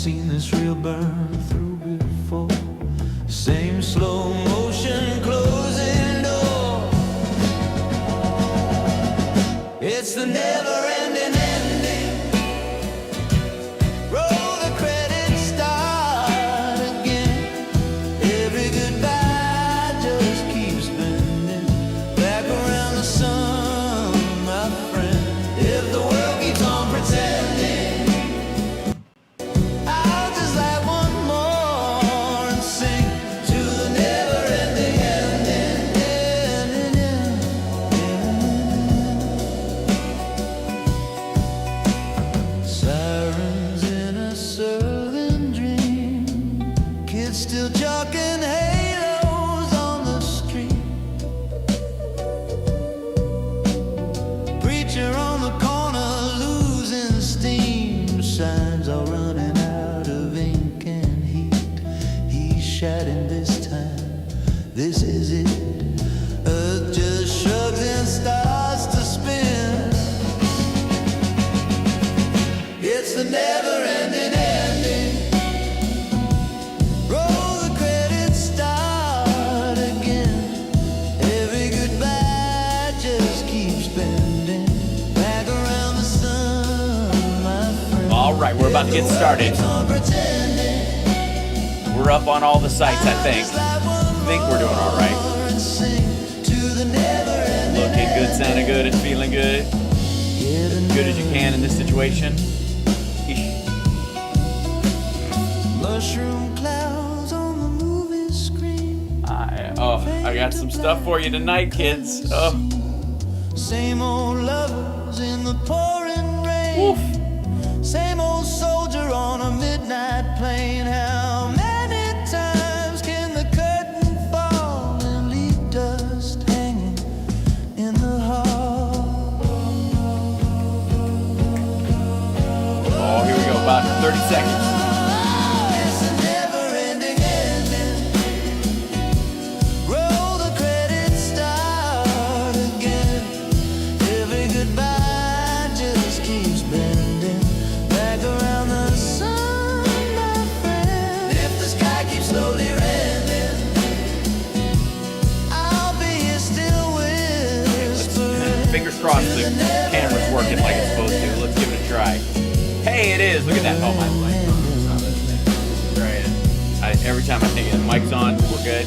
seen this real burn through before. Same slow motion closing door. It's the never-ending ending. Roll the credits, start again. Every goodbye just keeps bending back around the sun, my friend. If the world keeps on pretending, I'll just light one more and sing to the never-ending ending. Sirens in a southern dream, kids still chalking halos on the street. Preacher on the corner losing steam, signs are running out of ink and heat. He's shouting this time, this is it. Earth just shrugs and starts to spin. It's the never-ending ending. Roll the credits, start again. Every goodbye just keeps bending back around the sun, my friend. All right, we're about to get started. On pretending. We're up on all the sites, I think. Think we're doing all right. And sing to the never-ending Looking good, sounding good, and feeling good. As good as you can in this situation. mushroom clouds on the movie screen. I got some stuff for you tonight, kids. Oh, Same old lovers in the pouring rain. woof. Same old soldier on a midnight plane. How many times can the curtain fall and leave dust hanging in the hall? Oh, here we go. About 30 seconds. It's a never-ending ending. Roll the credits, start again. Every goodbye just keeps bending back around the sun, my friend. If the sky keeps slowly rending, I'll be here still whispering. Fingers crossed the camera's working like it's supposed to. Let's give it a try. Hey, it is. Look at that. Oh, my mic. Right. Every time I think the mic's on, we're good.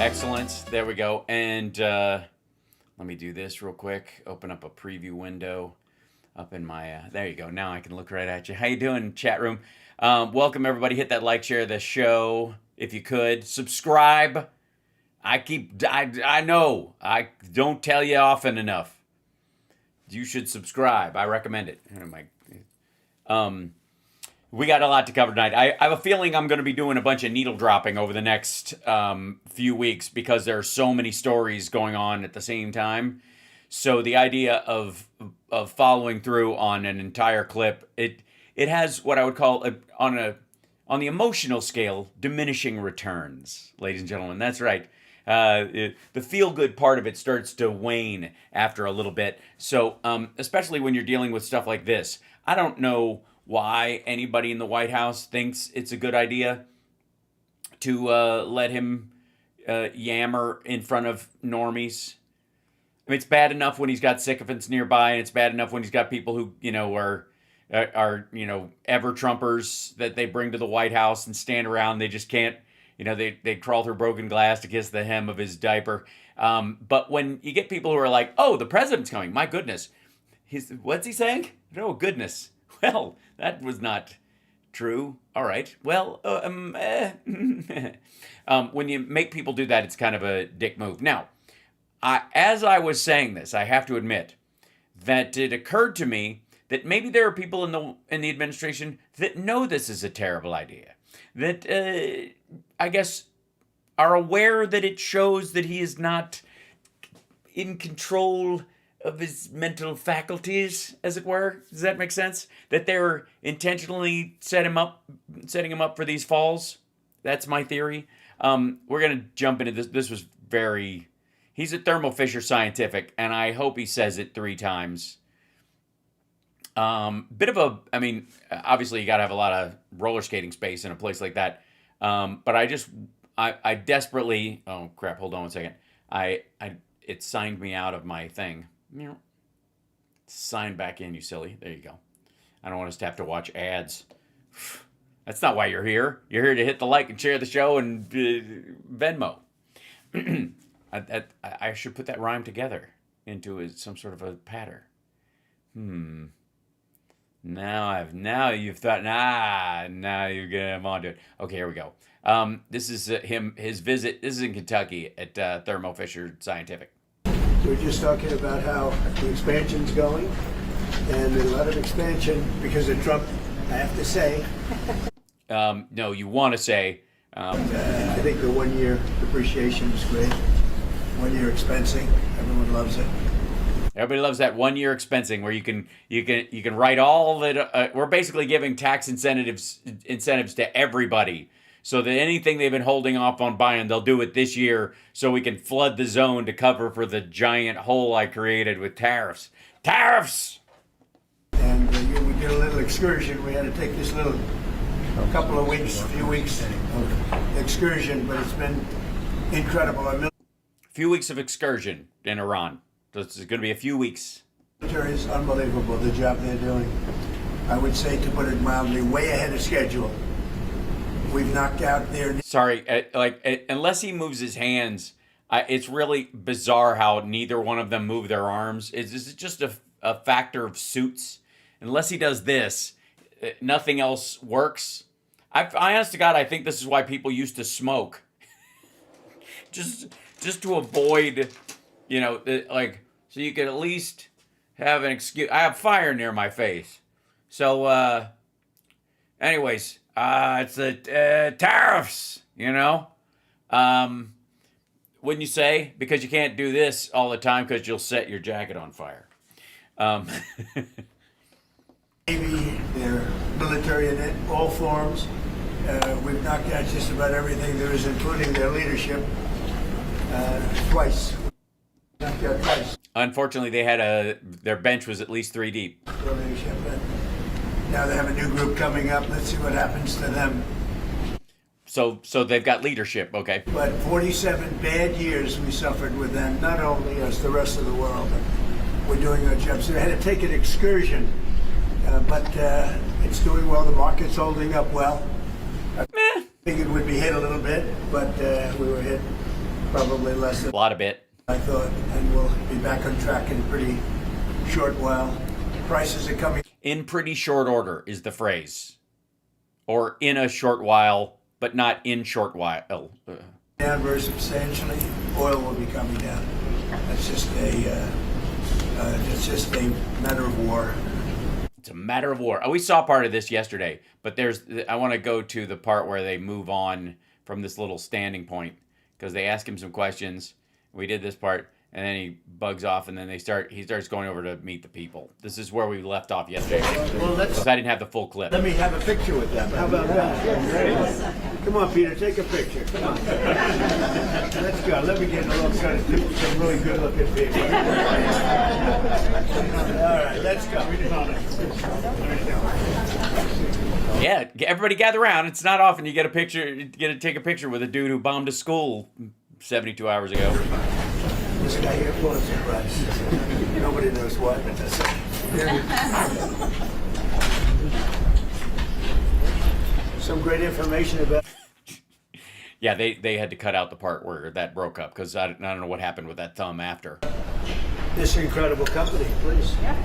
Excellent. There we go. And let me do this real quick. Open up a preview window up in my... there you go. Now I can look right at you. How you doing, chat room? Welcome, everybody. Hit that like, share the show if you could. Subscribe. I know. I don't tell you often enough. You should subscribe. I recommend it. We got a lot to cover tonight. I have a feeling I'm going to be doing a bunch of needle dropping over the next few weeks because there are so many stories going on at the same time. So the idea of following through on an entire clip, it has what I would call on the emotional scale diminishing returns, ladies and gentlemen. That's right. The feel-good part of it starts to wane after a little bit. So especially when you're dealing with stuff like this, I don't know why anybody in the White House thinks it's a good idea to let him yammer in front of normies. I mean, it's bad enough when he's got sycophants nearby, and it's bad enough when he's got people who, are ever Trumpers that they bring to the White House and stand around. They just can't, they crawl through broken glass to kiss the hem of his diaper. But when you get people who are like, oh, the president's coming, my goodness. What's he saying? No, goodness. Well, that was not true. All right. Well, when you make people do that, it's kind of a dick move. Now, as I was saying this, I have to admit that it occurred to me that maybe there are people in the administration that know this is a terrible idea. That I guess are aware that it shows that he is not in control of his mental faculties, as it were. Does that make sense? That they're intentionally setting him up for these falls. That's my theory. We're going to jump into this. This was very... He's at Thermo Fisher Scientific, and I hope he says it 3 times. Bit of a, I mean, obviously you got to have a lot of roller skating space in a place like that. But I desperately, oh crap, hold on one second. It signed me out of my thing. Sign back in, you silly. There you go. I don't want us to have to watch ads. That's not why you're here. You're here to hit the like and share the show and Venmo. I should put that rhyme together into some sort of a pattern. Now you've thought, now you're gonna move on to it. Okay, here we go. This is his visit. This is in Kentucky at Thermo Fisher Scientific. We're just talking about how the expansion's going, and a lot of expansion because of Trump, I have to say. No, you want to say. I think the 1 year depreciation is great. 1 year expensing, everyone loves it. Everybody loves that 1 year expensing where you can write all that. We're basically giving tax incentives to everybody, so that anything they've been holding off on buying, they'll do it this year, so we can flood the zone to cover for the giant hole I created with tariffs. Tariffs. And we did a little excursion. We had to take this little few weeks of excursion, but it's been incredible. Our few weeks of excursion in Iran. So it's going to be a few weeks. military is unbelievable, the job they're doing. I would say, to put it mildly, way ahead of schedule. We've knocked out their... Sorry, unless he moves his hands, it's really bizarre how neither one of them move their arms. It's just a factor of suits. Unless he does this, nothing else works. I honest to God, I think this is why people used to smoke. just to avoid, so you could at least have an excuse. I have fire near my face. So, anyways, it's the tariffs, wouldn't you say? Because you can't do this all the time because you'll set your jacket on fire. Navy, their military in all forms. We've knocked out just about everything there is, including their leadership, twice. Knocked out twice. Unfortunately, they had their bench was at least 3 deep. Their leadership. Now they have a new group coming up. Let's see what happens to them. So they've got leadership, okay. But 47 bad years we suffered with them, not only us, the rest of the world. We're doing our job. So we had to take an excursion, but it's doing well. The market's holding up well. I figured we'd be hit a little bit, but we were hit probably less than a lot of bit. I thought, and we'll be back on track in a pretty short while. Prices are coming. In pretty short order is the phrase. Or in a short while, but not in short while. Down very substantially. Oil will be coming down. That's just a matter of war. It's a matter of war. We saw part of this yesterday, but I want to go to the part where they move on from this little standing point because they ask him some questions. We did this part, and then he bugs off, and then he starts going over to meet the people. This is where we left off yesterday. Well, because I didn't have the full clip. Let me have a picture with them. How about that? Come on, Peter, take a picture. Come on. Let's go. Let me get a little kind of some really good looking people. All right, let's go. Yeah, everybody gather around. It's not often you get to take a picture with a dude who bombed a school 72 hours ago. This guy here pulls it right. Nobody knows why, but that's it. Some great information about... Yeah, they had to cut out the part where that broke up because I don't know what happened with that thumb after. This incredible company, please. Yeah.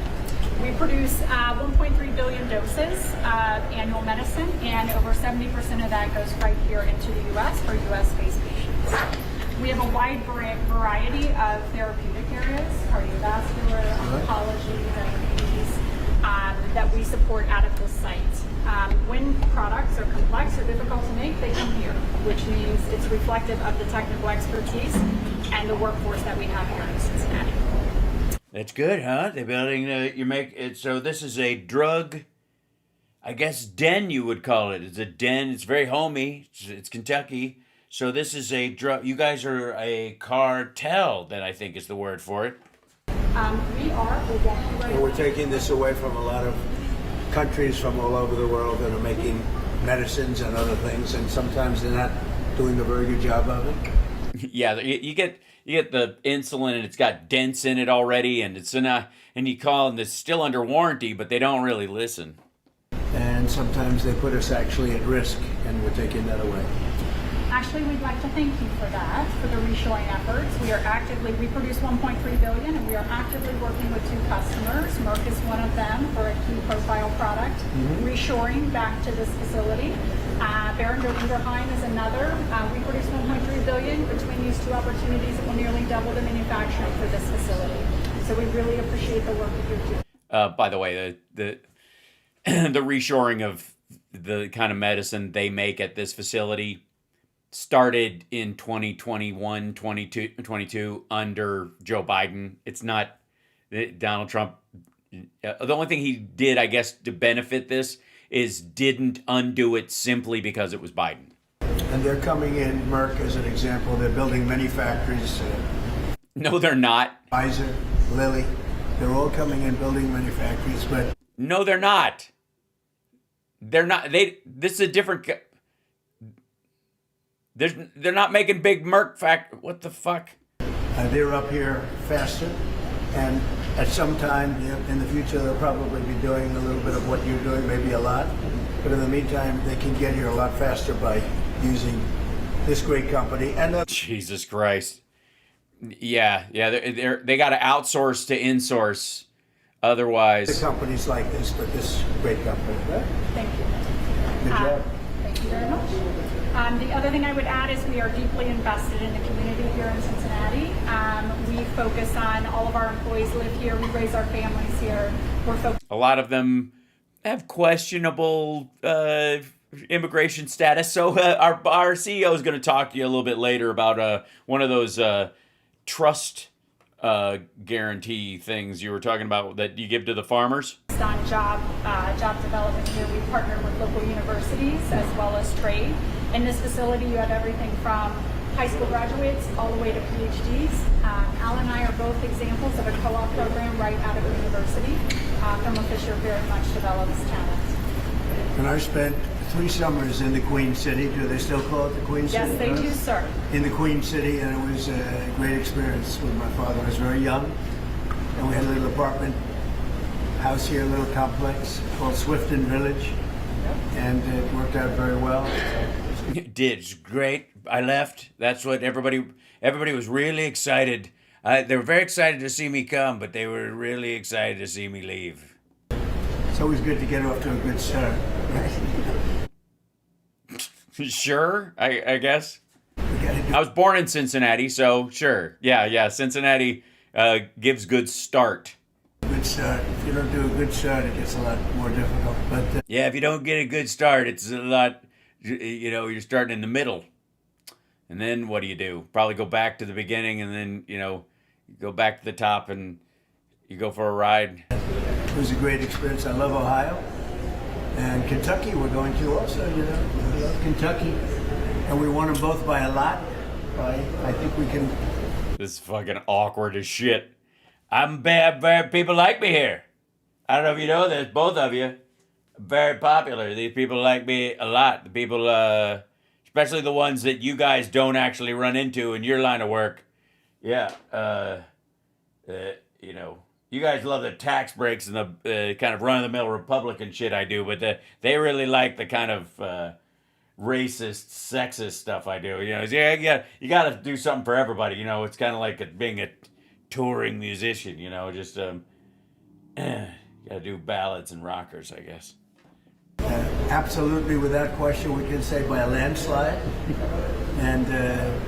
We produce 1.3 billion doses of annual medicine, and over 70% of that goes right here into the U.S. for U.S.-based patients. We have a wide variety of therapeutic areas, cardiovascular, oncology, diabetes, that we support out of this site. When products are complex or difficult to make, they come here, which means it's reflective of the technical expertise and the workforce that we have here in Cincinnati. That's good, huh? They're building you make it so this is a drug, I guess den you would call it. It's a den. It's very homey. It's Kentucky. So this is a drug. You guys are a cartel, that I think is the word for it. We are. We'll walk you right And we're now. taking this away from a lot of countries from all over the world that are making medicines and other things, and sometimes they're not doing a very good job of it. Yeah, you get the insulin and it's got dents in it already, and it's and you call them it's still under warranty, but they don't really listen. And sometimes they put us actually at risk, and we're taking that away. Actually, we'd like to thank you for that, for the reshoring efforts. We produce 1.3 billion, and we are actively working with 2 customers. Merck is one of them for a key profile product, reshoring back to this facility. Boehringer Ingelheim is another. We produce 1.3 billion. Between these 2 opportunities, it will nearly double the manufacturing for this facility. So we really appreciate the work that you're doing. By the way, the reshoring of the kind of medicine they make at this facility started in 2021, 22 under Joe Biden. It's not Donald Trump. The only thing he did, I guess, to benefit this is didn't undo it simply because it was Biden. And they're coming in, Merck as an example, they're building many factories. No, they're not. Pfizer, Lilly, they're all coming in building many factories, but No, they're not. They're not. This is a different. They're not making big Merck factory. What the fuck? they're up here faster. And at some time in the future, they'll probably be doing a little bit of what you're doing, maybe a lot. But in the meantime, they can get here a lot faster by using this great company. And Jesus Christ. Yeah. They got to outsource to insource. Otherwise, the companies like this, but this great company. Right? Thank you. Good job. Thank you very much. The other thing I would add is we are deeply invested in the community here in Cincinnati. We focus on all of our employees live here. We raise our families here. We're focused. a lot of them have questionable immigration status. So our CEO is going to talk to you a little bit later about one of those trust guarantee things you were talking about that you give to the farmers. On job development here. We partner with local universities as well as trade. In this facility, you have everything from high school graduates all the way to PhDs. Al and I are both examples of a co-op program right out of university. Thermo Fisher very much develops talent. And I spent 3 summers in the Queen City. Do they still call it the Queen City? Yes, they do, sir. In the Queen City, and it was a great experience with my father. I was very young, and we had a little apartment house here, a little complex called Swifton Village, and it worked out very well. It did. It's great. I left. That's what everybody was really excited. They were very excited to see me come, but they were really excited to see me leave. It's always good to get off to a good start. Sure, I guess. We gotta do I was born in Cincinnati, so sure. Yeah. Cincinnati gives good start. a good start. If you don't do a good start, it gets a lot more difficult. But Yeah, if you don't get a good start, it's a lot, you're starting in the middle. And then what do? Probably go back to the beginning and then, you go back to the top and you go for a ride. it was a great experience. I love Ohio. And Kentucky we're going to also, We love Kentucky. And we won them both by a lot. I think we can. This is fucking awkward as shit. I'm bad. People like me here. I don't know if you know this, both of you. Very popular. These people like me a lot. The people, especially the ones that you guys don't actually run into in your line of work. Yeah, you guys love the tax breaks and the kind of run-of-the-mill Republican shit I do, but they really like the kind of racist, sexist stuff I do. You got to do something for everybody. It's kind of like being a touring musician. Just got to do ballads and rockers, I guess. Absolutely, without question, we can say by a landslide. And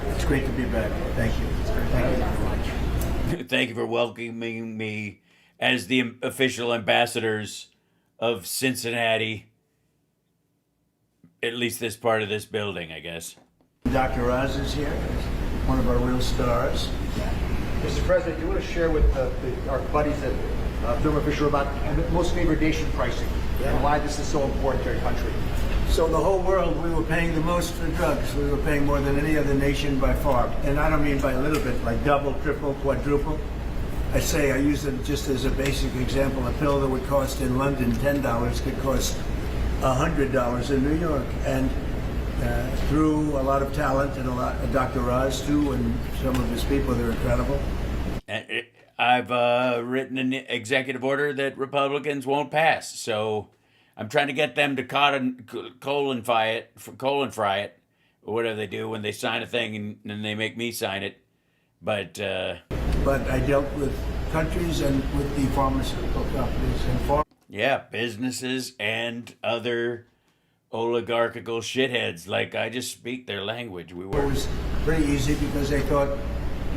it's great to be back. Thank you. Thank you very much. Thank you for welcoming me as the official ambassadors of Cincinnati. At least this part of this building, I guess. Dr. Oz is here, one of our real stars. Mr. President, do you want to share with our buddies at Thermo Fisher about most favored nation pricing and why this is so important to our country? So the whole world, we were paying the most for drugs. We were paying more than any other nation by far. And I don't mean by a little bit, like double, triple, quadruple. I use it just as a basic example. A pill that would cost in London $10 could cost $100 in New York. And through a lot of talent and Dr. Oz too, and some of his people, they're incredible. I've written an executive order that Republicans won't pass, so I'm trying to get them to colon fry it, or whatever they do when they sign a thing and then they make me sign it. But I dealt with countries and with the pharmaceutical companies and yeah, businesses and other oligarchical shitheads. Like, I just speak their language. It was pretty easy because they thought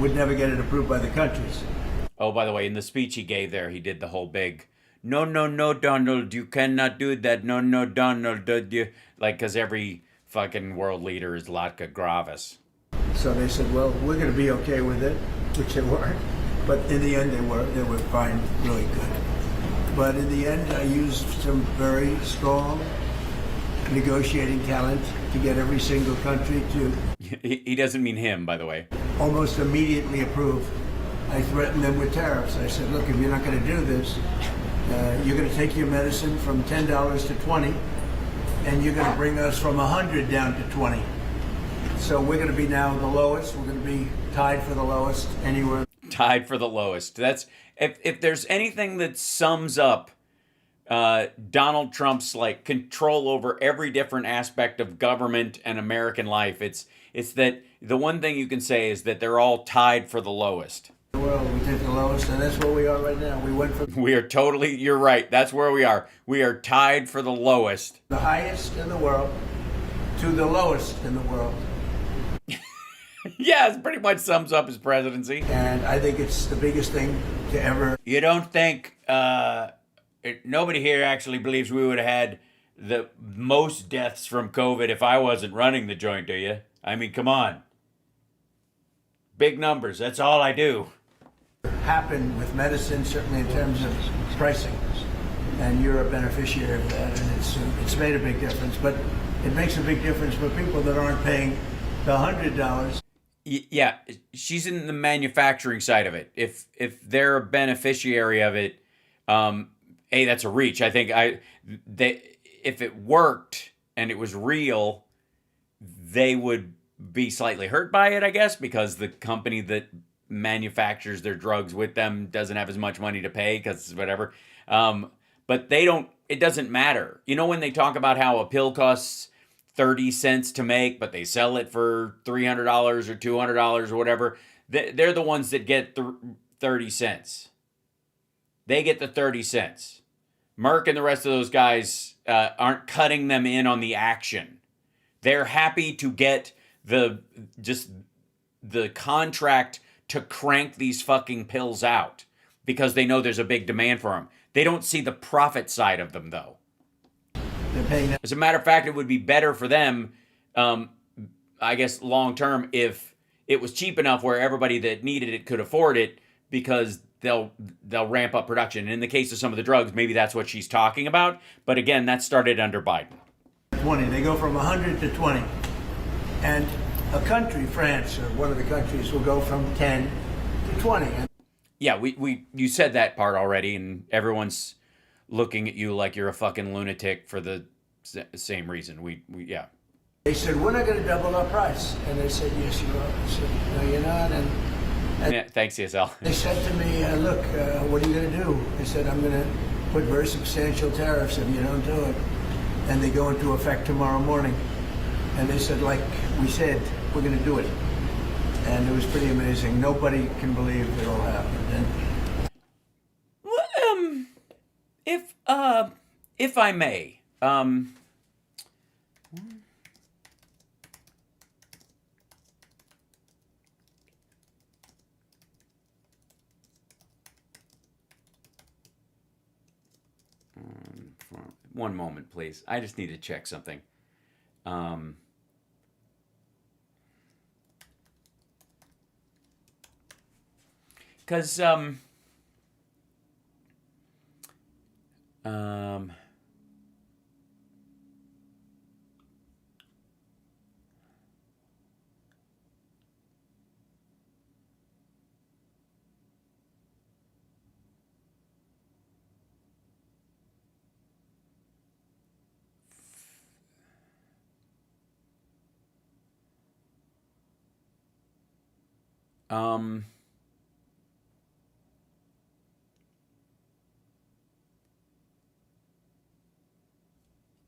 we'd never get it approved by the countries. Oh, by the way, in the speech he gave there, he did the whole big, no, Donald, you cannot do that. No, Donald, you... Like, because every fucking world leader is Latka Gravis. So they said, well, we're going to be okay with it, which they weren't. But in the end, they were fine, really good. But in the end, I used some very strong negotiating talent to get every single country to... He doesn't mean him, by the way. Almost immediately approve. I threatened them with tariffs. I said, look, if you're not going to do this, you're going to take your medicine from $10 to $20, and you're going to bring us from 100 down to 20. So we're going to be now the lowest. We're going to be tied for the lowest anywhere. Tied for the lowest. That's if there's anything that sums up Donald Trump's like control over every different aspect of government and American life, it's that the one thing you can say is that they're all tied for the lowest. Well, we take the lowest, and that's where we are right now. We went from... We are totally, you're right, that's where we are. We are tied for the lowest. The highest in the world to the lowest in the world. Yeah, it pretty much sums up his presidency. And I think it's the biggest thing to ever... You don't think, nobody here actually believes we would have had the most deaths from COVID if I wasn't running the joint, do you? I mean, come on. Big numbers, that's all I do. Happen with medicine, certainly in terms of pricing, and you're a beneficiary of that, and it's made a big difference. But it makes a big difference for people that aren't paying the $100. Yeah, she's in the manufacturing side of it. If they're a beneficiary of it, that's a reach. I think if it worked and it was real, they would be slightly hurt by it, I guess, because the company that manufactures their drugs with them doesn't have as much money to pay because whatever. But they don't, it doesn't matter. You know, when they talk about how a pill costs 30 cents to make, but they sell it for $300 or $200 or whatever, they're the ones that get 30 cents. They get the 30 cents. Merck and the rest of those guys aren't cutting them in on the action. They're happy to get the contract to crank these fucking pills out because they know there's a big demand for them. They don't see the profit side of them, though. As a matter of fact, it would be better for them, I guess, long term, if it was cheap enough where everybody that needed it could afford it, because they'll ramp up production. And in the case of some of the drugs, maybe that's what she's talking about. But again, that started under Biden. 20. They go from 100 to 20. And a country, France, or one of the countries, will go from 10 to 20. Yeah, you said that part already, and everyone's looking at you like you're a fucking lunatic for the same reason. Yeah. They said, we're not going to double our price. And they said, yes, you are. I said, no, you're not. And yeah, thanks, CSL. They said to me, look, what are you going to do? I said, I'm going to put very substantial tariffs if you don't do it. And they go into effect tomorrow morning. And they said, like we said, we're going to do it. And it was pretty amazing. Nobody can believe it all happened. And if I may, one moment, please. I just need to check something. Because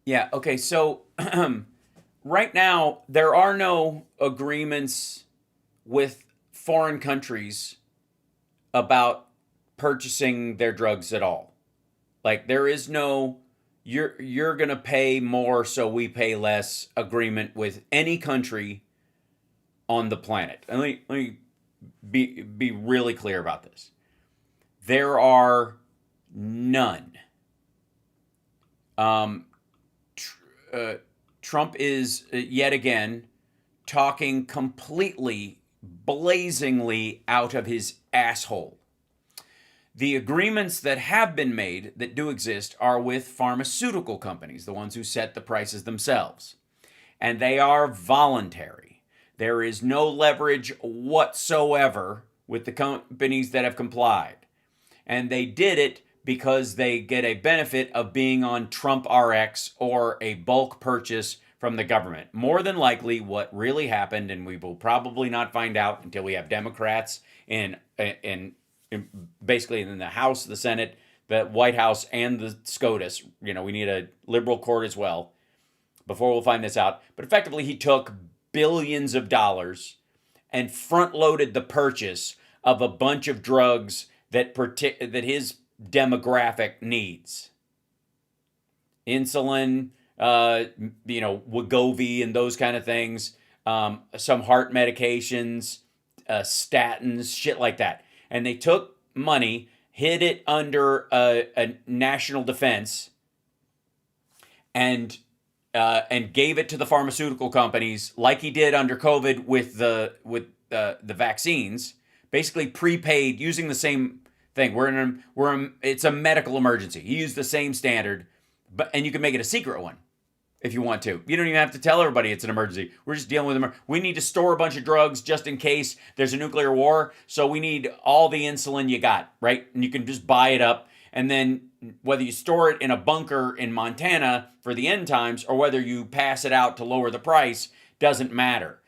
Yeah, okay, so right now there are no agreements with foreign countries about purchasing their drugs at all. Like there is no you're going to pay more so we pay less agreement with any country on the planet. And let me be really clear about this. There are none. Um, Trump is yet again talking completely, blazingly out of his asshole. The agreements that have been made that do exist are with pharmaceutical companies, the ones who set the prices themselves. And they are voluntary. There is no leverage whatsoever with the companies that have complied. And they did it because they get a benefit of being on Trump RX or a bulk purchase from the government. More than likely, what really happened, and we will probably not find out until we have Democrats in basically in the House, the Senate, the White House, and the SCOTUS. You know, we need a liberal court as well before we'll find this out. But effectively, he took billions of dollars and front-loaded the purchase of a bunch of drugs that his demographic needs. Insulin, Wegovy and those kind of things, some heart medications, statins, shit like that. And they took money, hid it under a national defense, and gave it to the pharmaceutical companies, like he did under COVID with the vaccines. Basically, prepaid using the same thing. It's a medical emergency. He used the same standard, and you can make it a secret one if you want to. You don't even have to tell everybody it's an emergency. We're just dealing with them. We need to store a bunch of drugs just in case there's a nuclear war. So we need all the insulin you got, right? And you can just buy it up. And then whether you store it in a bunker in Montana for the end times or whether you pass it out to lower the price doesn't matter.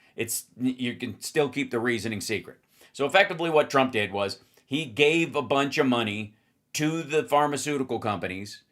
You can still keep the reasoning secret. So effectively what Trump did was he gave a bunch of money to the pharmaceutical companies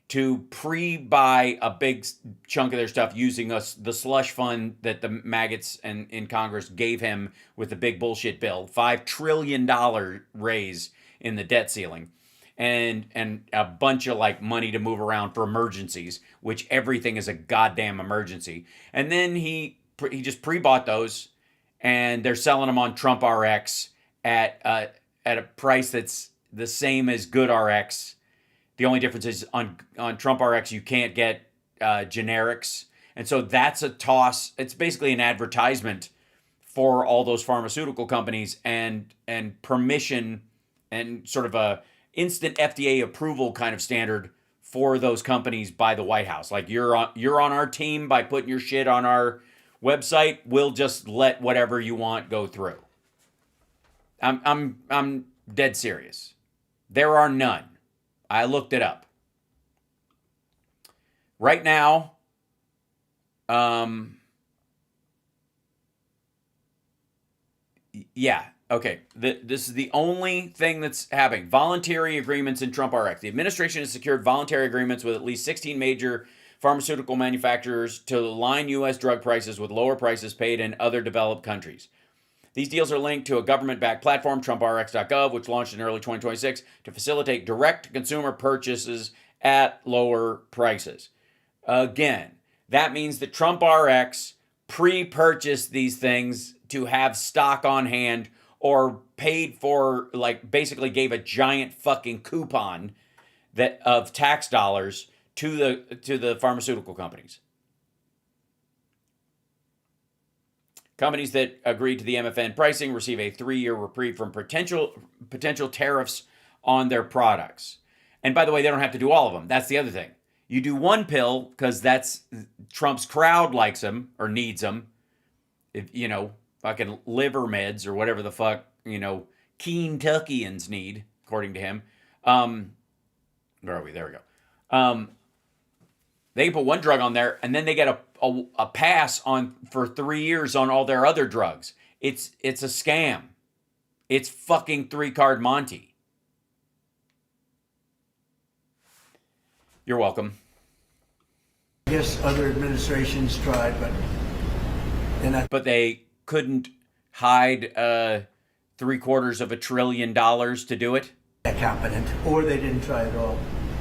to pre-buy a big chunk of their stuff using the slush fund that the maggots in Congress gave him with the big bullshit bill, $5 trillion raise in the debt ceiling, and a bunch of like money to move around for emergencies, which everything is a goddamn emergency. And then he just pre-bought those, and they're selling them on Trump RX at a price that's the same as Good RX. The only difference is on Trump RX, you can't get generics. And so that's a toss. It's basically an advertisement for all those pharmaceutical companies and permission and sort of a instant FDA approval kind of standard for those companies by the White House. Like you're on our team by putting your shit on our website. We'll just let whatever you want go through. I'm dead serious. There are none. I looked it up. Right now, okay. This is the only thing that's happening. Voluntary agreements in Trump RX. The administration has secured voluntary agreements with at least 16 major pharmaceutical manufacturers to align U.S. drug prices with lower prices paid in other developed countries. These deals are linked to a government-backed platform, TrumpRx.gov, which launched in early 2026 to facilitate direct-to-consumer purchases at lower prices. Again, that means that Trump RX pre-purchased these things to have stock on hand or paid for, like basically gave a giant fucking coupon of tax dollars to the pharmaceutical companies. Companies that agree to the MFN pricing receive a 3-year reprieve from potential tariffs on their products. And by the way, they don't have to do all of them. That's the other thing. You do one pill because that's Trump's crowd likes them or needs them. If fucking liver meds or whatever the fuck Kentuckians need, according to him. Where are we? There we go. They can put one drug on there, and then they get a pass on for 3 years on all their other drugs. It's a scam. It's fucking 3-card Monty. You're welcome. I guess other administrations tried, but they're not. But they couldn't hide $750 billion to do it. That competent, or they didn't try at all.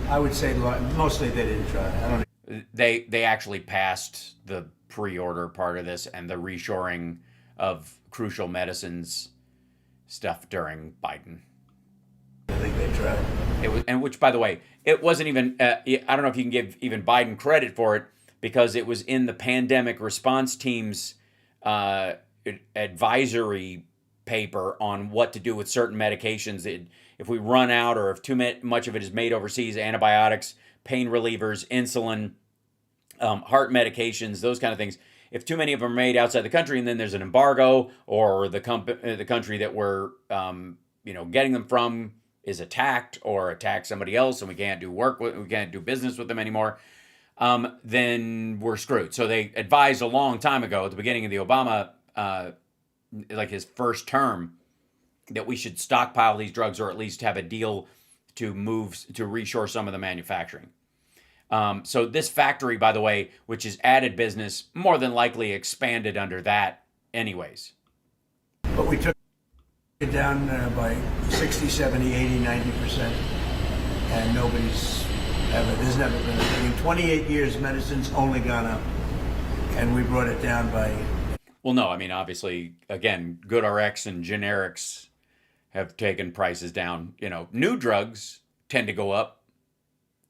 I would say mostly they didn't try. I don't. They actually passed the pre-order part of this and the reshoring of crucial medicines stuff during Biden. I think they tried. It was, and which, by the way, it wasn't even. I don't know if you can give even Biden credit for it, because it was in the pandemic response team's advisory paper on what to do with certain medications. If we run out, or if too much of it is made overseas, antibiotics, pain relievers, insulin, heart medications, those kind of things. If too many of them are made outside the country, and then there's an embargo, or the country that we're getting them from is attacked, or attacks somebody else, and we can't do business with them anymore, then we're screwed. So they advised a long time ago, at the beginning of the Obama, like his first term, that we should stockpile these drugs, or at least have a deal to reshore some of the manufacturing. So this factory, by the way, which is added business, more than likely expanded under that anyways. But we took it down by 60, 70, 80, 90%. And there's never been a thing. In 28 years, medicine's only gone up. And we brought it down by... Well, no, I mean, obviously, again, GoodRx and generics have taken prices down. New drugs tend to go up.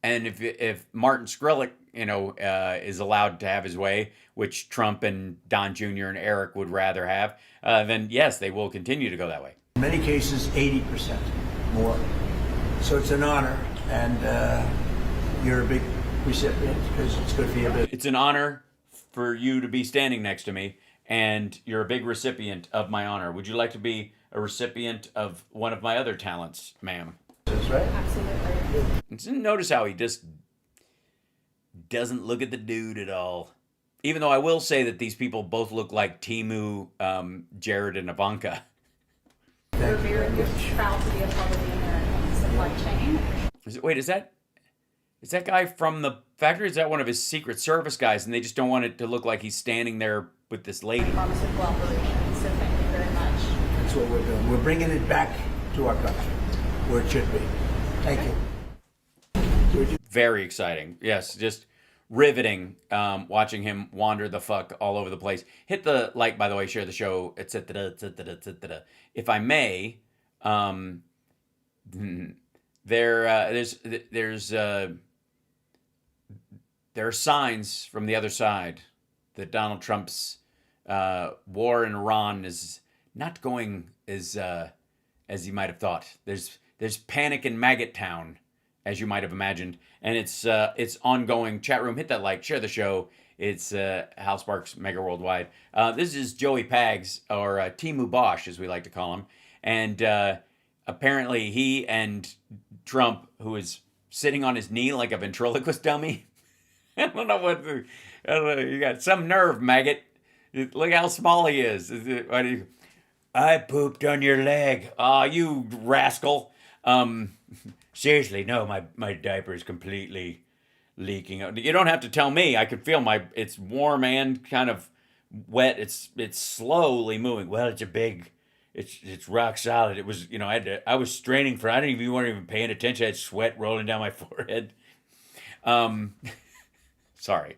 And if Martin Shkreli, is allowed to have his way, which Trump and Don Jr. and Eric would rather have, then yes, they will continue to go that way. In many cases, 80% more. So it's an honor, and you're a big recipient because it's good for your business. It's an honor for you to be standing next to me, and you're a big recipient of my honor. Would you like to be a recipient of one of my other talents, ma'am? That's right. Absolutely. Notice how he just doesn't look at the dude at all. Even though I will say that these people both look like Timu, Jared, and Ivanka. They're very good, proud to be a part of the American supply chain. Is that guy from the factory? Is that one of his Secret Service guys, and they just don't want it to look like he's standing there with this lady? Pharmaceutical operations, so thank you very much. That's what we're doing. We're bringing it back to our country, where it should be. Thank you. Very exciting. Yes, just riveting watching him wander the fuck all over the place. Hit the like, by the way, share the show, etc., etc., etc. If I may, there are signs from the other side that Donald Trump's war in Iran is not going as you might have thought. There's panic in Maggot Town, as you might have imagined, and it's ongoing. Chat room, hit that like, share the show. It's Hal Sparks, Megaworldwide. This is Joey Pags, or Timu Bosch, as we like to call him, and apparently he and Trump, who is sitting on his knee like a ventriloquist dummy. I don't know, you got some nerve, maggot. Look how small he is. I pooped on your leg. Aw, you rascal. Seriously, no, my diaper is completely leaking. You don't have to tell me. I can feel it's warm and kind of wet. It's slowly moving. Well, it's rock solid. It was, I was straining for, I didn't even paying attention. I had sweat rolling down my forehead. Sorry.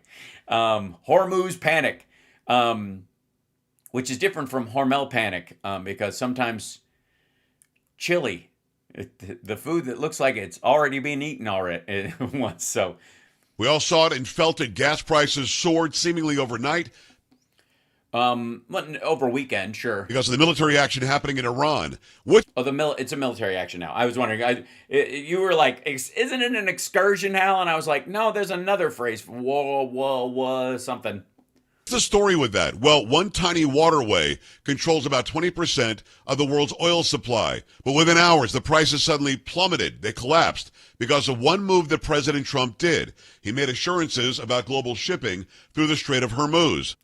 Hormuz panic, which is different from Hormel panic, because sometimes chili, the food that looks like it's already been eaten already once. So we all saw it and felt it. Gas prices soared seemingly overnight. Over a weekend, sure. Because of the military action happening in Iran. It's a military action now. I was wondering, you were like, isn't it an excursion, Hal? And I was like, no, there's another phrase. Whoa, something. What's the story with that? Well, one tiny waterway controls about 20% of the world's oil supply. But within hours, the prices suddenly plummeted. They collapsed because of one move that President Trump did. He made assurances about global shipping through the Strait of Hormuz.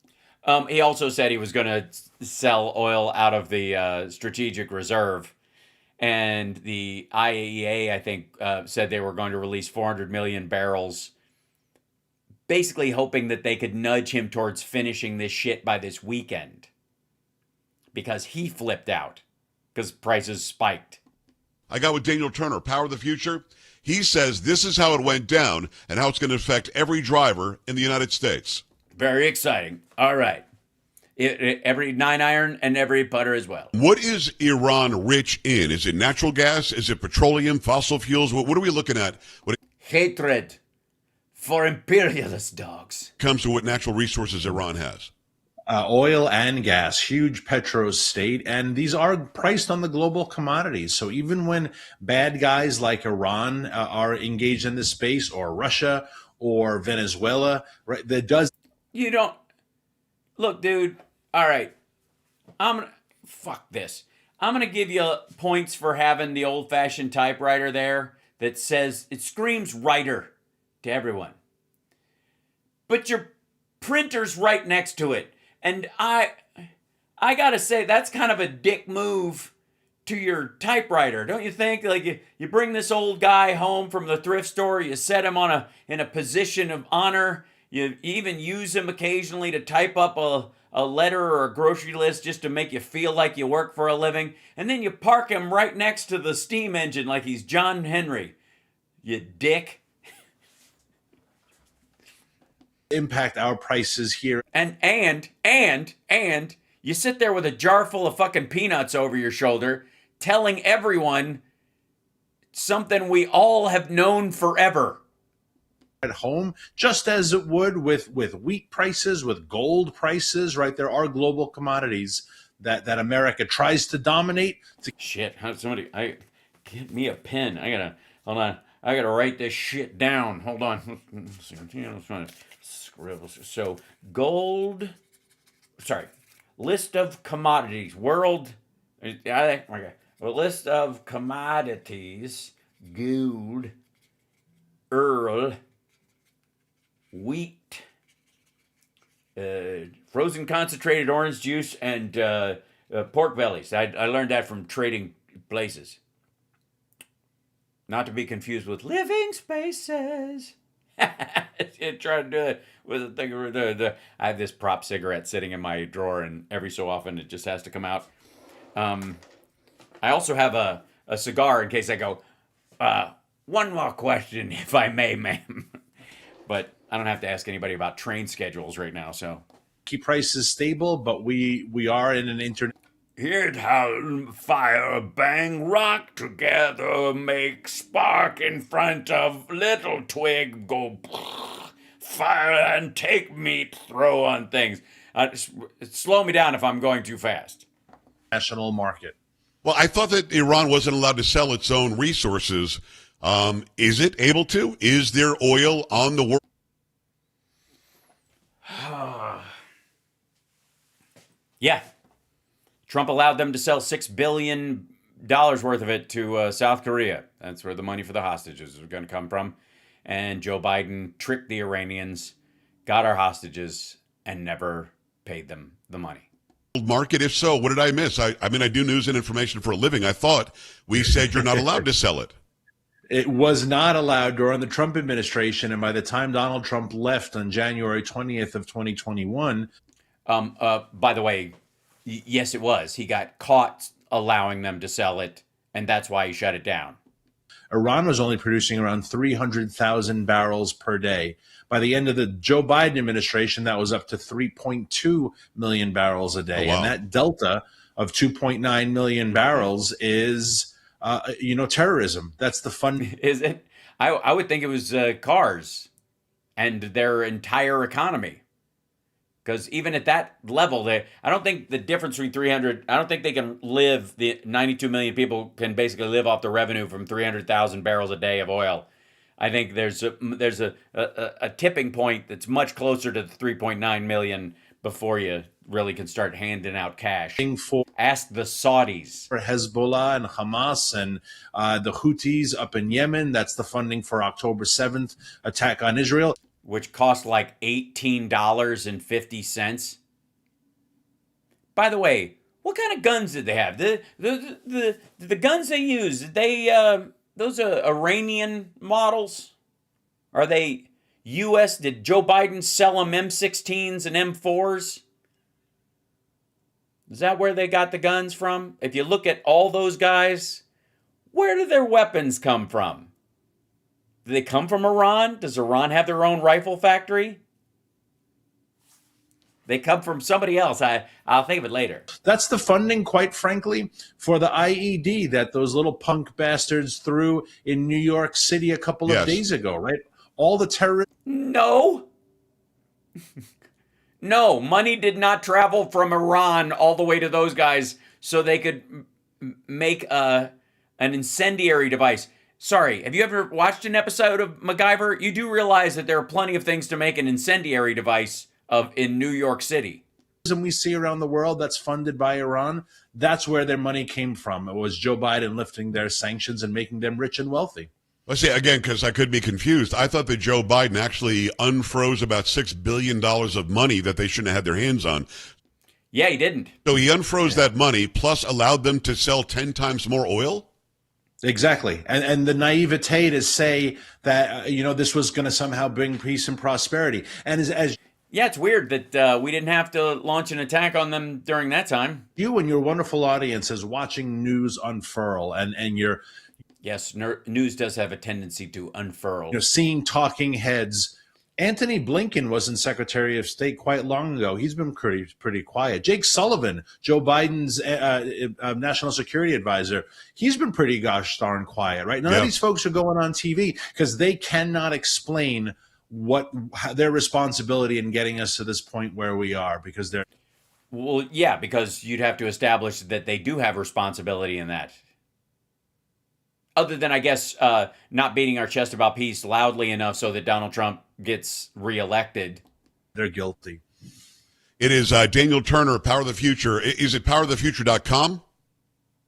He also said he was going to sell oil out of the strategic reserve. And the IAEA, I think, said they were going to release 400 million barrels, basically hoping that they could nudge him towards finishing this shit by this weekend. Because he flipped out. Because prices spiked. I got with Daniel Turner, Power of the Future. He says this is how it went down and how it's going to affect every driver in the United States. Very exciting. All right. Every 9-iron and every putter as well. What is Iran rich in? Is it natural gas? Is it petroleum, fossil fuels? What are we looking at when it Hatred for imperialist dogs. comes to what natural resources Iran has? Oil and gas, huge petro state, and these are priced on the global commodities. So even when bad guys like Iran are engaged in this space, or Russia or Venezuela, right, that does. You don't look, dude. All right, fuck this. I'm gonna give you points for having the old-fashioned typewriter there that says it screams writer to everyone, but your printer's right next to it. And I gotta say, that's kind of a dick move to your typewriter, don't you think? Like you bring this old guy home from the thrift store, you set him in a position of honor, you even use him occasionally to type up a letter or a grocery list just to make you feel like you work for a living, and then you park him right next to the steam engine like he's John Henry. You dick. Impact our prices here. And you sit there with a jar full of fucking peanuts over your shoulder, telling everyone something we all have known forever. At home, just as it would with wheat prices, with gold prices, right? There are global commodities that America tries to dominate. Shit, get me a pen. Hold on. I gotta write this shit down. Hold on. So list of commodities, list of commodities, gold, oil, wheat, frozen concentrated orange juice, and pork bellies. I learned that from Trading Places. Not to be confused with Living Spaces. Try to do it with a thing. I have this prop cigarette sitting in my drawer, and every so often it just has to come out. I also have a cigar in case I go, one more question, if I may, ma'am. But I don't have to ask anybody about train schedules right now, so. Keep prices stable, but we are in an internet. Here'd how fire, bang, rock together, make spark in front of little twig, go fire and take meat, throw on things. Slow me down if I'm going too fast. National market. Well, I thought that Iran wasn't allowed to sell its own resources. Is it able to? Is there oil on the world? Yeah. Trump allowed them to sell $6 billion worth of it to South Korea. That's where the money for the hostages is going to come from. And Joe Biden tricked the Iranians, got our hostages, and never paid them the money. Market? If so, what did I miss? I mean, I do news and information for a living. I thought we said you're not allowed to sell it. It was not allowed during the Trump administration, and by the time Donald Trump left on January 20th of 2021. By the way, yes, it was. He got caught allowing them to sell it, and that's why he shut it down. Iran was only producing around 300,000 barrels per day. By the end of the Joe Biden administration, that was up to 3.2 million barrels a day. Oh, wow. And that delta of 2.9 million barrels is, terrorism. That's the fun. Is it? I would think it was cars and their entire economy. Because even at that level, I don't think the difference between 300, I don't think they can live, the 92 million people can basically live off the revenue from 300,000 barrels a day of oil. I think there's a tipping point that's much closer to the 3.9 million before you really can start handing out cash. Ask the Saudis. For Hezbollah and Hamas and the Houthis up in Yemen, that's the funding for October 7th attack on Israel. Which cost like $18.50. By the way, what kind of guns did they have? The guns they use, did they those are Iranian models? Are they U.S.? Did Joe Biden sell them M16s and M4s? Is that where they got the guns from? If you look at all those guys, where do their weapons come from? Do they come from Iran? Does Iran have their own rifle factory? They come from somebody else. I'll think of it later. That's the funding, quite frankly, for the IED that those little punk bastards threw in New York City a couple of days ago, right? All the terrorists. No. No, money did not travel from Iran all the way to those guys so they could make an incendiary device. Sorry, have you ever watched an episode of MacGyver? You do realize that there are plenty of things to make an incendiary device of in New York City. And we see around the world that's funded by Iran, that's where their money came from. It was Joe Biden lifting their sanctions and making them rich and wealthy. Let's say again, because I could be confused. I thought that Joe Biden actually unfroze about $6 billion of money that they shouldn't have had their hands on. Yeah, he didn't. So he unfroze that money, plus allowed them to sell 10 times more oil? Exactly. And the naivete to say that, this was going to somehow bring peace and prosperity. And as yeah, it's weird that we didn't have to launch an attack on them during that time. You and your wonderful audience is watching news unfurl, and you're... Yes, news does have a tendency to unfurl. Seeing talking heads. Antony Blinken wasn't Secretary of State quite long ago. He's been pretty quiet. Jake Sullivan, Joe Biden's national security advisor, he's been pretty gosh darn quiet, right? None of these folks are going on TV because they cannot explain their responsibility in getting us to this point where we are, because they're... Well, yeah, because you'd have to establish that they do have responsibility in that. Other than, I guess, not beating our chest about peace loudly enough so that Donald Trump gets reelected. They're guilty. It is Daniel Turner, Power of the Future. Is it powerofthefuture.com?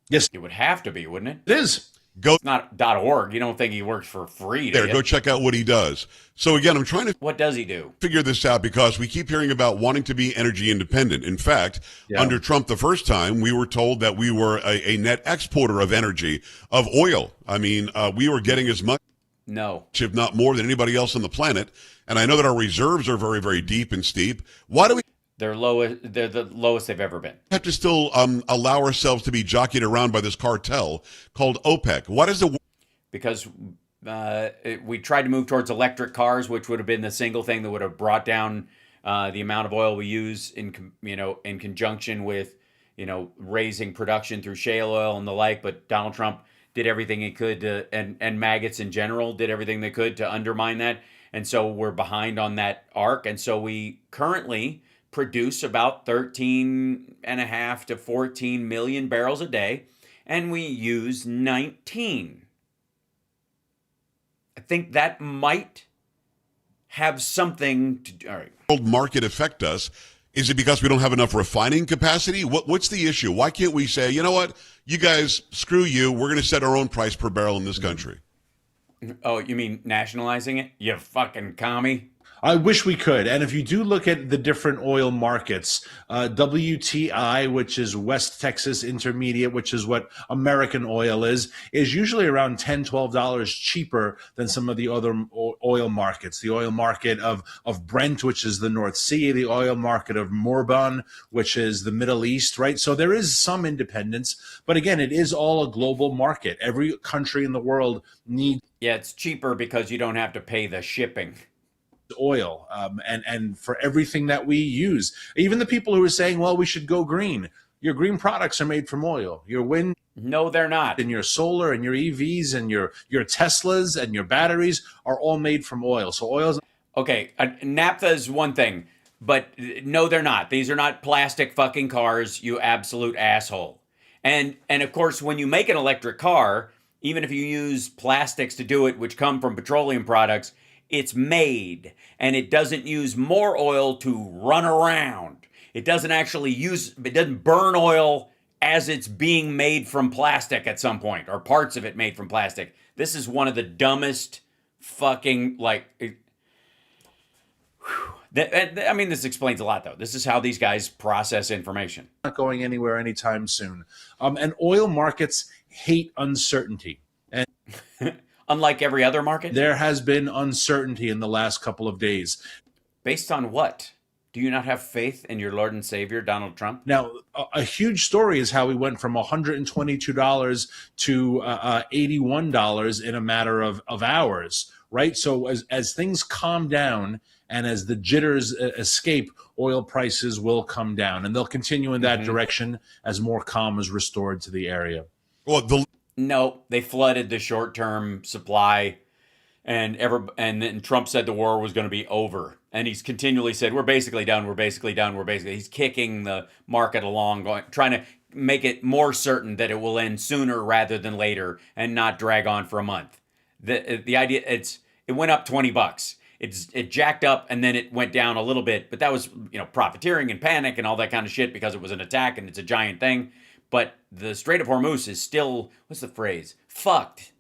Yes. It would have to be, wouldn't it? It is. Go. It's not .org. You don't think he works for free, do There, you? go check out what he does. So again, I'm trying to... What does he do? Figure this out because we keep hearing about wanting to be energy independent. In fact, under Trump the first time, we were told that we were a net exporter of energy, of oil. I mean, we were getting as much, if not more, than anybody else on the planet. And I know that our reserves are very, very deep and steep. Why do we... They're the lowest they've ever been. Have to still allow ourselves to be jockeyed around by this cartel called OPEC? What is the... Because we tried to move towards electric cars, which would have been the single thing that would have brought down the amount of oil we use in conjunction with raising production through shale oil and the like. But Donald Trump did everything he could to, and maggots in general did everything they could to undermine that. And so we're behind on that arc. And so we currently produce about 13.5 to 14 million barrels a day, and we use 19. I think that might have something to do. All right. World market affect us? Is it because we don't have enough refining capacity? What's the issue? Why can't we say, you know what, you guys, screw you, we're going to set our own price per barrel in this country? Oh, you mean nationalizing it? You fucking commie. I wish we could. And if you do look at the different oil markets, WTI, which is West Texas Intermediate, which is what American oil is usually around $10, $12 cheaper than some of the other oil markets. The oil market of Brent, which is the North Sea, the oil market of Murban, which is the Middle East, right? So there is some independence. But again, it is all a global market. Every country in the world needs... Yeah, it's cheaper because you don't have to pay the shipping. Oil and for everything that we use. Even the people who are saying, well, we should go green. Your green products are made from oil. Your wind... No, they're not. And your solar and your EVs and your Teslas and your batteries are all made from oil. So oil's... Okay, naphtha is one thing, but no, they're not. These are not plastic fucking cars, you absolute asshole. And of course, when you make an electric car, even if you use plastics to do it, which come from petroleum products, it's made, and it doesn't use more oil to run around. It doesn't burn oil as it's being made from plastic at some point, or parts of it made from plastic. This is one of the dumbest fucking, I mean, this explains a lot, though. This is how these guys process information. Not going anywhere anytime soon. And oil markets hate uncertainty. And Unlike every other market? there has been uncertainty in the last couple of days. Based on what? Do you not have faith in your Lord and Savior, Donald Trump? Now, a huge story is how we went from $122 to $81 in a matter of hours, right? So as things calm down and as the jitters escape, oil prices will come down, and they'll continue in that direction as more calm is restored to the area. Well, No, they flooded the short-term supply, and then Trump said the war was going to be over. And he's continually said, we're basically done, we're basically done, we're basically... He's kicking the market along, trying to make it more certain that it will end sooner rather than later and not drag on for a month. The idea, it went up $20. It jacked up and then it went down a little bit, but that was, profiteering and panic and all that kind of shit because it was an attack and it's a giant thing. But the Strait of Hormuz is still, what's the phrase? Fucked.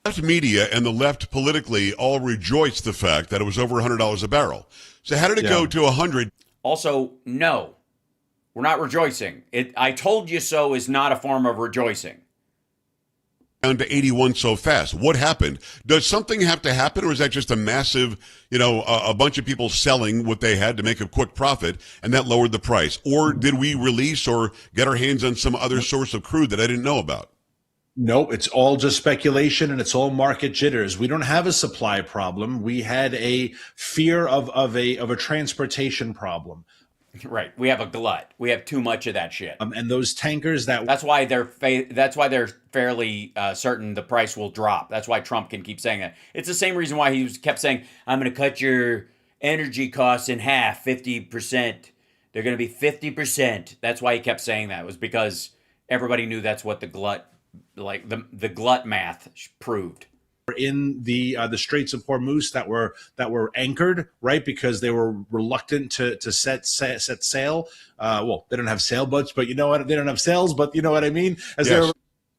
left media and the left politically all rejoiced the fact that it was over $100 a barrel. So how did it go to 100? Also, no, we're not rejoicing. I told you so is not a form of rejoicing. Down to 81 so fast. What happened? Does something have to happen, or is that just a massive, a bunch of people selling what they had to make a quick profit, and that lowered the price? Or did we release or get our hands on some other source of crude that I didn't know about? No, it's all just speculation and it's all market jitters. We don't have a supply problem. We had a fear of a transportation problem. Right. We have a glut. We have too much of that shit. And those tankers that's why they're fairly certain the price will drop. That's why Trump can keep saying that. It's the same reason why he kept saying, I'm going to cut your energy costs in half, 50%. They're going to be 50%. That's why he kept saying that. It was because everybody knew that's what the glut, like the glut math proved. In the Straits of Hormuz that were anchored, right, because they were reluctant to set sail. Well, they don't have sailboats, but you know what? They don't have sails, but you know what I mean. As yes.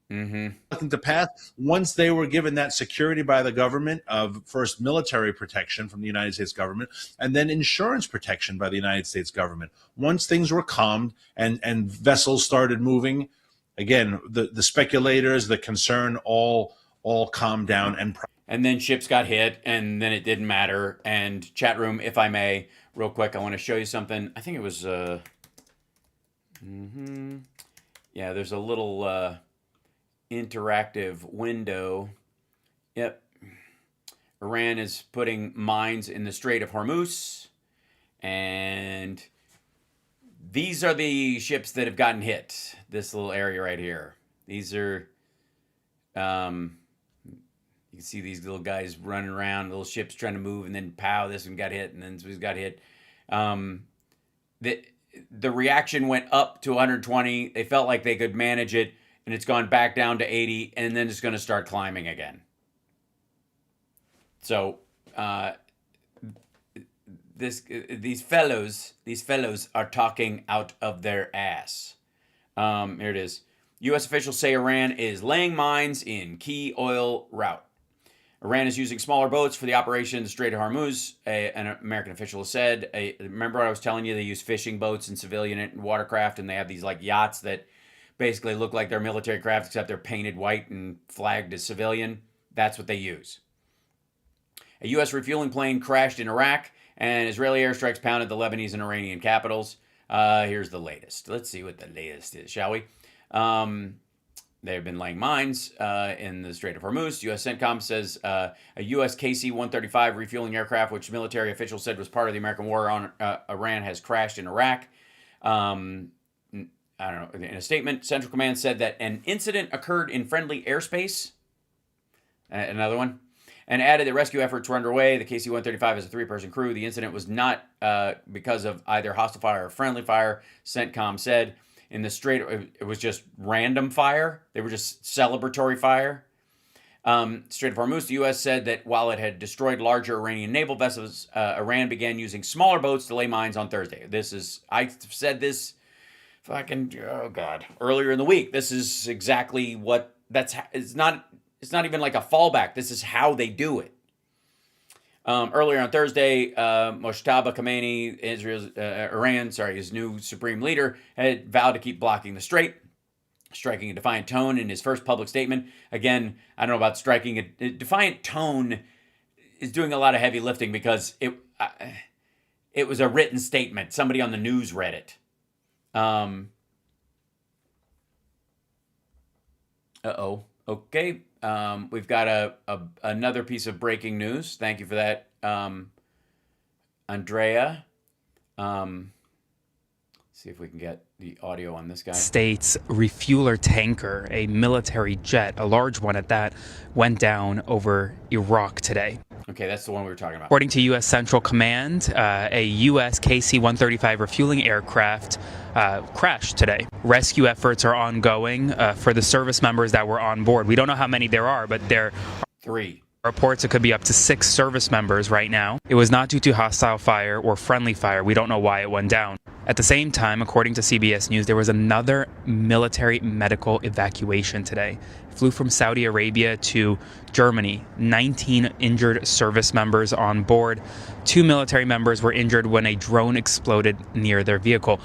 they're reluctant to pass, once they were given that security by the government of first military protection from the United States government, and then insurance protection by the United States government. Once things were calmed and vessels started moving, again, the speculators, the concern, all calmed down, and then ships got hit, and then it didn't matter. And chat room, if I may, real quick, I want to show you something. I think it was yeah, there's a little interactive window. Yep, Iran is putting mines in the Strait of Hormuz, and these are the ships that have gotten hit. This little area right here. These are you can see these little guys running around, little ships trying to move, and then pow, this one got hit, and then this one got hit. The reaction went up to 120. They felt like they could manage it, and it's gone back down to 80, and then it's going to start climbing again. So these fellows are talking out of their ass. Here it is. U.S. officials say Iran is laying mines in key oil route. Iran is using smaller boats for the operation in the Strait of Hormuz, an American official has said. Remember I was telling you they use fishing boats and civilian watercraft, and they have these like yachts that basically look like they're military craft, except they're painted white and flagged as civilian. That's what they use. A U.S. refueling plane crashed in Iraq, and Israeli airstrikes pounded the Lebanese and Iranian capitals. Here's the latest. Let's see what the latest is, shall we? They've been laying mines in the Strait of Hormuz. U.S. CENTCOM says a U.S. KC-135 refueling aircraft, which military officials said was part of the American war on Iran, has crashed in Iraq. I don't know. In a statement, Central Command said that an incident occurred in friendly airspace. Another one. And added that rescue efforts were underway. The KC-135 has a 3-person crew. The incident was not because of either hostile fire or friendly fire, CENTCOM said. In the Strait, it was just random fire. They were just celebratory fire. Strait of Hormuz, the U.S. said that while it had destroyed larger Iranian naval vessels, Iran began using smaller boats to lay mines on Thursday. I said this earlier in the week. This is exactly it's not even like a fallback. This is how they do it. Earlier on Thursday, Moshtaba Khamenei, his new supreme leader, had vowed to keep blocking the strait, striking a defiant tone in his first public statement. Again, I don't know about striking a defiant tone is doing a lot of heavy lifting because it was a written statement. Somebody on the news read it. Okay. We've got another piece of breaking news. Thank you for that, Andrea. See if we can get the audio on this guy. States refueler tanker, a military jet, a large one at that, went down over Iraq today. Okay, that's the one we were talking about. According to U.S. Central Command, a U.S. KC-135 refueling aircraft crashed today. Rescue efforts are ongoing for the service members that were on board. We don't know how many there are, but there are 3 reports it could be up to 6 service members right now. It was not due to hostile fire or friendly fire. We don't know why it went down. At the same time, according to CBS News, there was another military medical evacuation today. It flew from Saudi Arabia to Germany. 19 injured service members on board. 2 military members were injured when a drone exploded near their vehicle.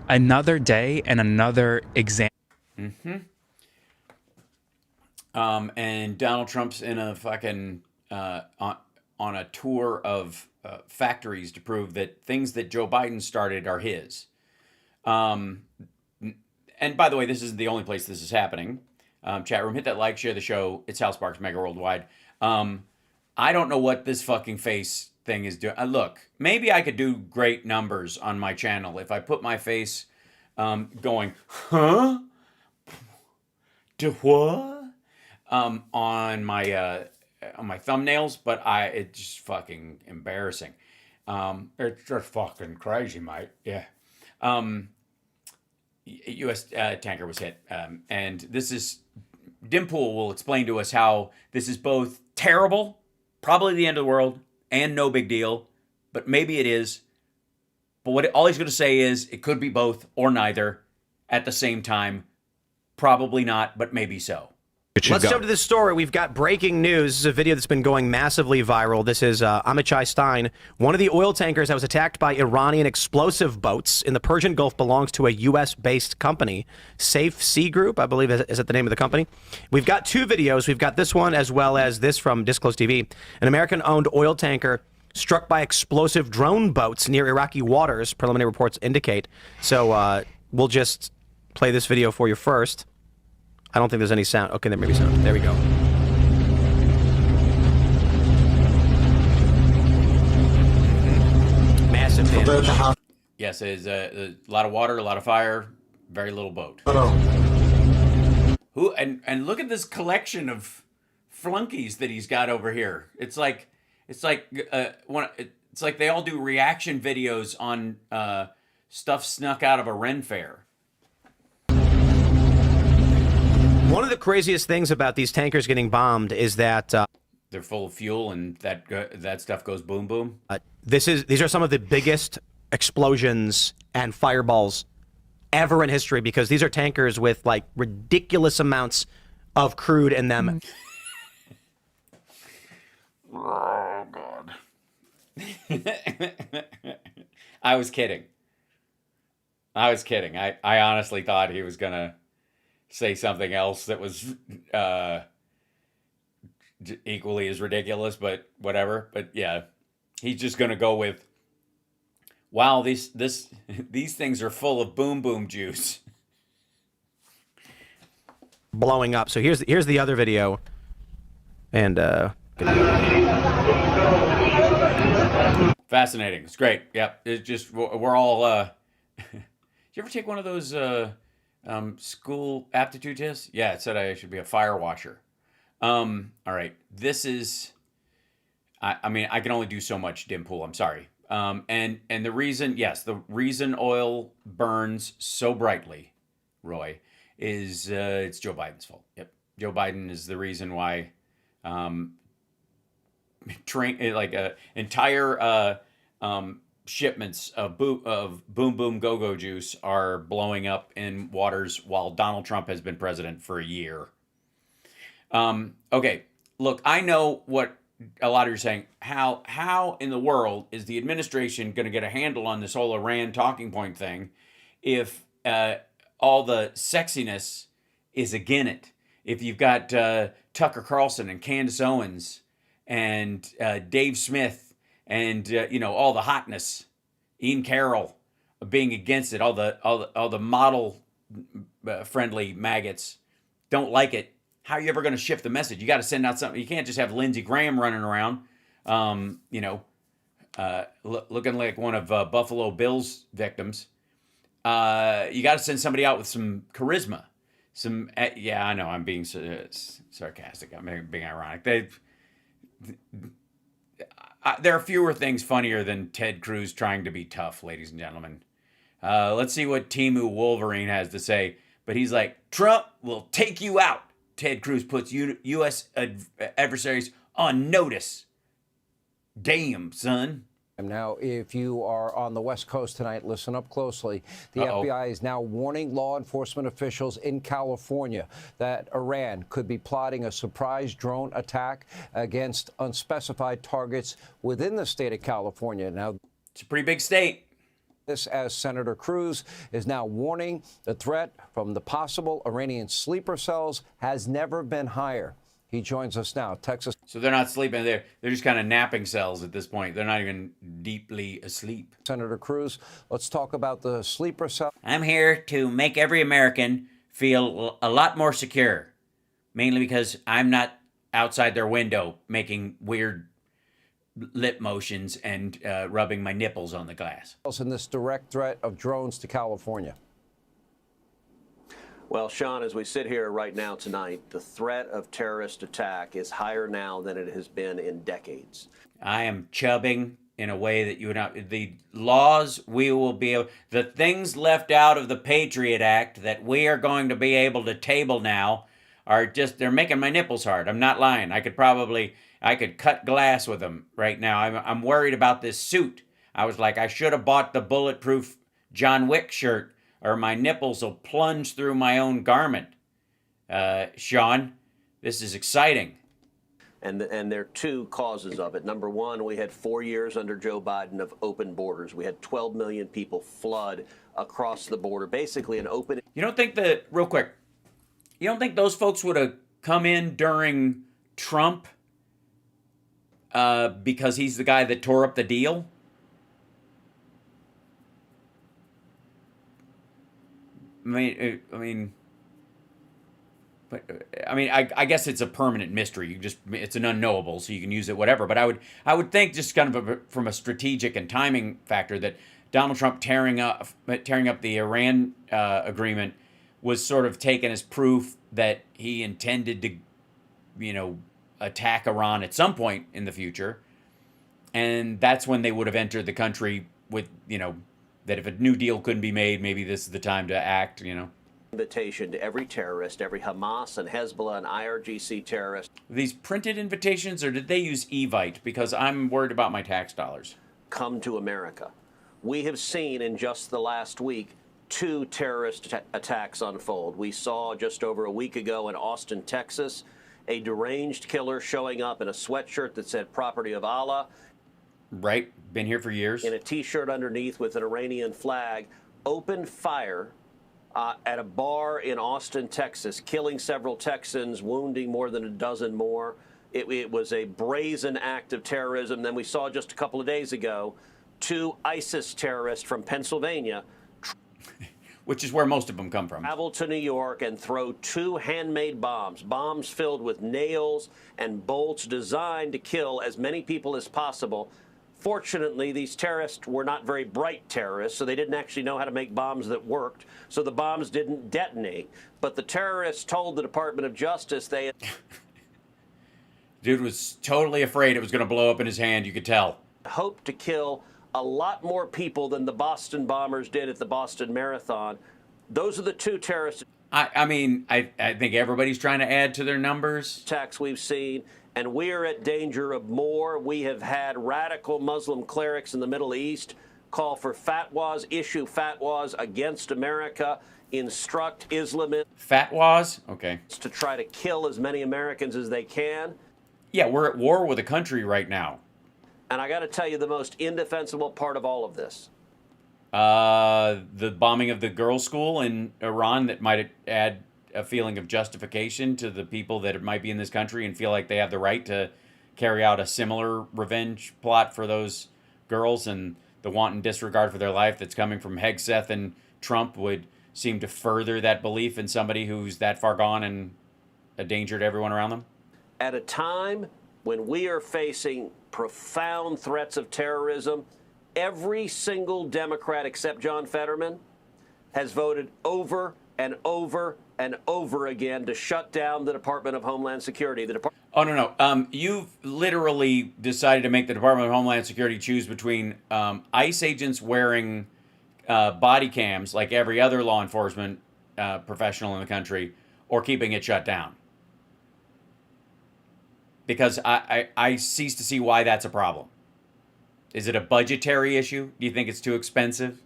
Another day and another example. And Donald Trump's in a fucking on a tour of factories to prove that things that Joe Biden started are his. And by the way, this isn't the only place this is happening. Chat room, hit that like, share the show. It's Hal Sparks, Megaworldwide. I don't know what this fucking face thing is doing. Look, maybe I could do great numbers on my channel if I put my face going, huh? To what? On my thumbnails, but it's just fucking embarrassing. It's just fucking crazy, mate. Yeah. U.S. tanker was hit, and this is Dimpool will explain to us how this is both terrible, probably the end of the world, and no big deal, but maybe it is. But all he's going to say is it could be both or neither at the same time. Probably not, but maybe so. Let's jump to this story. We've got breaking news. This is a video that's been going massively viral. This is Amichai Stein. One of the oil tankers that was attacked by Iranian explosive boats in the Persian Gulf belongs to a U.S.-based company, Safe Sea Group, I believe is it the name of the company. We've got 2 videos. We've got this one as well as this from Disclose TV. An American-owned oil tanker struck by explosive drone boats near Iraqi waters, preliminary reports indicate. So we'll just play this video for you first. I don't think there's any sound. Okay, there may be sound. There we go. Massive damage. Yes, it is a lot of water, a lot of fire, very little boat. Who and look at this collection of flunkies that he's got over here. It's like they all do reaction videos on stuff snuck out of a Ren fair. One of the craziest things about these tankers getting bombed is that they're full of fuel, and that stuff goes boom boom. These are some of the biggest explosions and fireballs ever in history, because these are tankers with like ridiculous amounts of crude in them. Oh God! I was kidding. I honestly thought he was gonna say something else that was equally as ridiculous, but whatever. But yeah, he's just gonna go with, wow, these things are full of boom boom juice. Blowing up. So here's the other video, and fascinating. It's great. Yep. It's just we're all. Did you ever take one of those school aptitude tests? Yeah, it said I should be a fire washer. All right. This is. I mean, I can only do so much, Dimpool. I'm sorry. And the reason, yes, the reason oil burns so brightly, Roy, is it's Joe Biden's fault. Yep, Joe Biden is the reason why. Entire shipments of boom boom go go juice are blowing up in waters while Donald Trump has been president for a year. Okay, look, I know what a lot of you are saying, how in the world is the administration going to get a handle on this whole Iran talking point thing if all the sexiness is again it? If you've got Tucker Carlson and Candace Owens and Dave Smith and all the hotness, Ian Carroll being against it, all the model friendly maggots don't like it. How are you ever going to shift the message? You got to send out something. You can't just have Lindsey Graham running around, looking like one of Buffalo Bill's victims. You got to send somebody out with some charisma. I know I'm being sarcastic. I'm being ironic. There are fewer things funnier than Ted Cruz trying to be tough, ladies and gentlemen. Let's see what Timu Wolverine has to say. But he's like, Trump will take you out. Ted Cruz puts U.S. adversaries on notice. Damn, son. Now, if you are on the West Coast tonight, listen up closely. The FBI is now warning law enforcement officials in California that Iran could be plotting a surprise drone attack against unspecified targets within the state of California. Now, it's a pretty big state. This as Senator Cruz is now warning the threat from the possible Iranian sleeper cells has never been higher. He joins us now. Texas. So they're not sleeping. They're just kind of napping cells at this point. They're not even deeply asleep. Senator Cruz, let's talk about the sleeper cell. I'm here to make every American feel a lot more secure, mainly because I'm not outside their window making weird lip motions and rubbing my nipples on the glass. In this direct threat of drones to California. Well, Sean, as we sit here right now tonight, the threat of terrorist attack is higher now than it has been in decades. I am chubbing in a way that you would not. The laws we will be able, the things left out of the Patriot Act that we are going to be able to table now are just, they're making my nipples hard. I'm not lying. I could cut glass with them right now. I'm worried about this suit. I was like, I should have bought the bulletproof John Wick shirt, or my nipples will plunge through my own garment. Sean, this is exciting. And there are two causes of it. Number one, we had 4 years under Joe Biden of open borders. We had 12 million people flood across the border, basically an open... You don't think that, real quick, you don't think those folks would have come in during Trump because he's the guy that tore up the deal? I guess it's a permanent mystery. It's an unknowable, so you can use it whatever. But I would think, just kind of from a strategic and timing factor, that Donald Trump tearing up the Iran agreement was sort of taken as proof that he intended to, attack Iran at some point in the future, and that's when they would have entered the country with, that if a new deal couldn't be made, maybe this is the time to act, Invitation to every terrorist, every Hamas and Hezbollah and IRGC terrorist. These printed invitations, or did they use Evite? Because I'm worried about my tax dollars. Come to America. We have seen in just the last week 2 terrorist attacks unfold. We saw just over a week ago in Austin, Texas, a deranged killer showing up in a sweatshirt that said "Property of Allah." Right, been here for years. In a T-shirt underneath with an Iranian flag, opened fire at a bar in Austin, Texas, killing several Texans, wounding more than a dozen more. It was a brazen act of terrorism. Then we saw just a couple of days ago 2 ISIS terrorists from Pennsylvania, which is where most of them come from, travel to New York and throw 2 handmade bombs filled with nails and bolts designed to kill as many people as possible. Fortunately, these terrorists were not very bright terrorists, so they didn't actually know how to make bombs that worked, so the bombs didn't detonate. But the terrorists told the Department of Justice they... Dude was totally afraid it was going to blow up in his hand, you could tell. ...hoped to kill a lot more people than the Boston bombers did at the Boston Marathon. Those are the 2 terrorists... I think everybody's trying to add to their numbers. ...attacks we've seen, and we're at danger of more. We have had radical Muslim clerics in the Middle East call for fatwas, issue fatwas against America, instruct Islamists... Fatwas? Okay. ...to try to kill as many Americans as they can. Yeah, we're at war with a country right now. And I got to tell you the most indefensible part of all of this. The bombing of the girls' school in Iran that might add a feeling of justification to the people that might be in this country and feel like they have the right to carry out a similar revenge plot for those girls, and the wanton disregard for their life that's coming from Hegseth and Trump would seem to further that belief in somebody who's that far gone and a danger to everyone around them. At a time when we are facing profound threats of terrorism, every single Democrat except John Fetterman has voted over and over and over again to shut down the Department of Homeland Security. Oh, no. You've literally decided to make the Department of Homeland Security choose between ICE agents wearing body cams like every other law enforcement professional in the country, or keeping it shut down. Because I cease to see why that's a problem. Is it a budgetary issue? Do you think it's too expensive?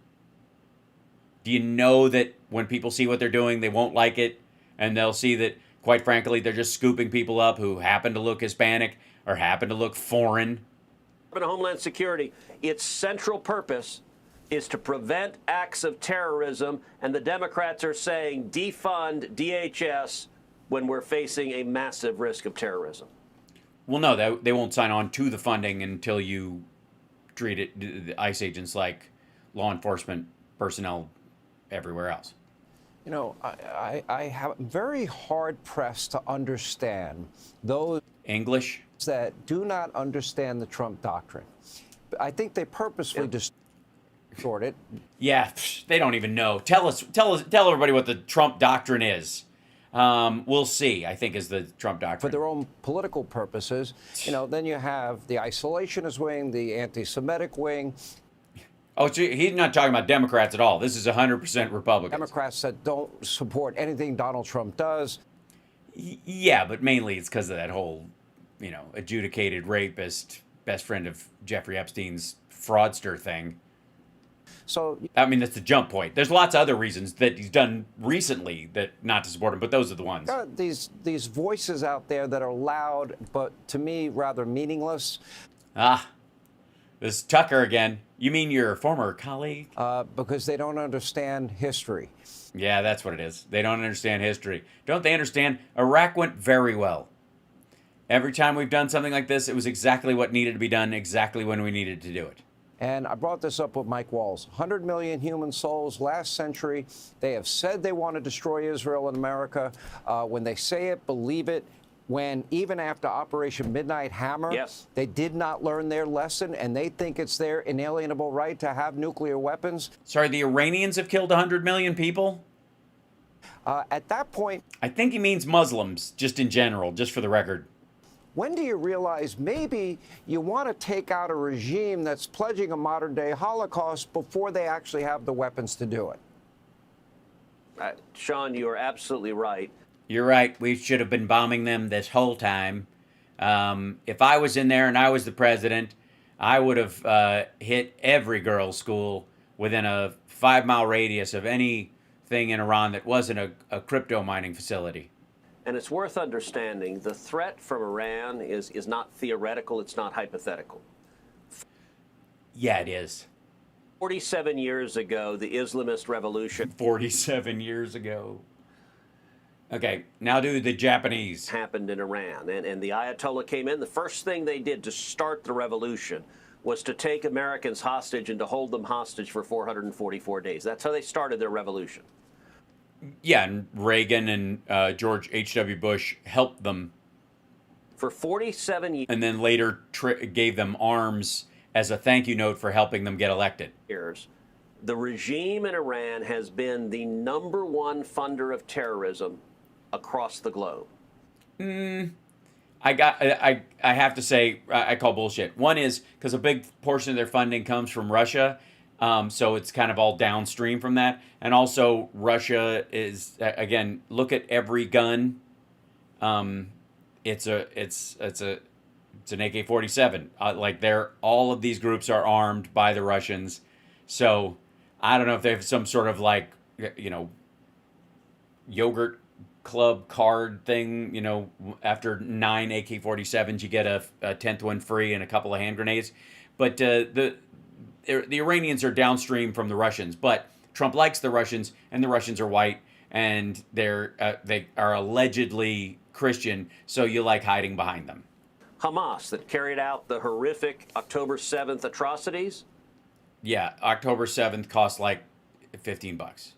Do you know that when people see what they're doing, they won't like it, and they'll see that, quite frankly, they're just scooping people up who happen to look Hispanic or happen to look foreign? Department of Homeland Security, its central purpose is to prevent acts of terrorism, and the Democrats are saying defund DHS when we're facing a massive risk of terrorism. Well, no, they won't sign on to the funding until you treat it, the ICE agents, like law enforcement personnel everywhere else. You know, I have very hard pressed to understand those English that do not understand the Trump doctrine. I think they purposefully distort it. Yeah, they don't even know. Tell everybody what the Trump doctrine is. We'll see, I think, is the Trump doctrine. For their own political purposes. You know, then you have the isolationist wing, the anti-Semitic wing. Oh, he's not talking about Democrats at all. This is 100% Republicans. Democrats that don't support anything Donald Trump does. Yeah, but mainly it's because of that whole, adjudicated rapist, best friend of Jeffrey Epstein's fraudster thing. So, I mean, that's the jump point. There's lots of other reasons that he's done recently that not to support him, but those are the ones. These voices out there that are loud, but to me, rather meaningless. This is Tucker again. You mean your former colleague? Because they don't understand history. Yeah, that's what it is. They don't understand history. Don't they understand? Iraq went very well. Every time we've done something like this, it was exactly what needed to be done, exactly when we needed to do it. And I brought this up with Mike Walls. 100 million human souls last century. They have said they want to destroy Israel and America. When they say it, believe it. When even after Operation Midnight Hammer, they did not learn their lesson, and they think it's their inalienable right to have nuclear weapons. Sorry, the Iranians have killed 100 million people? At that point... I think he means Muslims, just in general, just for the record. When do you realize maybe you want to take out a regime that's pledging a modern-day Holocaust before they actually have the weapons to do it? Sean, you are absolutely right. You're right. We should have been bombing them this whole time. If I was in there and I was the president, I would have hit every girls' school within a 5-mile radius of anything in Iran that wasn't a crypto mining facility. And it's worth understanding the threat from Iran is not theoretical, it's not hypothetical. Yeah, it is. 47 years ago, the Islamist revolution. 47 years ago. Okay, now do the Japanese. Happened in Iran, and the Ayatollah came in. The first thing they did to start the revolution was to take Americans hostage and to hold them hostage for 444 days. That's how they started their revolution. Yeah, and Reagan and George H.W. Bush helped them. For 47 years. And then later gave them arms as a thank you note for helping them get elected. The regime in Iran has been the #1 funder of terrorism across the globe. I have to say, I call bullshit. One is because a big portion of their funding comes from Russia, so it's kind of all downstream from that. And also, Russia is, again, look at every gun. It's an AK-47. All of these groups are armed by the Russians. So I don't know if they have some sort of yogurt club card thing. You know, after 9 AK-47s, you get a 10th one free and a couple of hand grenades. But the Iranians are downstream from the Russians, but Trump likes the Russians, and the Russians are white, and they are allegedly Christian, so you like hiding behind them. Hamas that carried out the horrific October 7th atrocities? Yeah, October 7th cost like $15.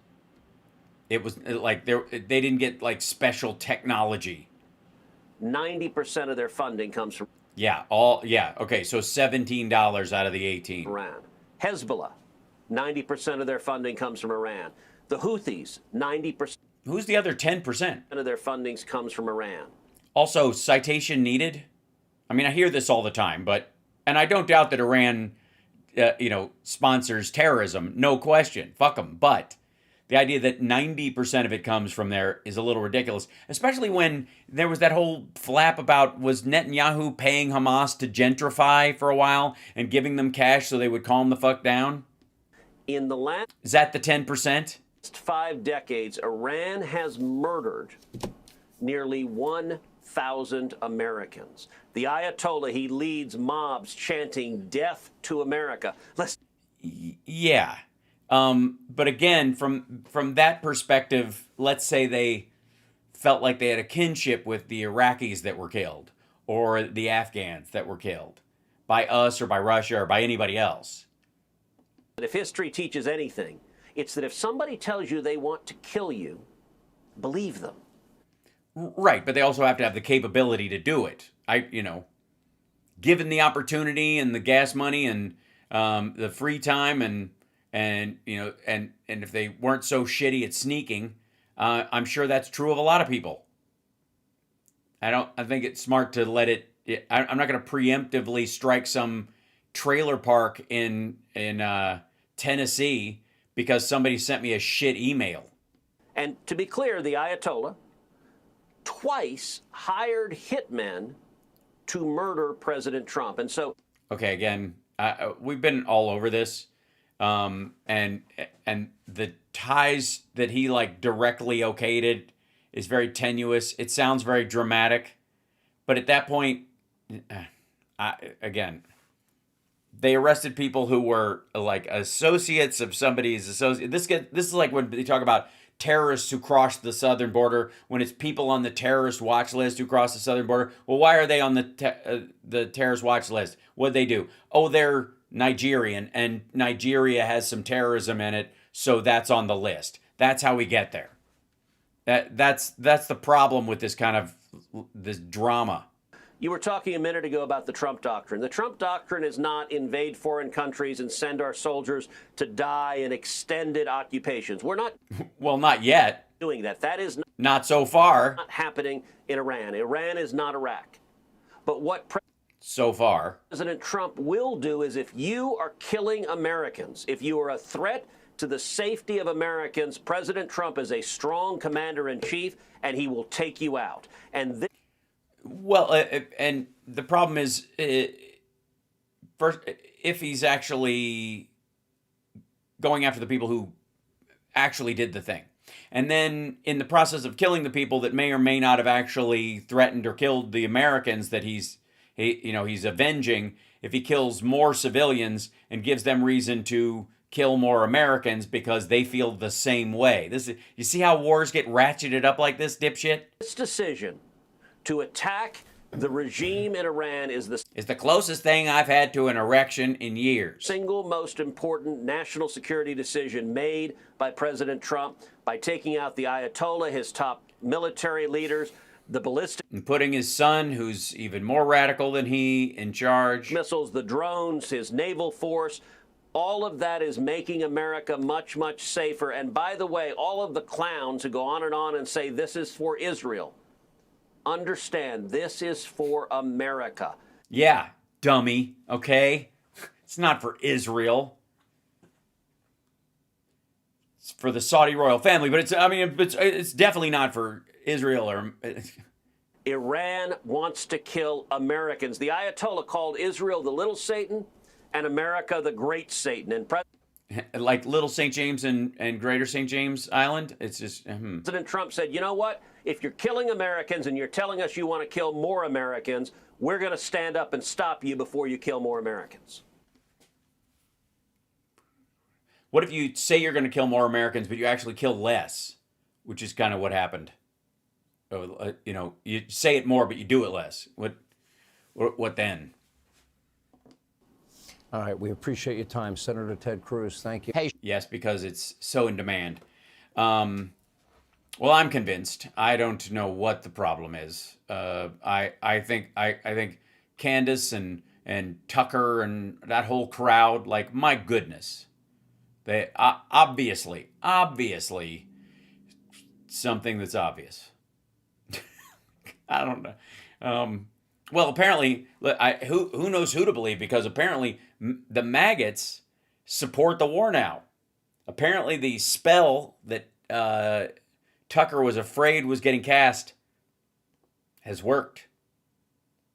It was like they didn't get like special technology. 90% of their funding comes from okay, so $17 out of the 18. Iran. Hezbollah, 90% of their funding comes from Iran. The Houthis, 90%. Who's the other 10%? Of their fundings comes from Iran. Also, citation needed. I mean, I hear this all the time, and I don't doubt that Iran, sponsors terrorism, no question. Fuck them. But the idea that 90% of it comes from there is a little ridiculous, especially when there was that whole flap about, was Netanyahu paying Hamas to gentrify for a while and giving them cash so they would calm the fuck down? In the last... Is that the 10%? 5 decades, Iran has murdered nearly 1,000 Americans. The Ayatollah, he leads mobs chanting death to America. Yeah. But again, from that perspective, let's say they felt like they had a kinship with the Iraqis that were killed, or the Afghans that were killed by us or by Russia or by anybody else. If history teaches anything, it's that if somebody tells you they want to kill you, believe them. Right, but they also have to have the capability to do it. Given the opportunity and the gas money and the free time and if they weren't so shitty at sneaking, I'm sure that's true of a lot of people. I think it's smart to let it. I'm not going to preemptively strike some trailer park in Tennessee because somebody sent me a shit email. And to be clear, the Ayatollah twice hired hitmen to murder President Trump. And so... Okay, again, we've been all over this. And the ties that he directly okayed it is very tenuous. It sounds very dramatic. But at that point, again... They arrested people who were associates of somebody's associate. This is like when they talk about terrorists who cross the southern border, when it's people on the terrorist watch list who cross the southern border. Well, why are they on the terrorist watch list? What'd they do? Oh, they're Nigerian, and Nigeria has some terrorism in it, so that's on the list. That's how we get there. That's the problem with this kind of this drama. You were talking a minute ago about the Trump doctrine. The Trump doctrine is not invade foreign countries and send our soldiers to die in extended occupations. We're not... Well, not yet. ...doing that. That is not so far. ...not happening in Iran. Iran is not Iraq. But what... So far. President Trump will do is, if you are killing Americans, if you are a threat to the safety of Americans, President Trump is a strong commander-in-chief, and he will take you out. And well, and the problem is, first, if he's actually going after the people who actually did the thing, and then in the process of killing the people that may or may not have actually threatened or killed the Americans that he's avenging, if he kills more civilians and gives them reason to kill more Americans because they feel the same way. You see how wars get ratcheted up like this, dipshit? This decision to attack the regime in Iran is the closest thing I've had to an erection in years. Single most important national security decision made by President Trump by taking out the Ayatollah, his top military leaders, the ballistic... And putting his son, who's even more radical than he, in charge. Missiles, the drones, his naval force. All of that is making America much, much safer. And by the way, all of the clowns who go on and say this is for Israel, understand, this is for America. Yeah, dummy, okay? It's not for Israel. It's for the Saudi royal family, but it's definitely not for Israel or... Iran wants to kill Americans. The Ayatollah called Israel the little Satan and America the great Satan. And like Little St. James and Greater St. James Island. It's just. President Trump said, you know what? If you're killing Americans and you're telling us you want to kill more Americans, we're going to stand up and stop you before you kill more Americans. What if you say you're going to kill more Americans, but you actually kill less, which is kind of what happened? You say it more, but you do it less. What then? All right, we appreciate your time, Senator Ted Cruz. Thank you. Hey, yes, because it's so in demand. Well, I'm convinced. I don't know what the problem is. I think Candace and Tucker and that whole crowd, like, my goodness, they obviously something that's obvious. I don't know. Well, apparently, who knows who to believe, because apparently the maggots support the war now. Apparently the spell that Tucker was afraid was getting cast has worked.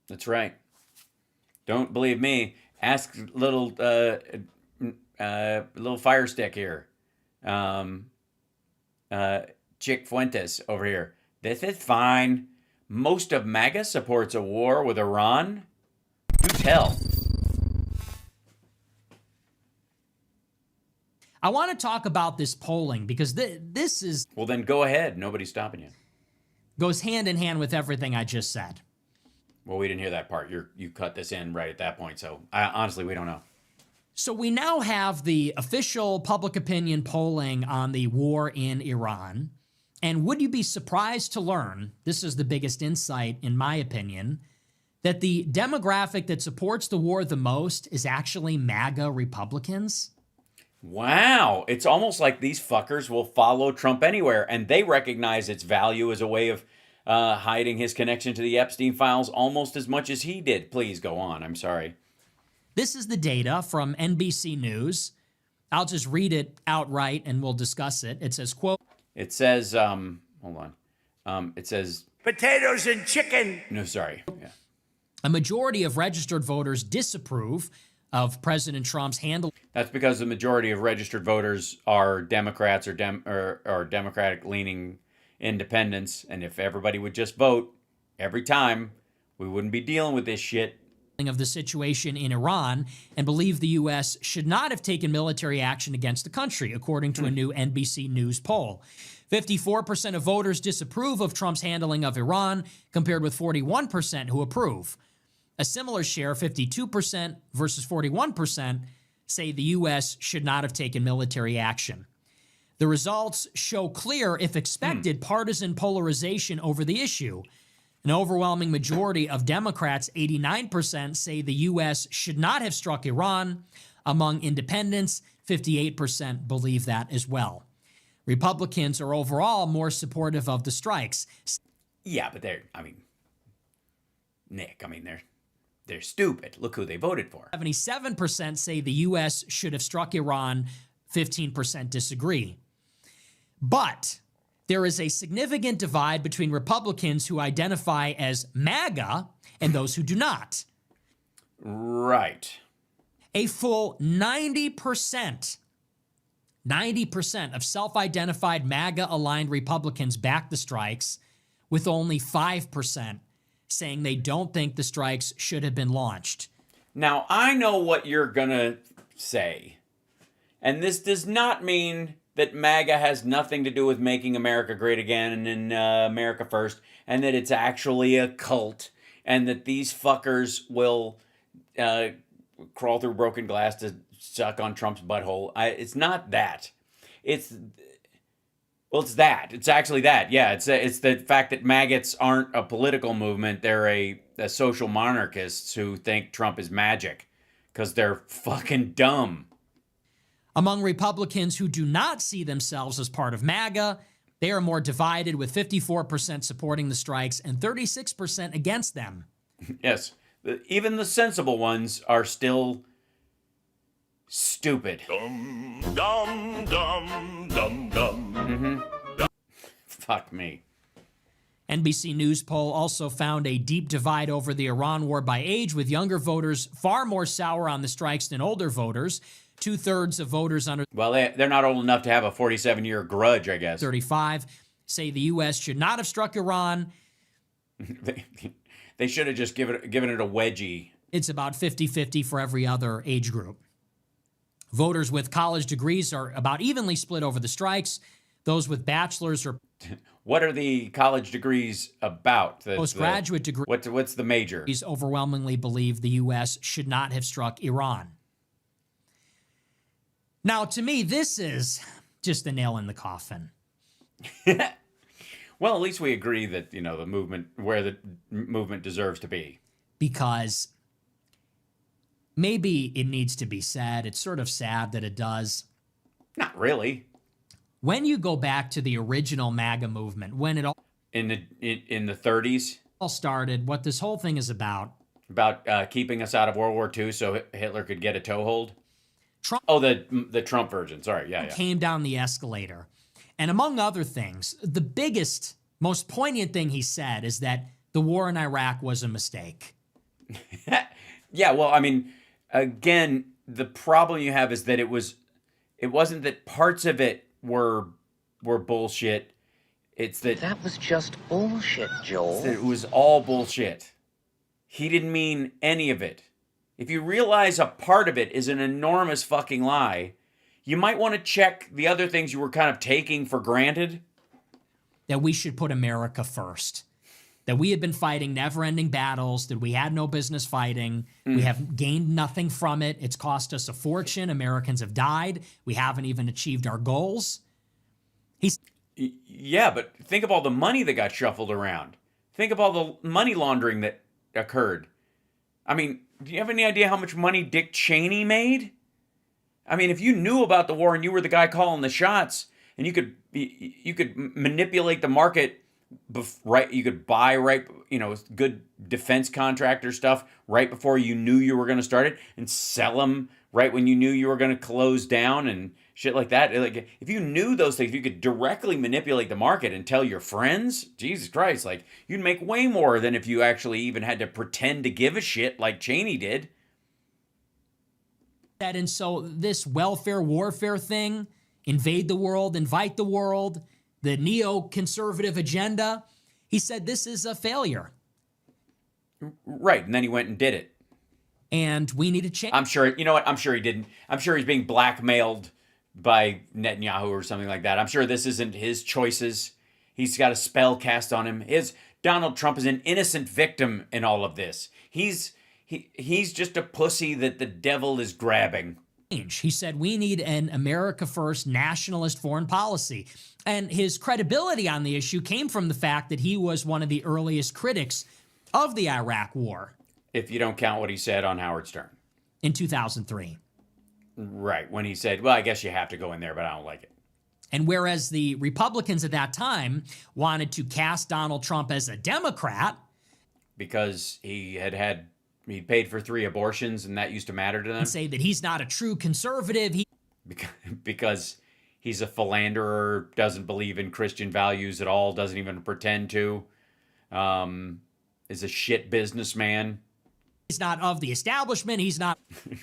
That's right. Don't believe me. Ask little fire stick here. Chick Fuentes over here. This is fine. Most of MAGA supports a war with Iran. Do tell. I want to talk about this polling because this is... Well, then go ahead. Nobody's stopping you. Goes hand in hand with everything I just said. Well, we didn't hear that part. You cut this in right at that point, so honestly, we don't know. So we now have the official public opinion polling on the war in Iran. And would you be surprised to learn, this is the biggest insight in my opinion, that the demographic that supports the war the most is actually MAGA Republicans? Wow. It's almost like these fuckers will follow Trump anywhere, and they recognize its value as a way of hiding his connection to the Epstein files almost as much as he did. Please go on. I'm sorry. This is the data from NBC News. I'll just read it outright and we'll discuss it. It says, quote, it says, hold on. It says... Potatoes and chicken. No, sorry. Yeah. A majority of registered voters disapprove of President Trump's handling. That's because the majority of registered voters are Democrats or Democratic-leaning independents. And if everybody would just vote every time, we wouldn't be dealing with this shit. Of the situation in Iran and believe the U.S. should not have taken military action against the country, according to a new NBC News poll. 54% of voters disapprove of Trump's handling of Iran, compared with 41% who approve. A similar share, 52% versus 41%, say the U.S. should not have taken military action. The results show clear, if expected, partisan polarization over the issue. An overwhelming majority of Democrats, 89%, say the U.S. should not have struck Iran. Among independents, 58% believe that as well. Republicans are overall more supportive of the strikes. Yeah, but Nick, they're stupid. Look who they voted for. 77% say the U.S. should have struck Iran. 15% disagree. But there is a significant divide between Republicans who identify as MAGA and those who do not. Right. A full 90% of self-identified MAGA-aligned Republicans back the strikes, with only 5% saying they don't think the strikes should have been launched. Now, I know what you're going to say, and this does not mean that MAGA has nothing to do with making America great again and America first, and that it's actually a cult, and that these fuckers will crawl through broken glass to suck on Trump's butthole. It's not that. It's that. It's actually that. Yeah, it's the fact that maggots aren't a political movement. They're a social monarchists who think Trump is magic because they're fucking dumb. Among Republicans who do not see themselves as part of MAGA, they are more divided, with 54% supporting the strikes and 36% against them. Yes. Even the sensible ones are still stupid. Dum, dum, dum, dum, dum. Fuck me. NBC News poll also found a deep divide over the Iran war by age, with younger voters far more sour on the strikes than older voters. 2/3 of voters under Well, they're not old enough to have a 47-year grudge, I guess. 35 say the U.S. should not have struck Iran. They should have just given it a wedgie. It's about 50-50 for every other age group. Voters with college degrees are about evenly split over the strikes. Those with bachelor's or What are the college degrees about? postgraduate degrees What's the major? overwhelmingly believe the U.S. should not have struck Iran. Now, to me, this is just a nail in the coffin. Well, at least we agree that, the movement, where the movement deserves to be. Because maybe it needs to be said. It's sort of sad that it does. Not really. When you go back to the original MAGA movement, when it all In the 30s, started, what this whole thing is about. About keeping us out of World War II so Hitler could get a toehold. Trump. Oh, the Trump version. Sorry, yeah. Came down the escalator. And among other things, the biggest, most poignant thing he said is that the war in Iraq was a mistake. Yeah, well, I mean, again, the problem you have is that it wasn't that parts of it were bullshit. It's that was just bullshit, Joel. it was all bullshit. He didn't mean any of it. If you realize a part of it is an enormous fucking lie, you might want to check the other things you were kind of taking for granted. That we should put America first. That we had been fighting never-ending battles, that we had no business fighting. We have gained nothing from it. It's cost us a fortune. Americans have died. We haven't even achieved our goals. Yeah, but think of all the money that got shuffled around. Think of all the money laundering that occurred. I mean, do you have any idea how much money Dick Cheney made? I mean, if you knew about the war and you were the guy calling the shots, and you could manipulate the market, right? You could buy good defense contractor stuff right before you knew you were going to start it, and sell them right when you knew you were going to close down and shit like that. Like, if you knew those things, you could directly manipulate the market and tell your friends. Jesus Christ, like, you'd make way more than if you actually even had to pretend to give a shit like Cheney did. And so this welfare warfare thing, invade the world, invite the world, the neoconservative agenda, he said this is a failure. Right, and then he went and did it. And we need to change. I'm sure, you know what? I'm sure he didn't. I'm sure he's being blackmailed by Netanyahu or something like that. I'm sure this isn't his choices. He's got a spell cast on him. Donald Trump is an innocent victim in all of this. He's just a pussy that the devil is grabbing. He said we need an America first nationalist foreign policy. And his credibility on the issue came from the fact that he was one of the earliest critics of the Iraq war. If you don't count what he said on Howard Stern. In 2003. Right, when he said, well, I guess you have to go in there, but I don't like it. And whereas the Republicans at that time wanted to cast Donald Trump as a Democrat. Because he paid for 3 abortions and that used to matter to them. And say that he's not a true conservative. Because he's a philanderer, doesn't believe in Christian values at all, doesn't even pretend to, is a shit businessman. He's not of the establishment. He's not.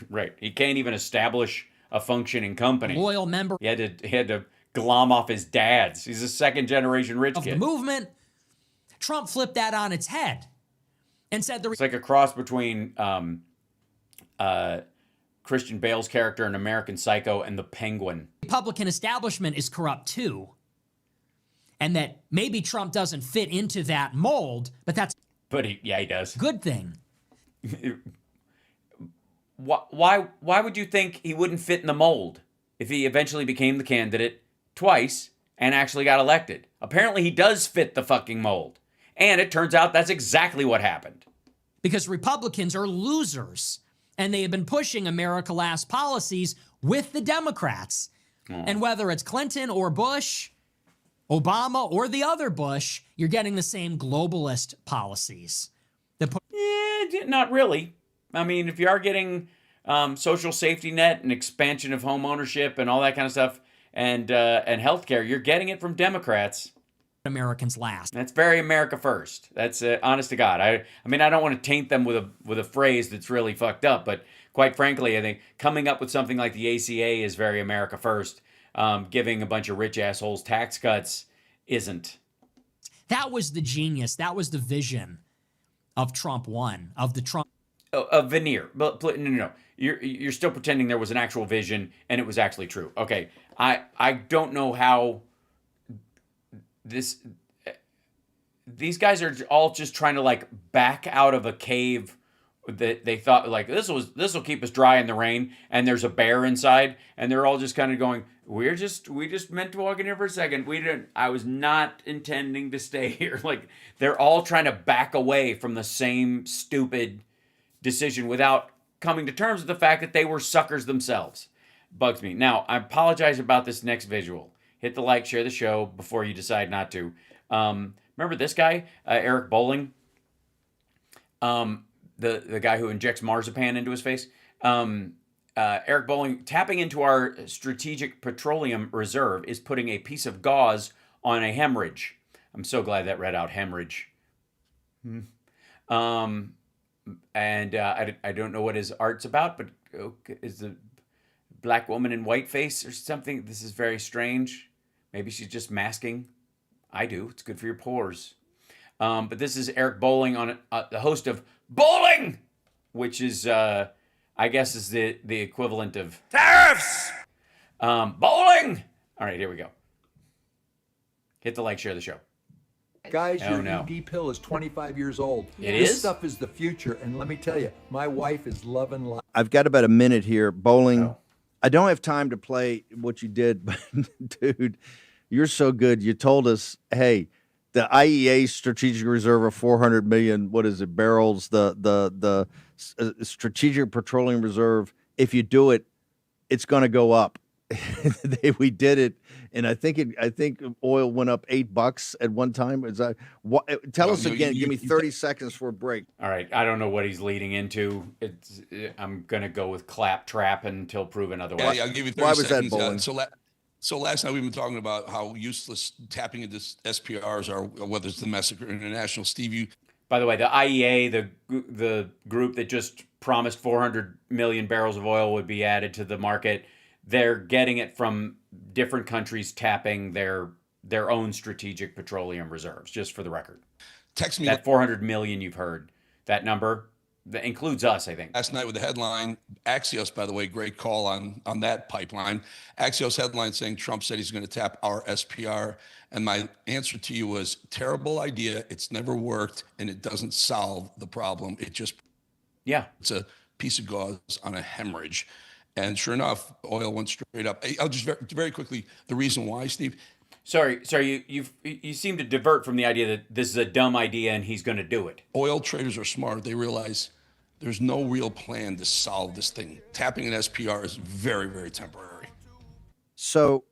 Right. He can't even establish a functioning company. Loyal member. He had to glom off his dad's. He's a second generation rich kid. Of the movement. Trump flipped that on its head and said it's like a cross between Christian Bale's character in American Psycho and the Penguin. Republican establishment is corrupt too. And that maybe Trump doesn't fit into that mold, but that's. But he does. Good thing. Why would you think he wouldn't fit in the mold if he eventually became the candidate twice and actually got elected? Apparently he does fit the fucking mold. And it turns out that's exactly what happened. Because Republicans are losers. And they have been pushing America Last policies with the Democrats. And whether it's Clinton or Bush, Obama or the other Bush, you're getting the same globalist policies. Not really. I mean, if you are getting social safety net and expansion of home ownership and all that kind of stuff and healthcare, you're getting it from Democrats. Americans last. That's very America first. That's honest to God. I mean, I don't want to taint them with a phrase that's really fucked up, but quite frankly, I think coming up with something like the ACA is very America first. Giving a bunch of rich assholes tax cuts isn't. That was the genius. That was the vision of Trump 1, of the Trump. A veneer. But no. You're still pretending there was an actual vision and it was actually true. Okay. I don't know how these guys are all just trying to like back out of a cave that they thought like this will keep us dry in the rain, and there's a bear inside, and they're all just kind of going, we just meant to walk in here for a second. I was not intending to stay here. Like they're all trying to back away from the same stupid decision without coming to terms with the fact that they were suckers themselves. Bugs me. Now, I apologize about this next visual. Hit the like, share the show before you decide not to. Remember this guy, Eric Bolling? The guy who injects marzipan into his face? Eric Bolling, tapping into our strategic petroleum reserve is putting a piece of gauze on a hemorrhage. I'm so glad that read out hemorrhage. And I don't know what his art's about, but is the black woman in whiteface or something? This is very strange. Maybe she's just masking. I do. It's good for your pores. But this is Eric Bolling, on the host of Bowling, which is, I guess, is the equivalent of tariffs. Bowling. All right, here we go. Hit the like, share the show. Guys, your ED pill is 25 years old. This stuff is the future, and let me tell you, my wife is loving life. I've got about a minute here. Bowling. I don't have time to play what you did, but dude, you're so good. You told us, hey, the IEA strategic reserve of 400 million, what is it, barrels, the strategic petroleum reserve, if you do it, it's going to go up. We did it, and I think oil went up $8 at one time. Is that tell us again? Give me 30 seconds for a break. All right, I don't know what he's leading into. I'm gonna go with claptrap until proven otherwise. Yeah, I'll give you 30 Why was seconds. that, Bowling? So last night we've been talking about how useless tapping into SPRs are, whether it's domestic or international. Steve, by the way, the IEA, the group that just promised 400 million barrels of oil would be added to the market, they're getting it from different countries tapping their own strategic petroleum reserves, just for the record. Text me that 400 million you've heard. That number, that includes us, I think. Last night with the headline, Axios, by the way, great call on that pipeline. Axios headline saying Trump said he's going to tap our SPR. And my answer to you was, terrible idea. It's never worked, and it doesn't solve the problem. It's a piece of gauze on a hemorrhage. And sure enough, oil went straight up. I'll just very quickly, the reason why, Steve. Sorry, you seem to divert from the idea that this is a dumb idea and he's going to do it. Oil traders are smart. They realize there's no real plan to solve this thing. Tapping an SPR is very, very temporary. So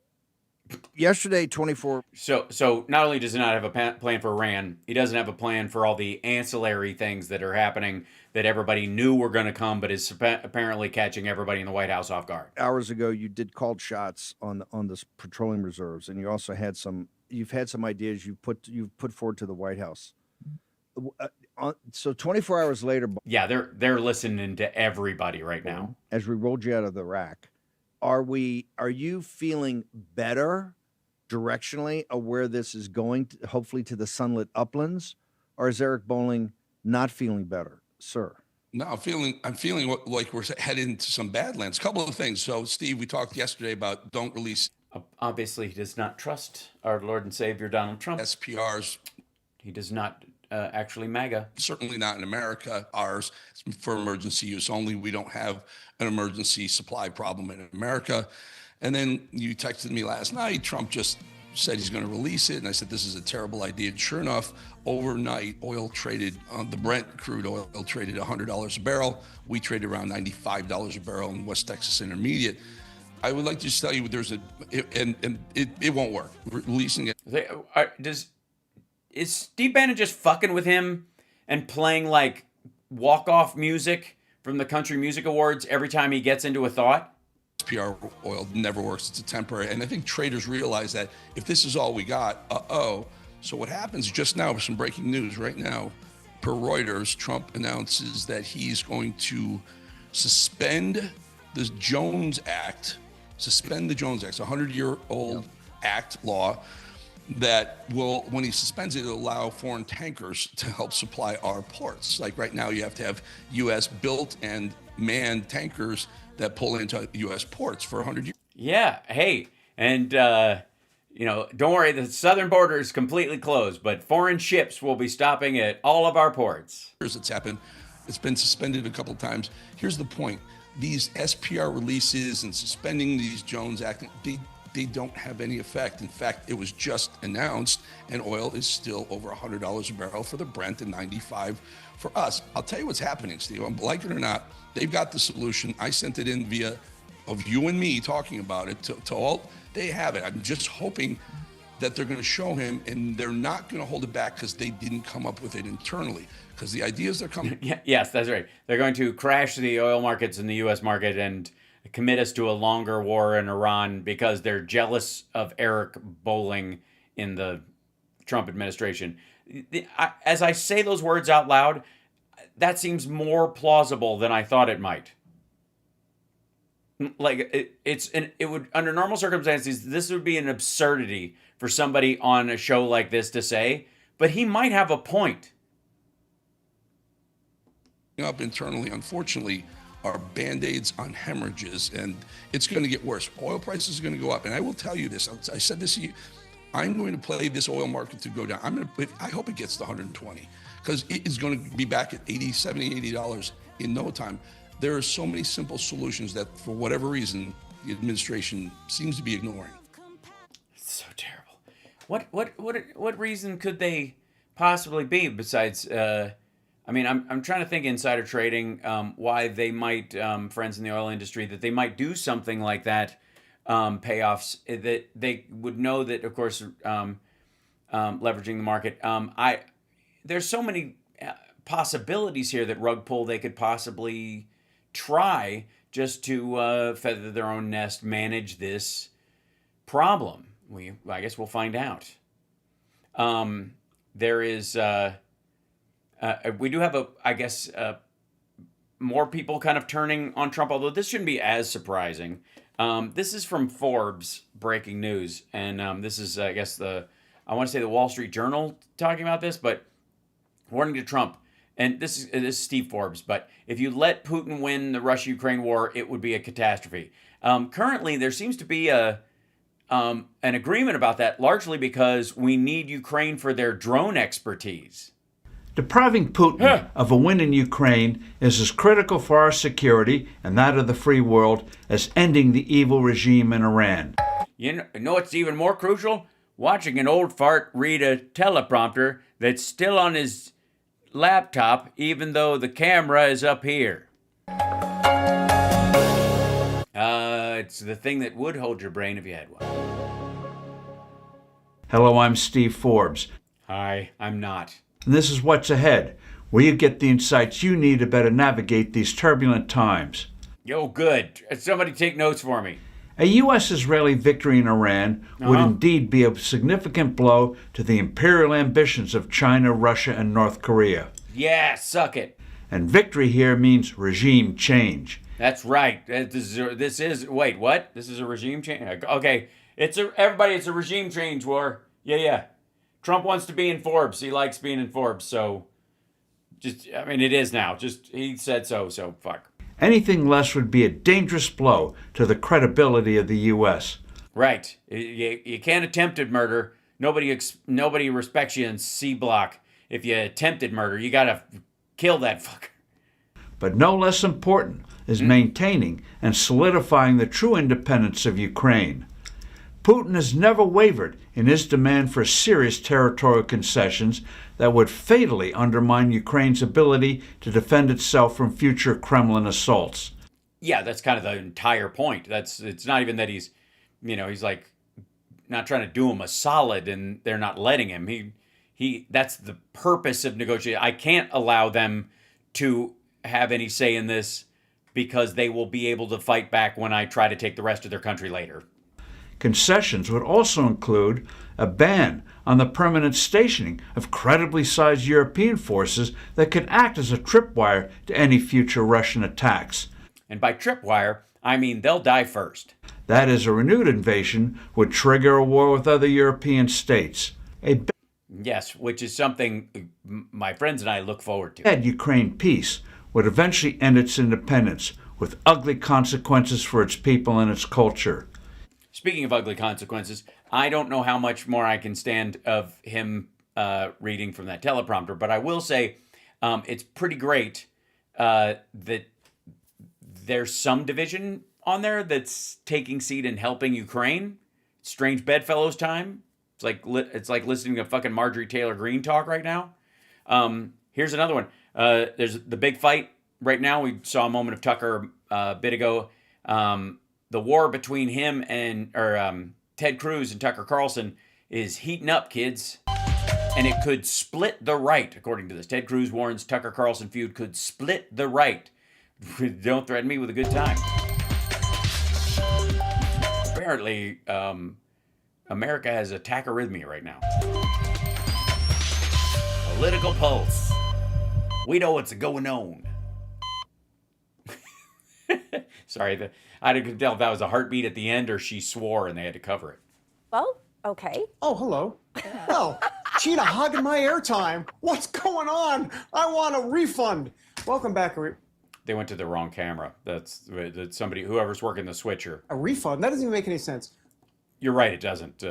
yesterday, 24. So not only does he not have a plan for Iran, he doesn't have a plan for all the ancillary things that are happening that everybody knew were going to come, but is apparently catching everybody in the White House off guard. Hours ago, you did called shots on the petroleum reserves, and you also had some. You've had some ideas you've put forward to the White House. So 24 hours later, yeah, they're listening to everybody right now. As we rolled you out of the rack, are you feeling better directionally of where this is going? Hopefully to the sunlit uplands, or is Eric Bolling not feeling better? Sir. No, I'm feeling like we're headed into some badlands. A couple of things. So, Steve, we talked yesterday about don't release. Obviously, he does not trust our Lord and Savior Donald Trump. SPRs. He does not actually MAGA. Certainly not in America. Ours is for emergency use only. We don't have an emergency supply problem in America. And then you texted me last night. Trump just said he's going to release it. And I said, this is a terrible idea. And sure enough, overnight, oil traded, the Brent crude oil traded $100 a barrel. We traded around $95 a barrel in West Texas Intermediate. I would like to just tell you it won't work. Releasing it. Is Steve Bannon just fucking with him and playing like walk-off music from the Country Music Awards every time he gets into a thought? PR oil never works. It's a temporary. And I think traders realize that if this is all we got, So what happens just now, some breaking news right now, per Reuters, Trump announces that he's going to suspend the Jones Act, It's a 100-year-old act law that will, when he suspends it, it'll allow foreign tankers to help supply our ports. Like right now, you have to have U.S. built and manned tankers that pull into U.S. ports for 100 years. Yeah. Hey, and don't worry, the southern border is completely closed, but foreign ships will be stopping at all of our ports. It's happened. It's been suspended a couple of times. Here's the point. These SPR releases and suspending these Jones Act, they don't have any effect. In fact, it was just announced, and oil is still over $100 a barrel for the Brent and $95 for us. I'll tell you what's happening, Steve. Like it or not, they've got the solution. I sent it in via of you and me talking about it to all. They have it. I'm just hoping that they're going to show him, and they're not going to hold it back because they didn't come up with it internally. Because the ideas they're coming. Yes, that's right. They're going to crash the oil markets in the U.S. market and commit us to a longer war in Iran because they're jealous of Eric Bolling in the Trump administration. As I say those words out loud, that seems more plausible than I thought it might. Like it would, under normal circumstances, this would be an absurdity for somebody on a show like this to say, but he might have a point. Up internally, unfortunately, are band-aids on hemorrhages, and it's going to get worse. Oil prices are going to go up, and I will tell you this. I said this to you. I'm going to play this oil market to go down. I hope it gets to 120 because it is going to be back at 80, 70, $80 in no time. There are so many simple solutions that, for whatever reason, the administration seems to be ignoring. It's so terrible. What reason could they possibly be besides? I'm trying to think insider trading, why they might, friends in the oil industry, that they might do something like that, payoffs, that they would know that, of course, leveraging the market. There's so many possibilities here that rug pull they could possibly try just to feather their own nest, manage this problem. I guess we'll find out. There is... we do have more people kind of turning on Trump, although this shouldn't be as surprising. This is from Forbes breaking news. And this is, I want to say the Wall Street Journal talking about this, but warning to Trump. And this is Steve Forbes, but if you let Putin win the Russia-Ukraine war, it would be a catastrophe. Currently, there seems to be an agreement about that, largely because we need Ukraine for their drone expertise. Depriving Putin of a win in Ukraine is as critical for our security and that of the free world as ending the evil regime in Iran. You know what's even more crucial? Watching an old fart read a teleprompter that's still on his laptop, even though the camera is up here. It's the thing that would hold your brain if you had one. Hello, I'm Steve Forbes. Hi, I'm not. And this is what's ahead, where you get the insights you need to better navigate these turbulent times. Yo, good. Somebody take notes for me. A U.S.-Israeli victory in Iran would indeed be a significant blow to the imperial ambitions of China, Russia, and North Korea. Yeah, suck it. And victory here means regime change. That's right. Wait, what? This is a regime change? Okay, it's a regime change war. Yeah. Trump wants to be in Forbes. He likes being in Forbes, so it is now. He said so fuck. Anything less would be a dangerous blow to the credibility of the U.S. Right. You can't attempted murder. Nobody respects you in C Block. If you attempted murder, you gotta kill that fucker. But no less important is maintaining and solidifying the true independence of Ukraine. Putin has never wavered in his demand for serious territorial concessions that would fatally undermine Ukraine's ability to defend itself from future Kremlin assaults. Yeah, that's kind of the entire point. It's not even that he's like not trying to do him a solid and they're not letting him. That's the purpose of negotiating. I can't allow them to have any say in this because they will be able to fight back when I try to take the rest of their country later. Concessions would also include a ban on the permanent stationing of credibly sized European forces that could act as a tripwire to any future Russian attacks. And by tripwire, I mean they'll die first. That is, a renewed invasion would trigger a war with other European states. Yes, which is something my friends and I look forward to. Bad Ukraine peace would eventually end its independence, with ugly consequences for its people and its culture. Speaking of ugly consequences, I don't know how much more I can stand of him reading from that teleprompter, but I will say it's pretty great that there's some division on there that's taking seat and helping Ukraine. Strange bedfellows time. It's like listening to fucking Marjorie Taylor Greene talk right now. Here's another one. There's the big fight right now. We saw a moment of Tucker a bit ago. The war between him and Ted Cruz and Tucker Carlson is heating up, kids. And it could split the right, according to this. Ted Cruz warns Tucker Carlson feud could split the right. Don't threaten me with a good time. Apparently, America has a tachyarrhythmia right now. Political pulse. We know what's going on. Sorry, I couldn't tell if that was a heartbeat at the end or she swore and they had to cover it. Well, okay. Oh, hello. Oh, Gina hogging my airtime. What's going on? I want a refund. Welcome back. They went to the wrong camera. That's somebody, whoever's working the switcher. A refund? That doesn't even make any sense. You're right, it doesn't.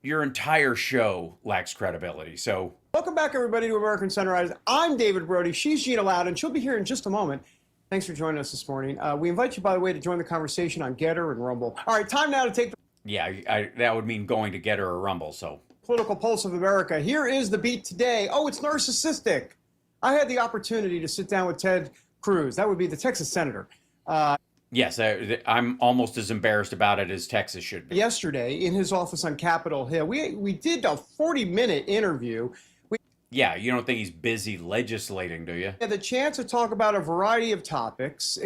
Your entire show lacks credibility, so... Welcome back, everybody, to American Sunrise. I'm David Brody. She's Gina Loudon. She'll be here in just a moment. Thanks for joining us this morning. We invite you, by the way, to join the conversation on Getter and Rumble. All right, time now to take the... Yeah, that would mean going to Getter or Rumble, so... Political pulse of America. Here is the beat today. Oh, it's narcissistic. I had the opportunity to sit down with Ted Cruz. That would be the Texas senator. Yes, I'm almost as embarrassed about it as Texas should be. Yesterday, in his office on Capitol Hill, we did a 40-minute interview. Yeah, you don't think he's busy legislating, do you? Had the chance to talk about a variety of topics.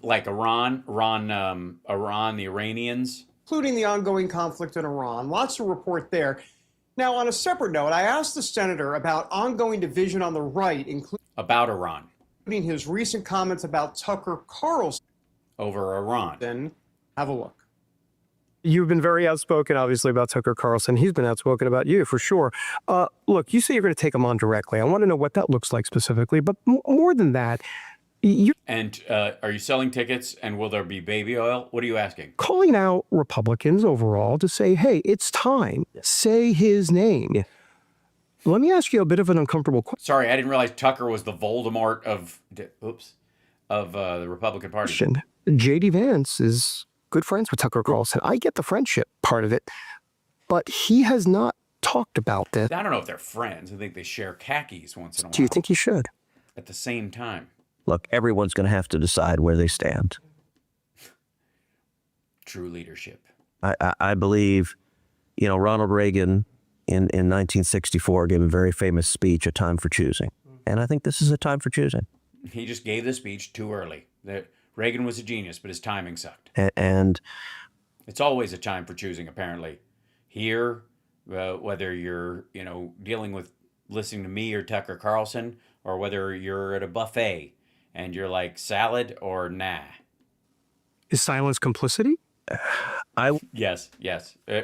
Like Iran, the Iranians. Including the ongoing conflict in Iran. Lots to report there. Now, on a separate note, I asked the senator about ongoing division on the right, including... About Iran. His recent comments about Tucker Carlson. Over Iran. Then have a look. You've been very outspoken, obviously, about Tucker Carlson. He's been outspoken about you, for sure. Look, you say you're going to take him on directly. I want to know what that looks like specifically. But more than that, And are you selling tickets, and will there be baby oil? What are you asking? Calling out Republicans overall to say, hey, it's time. Say his name. Let me ask you a bit of an uncomfortable question. Sorry, I didn't realize Tucker was the Voldemort of the Republican Party. J.D. Vance is good friends with Tucker Carlson. I get the friendship part of it, but he has not talked about this. I don't know if they're friends. I think they share khakis once in a while. Do you think he should? At the same time. Look, everyone's going to have to decide where they stand. True leadership. I believe, Ronald Reagan in 1964 gave a very famous speech, A Time for Choosing. And I think this is a time for choosing. He just gave the speech too early. Reagan was a genius, but his timing sucked. And it's always a time for choosing, apparently. Here, whether you're, dealing with listening to me or Tucker Carlson, or whether you're at a buffet and you're like, salad or nah. Is silence complicity? Yes.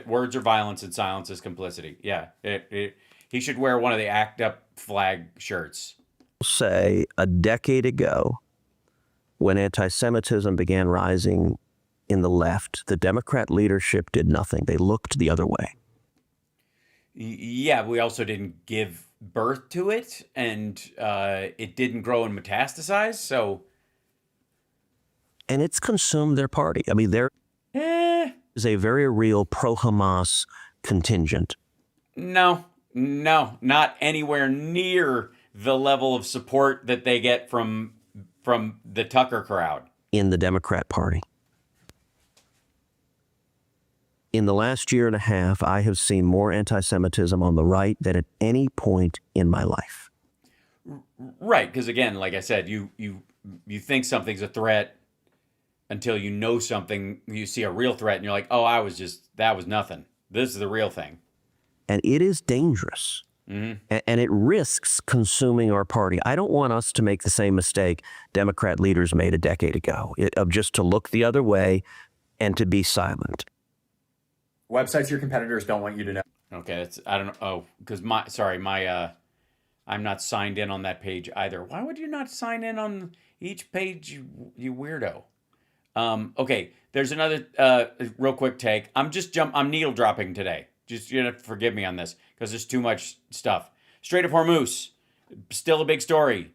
Words are violence and silence is complicity. Yeah. He should wear one of the ACT UP flag shirts. Say a decade ago, when anti-Semitism began rising in the left, the Democrat leadership did nothing. They looked the other way. Yeah, we also didn't give birth to it, and it didn't grow and metastasize, so... And it's consumed their party. I mean, there is a very real pro-Hamas contingent. No, not anywhere near the level of support that they get from the Tucker crowd. In the Democrat Party. In the last year and a half, I have seen more anti-Semitism on the right than at any point in my life. Right, because again, like I said, you think something's a threat, until you know something, you see a real threat, and you're like, oh, that was nothing. This is the real thing. And it is dangerous. Mm-hmm. And it risks consuming our party. I don't want us to make the same mistake Democrat leaders made a decade ago, of just to look the other way and to be silent. Websites your competitors don't want you to know. Okay, I don't know. Oh, because I'm not signed in on that page either. Why would you not sign in on each page, you weirdo? Okay, there's another real quick take. I'm needle dropping today. Just forgive me on this because there's too much stuff. Strait of Hormuz, still a big story,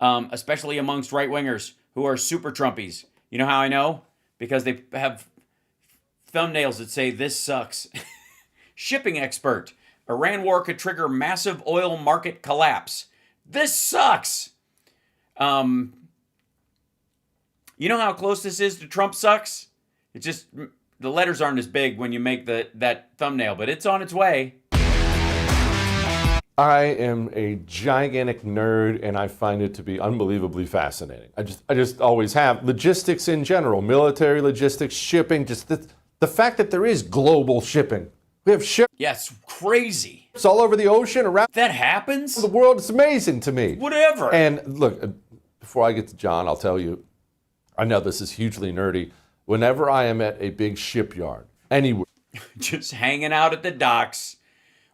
especially amongst right wingers who are super Trumpies. You know how I know? Because they have thumbnails that say "This sucks." Shipping expert: Iran war could trigger massive oil market collapse. This sucks. You know how close this is to Trump sucks? It's just the letters aren't as big when you make that thumbnail, but it's on its way. I am a gigantic nerd, and I find it to be unbelievably fascinating. I just always have. Logistics in general, military logistics, shipping, just the fact that there is global shipping. We have ships. Yes, crazy. It's all over the ocean, around that happens. The world. It's amazing to me. Whatever. And look, before I get to John, I'll tell you, I know this is hugely nerdy. Whenever I am at a big shipyard, anywhere, just hanging out at the docks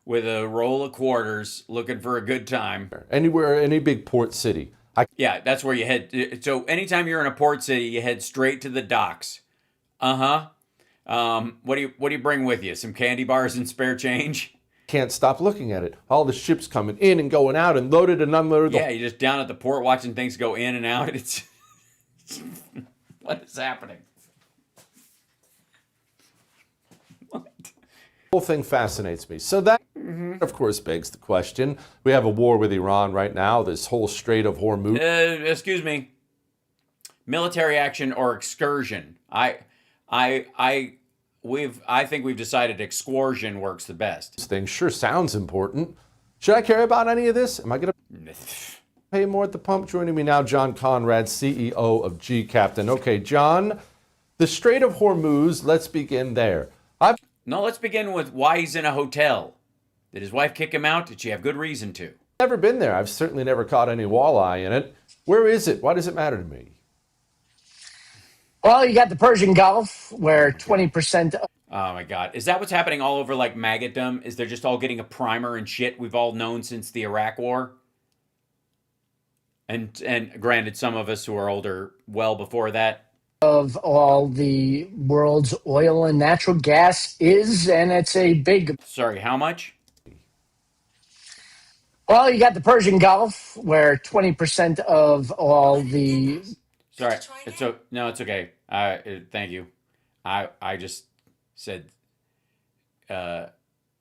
with a roll of quarters, looking for a good time. Anywhere, any big port city. Yeah, that's where you head. So anytime you're in a port city, you head straight to the docks. What do you bring with you? Some candy bars and spare change? Can't stop looking at it. All the ships coming in and going out and loaded and unloaded. Yeah, you're just down at the port watching things go in and out. It's what is happening? The whole thing fascinates me. So that, of course, begs the question. We have a war with Iran right now. This whole Strait of Hormuz. Excuse me. Military action or excursion? I think we've decided excursion works the best. This thing sure sounds important. Should I care about any of this? Am I going to pay more at the pump? Joining me now, John Conrad, CEO of G Captain. Okay, John, the Strait of Hormuz, let's begin there. No, let's begin with why he's in a hotel. Did his wife kick him out? Did she have good reason to? Never been there. I've certainly never caught any walleye in it. Where is it? Why does it matter to me? Well, you got the Persian Gulf, where 20%. Oh my God. Is that what's happening all over like Maggotum? Is they're just all getting a primer and shit we've all known since the Iraq War? And granted, some of us who are older, well before that. Of all the world's oil and natural gas is, and it's a big. Sorry, how much? Well, you got the Persian Gulf, where 20% of all the. Sorry, it's okay. Thank you. I just said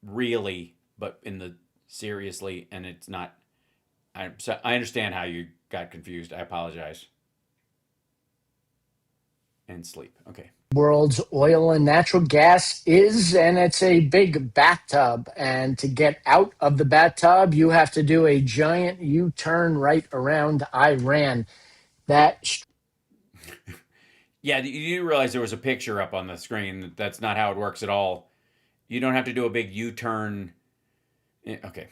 really, but in the seriously, and it's not. I understand how you got confused. I apologize. And sleep. Okay. World's oil and natural gas is, and it's a big bathtub. And to get out of the bathtub, you have to do a giant U-turn right around Iran. Yeah, you do realize there was a picture up on the screen. That's not how it works at all. You don't have to do a big U-turn. Okay.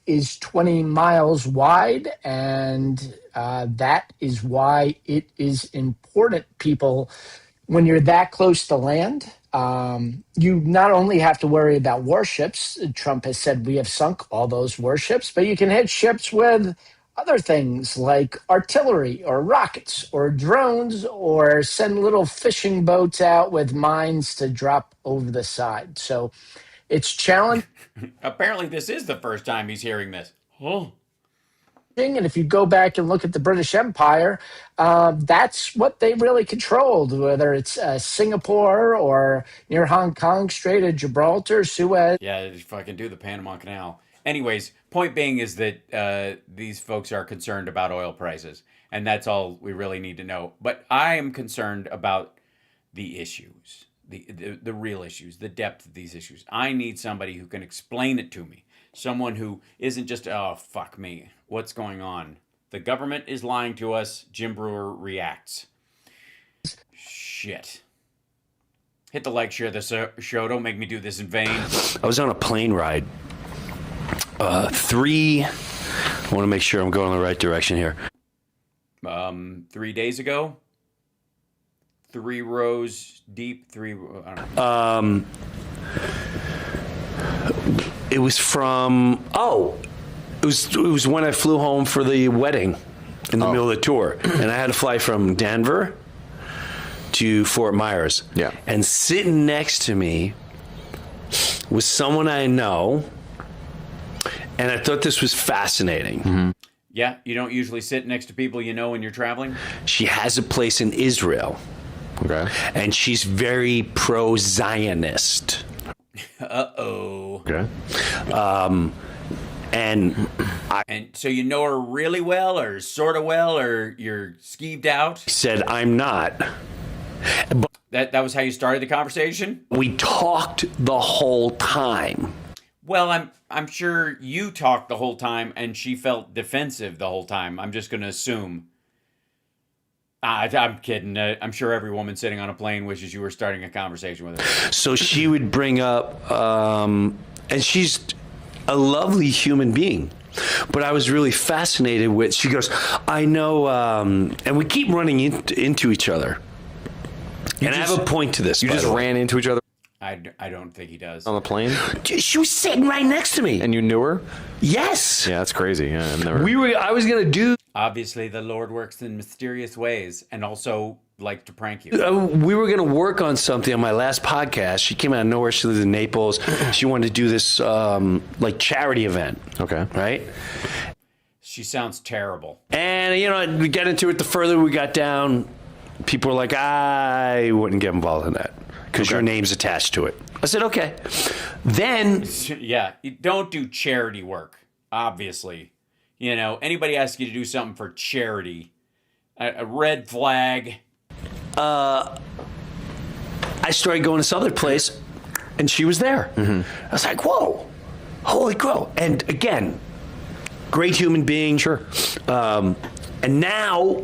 Is 20 miles wide, and that is why it is important, people. When you're that close to land, you not only have to worry about warships. Trump has said we have sunk all those warships, but you can hit ships with other things like artillery or rockets or drones, or send little fishing boats out with mines to drop over the side. So it's challenging. Apparently, this is the first time he's hearing this. Oh. And if you go back and look at the British Empire, that's what they really controlled, whether it's Singapore or near Hong Kong, Strait of Gibraltar, Suez. Yeah, if I can do the Panama Canal. Anyways, point being is that these folks are concerned about oil prices, and that's all we really need to know. But I am concerned about the issues. The real issues, the depth of these issues. I need somebody who can explain it to me. Someone who isn't just, oh, fuck me, what's going on? The government is lying to us. Jim Brewer reacts. shit. Hit the like, share this show. Don't make me do this in vain. I was on a plane ride. I want to make sure I'm going in the right direction here. 3 days ago. 3 rows deep. I don't know. It was from. It was when I flew home for the wedding in the middle of the tour, and I had to fly from Denver to Fort Myers. Yeah. And sitting next to me was someone I know, and I thought this was fascinating. Mm-hmm. Yeah, you don't usually sit next to people you know when you're traveling? She has a place in Israel. Okay. And she's very pro-Zionist. Uh-oh. Okay. And so you know her really well, or sort of well, or you're skeeved out? Said, I'm not. That was how you started the conversation? We talked the whole time. Well, I'm sure you talked the whole time, and she felt defensive the whole time. I'm just going to assume. I'm kidding. I'm sure every woman sitting on a plane wishes you were starting a conversation with her. So she would bring up, and she's a lovely human being, but I was really fascinated with, she goes, I know, and we keep running into each other. And I have a point to this. You just ran into each other I don't think he does. on the plane? She was sitting right next to me. And you knew her? Yes. Yeah, that's crazy. Yeah, I've never. I was going to do. Obviously, the Lord works in mysterious ways, and also like to prank you. We were going to work on something on my last podcast. She came out of nowhere. She lives in Naples. She wanted to do this like charity event. Okay. Right? She sounds terrible. And, we got into it. The further we got down, people were like, I wouldn't get involved in that because your name's attached to it. I said, okay. Then. Yeah, you don't do charity work, obviously. Anybody asks you to do something for charity, a red flag. I started going to this other place, and she was there. Mm-hmm. I was like, whoa, holy crow. And again, great human being. Sure. And now,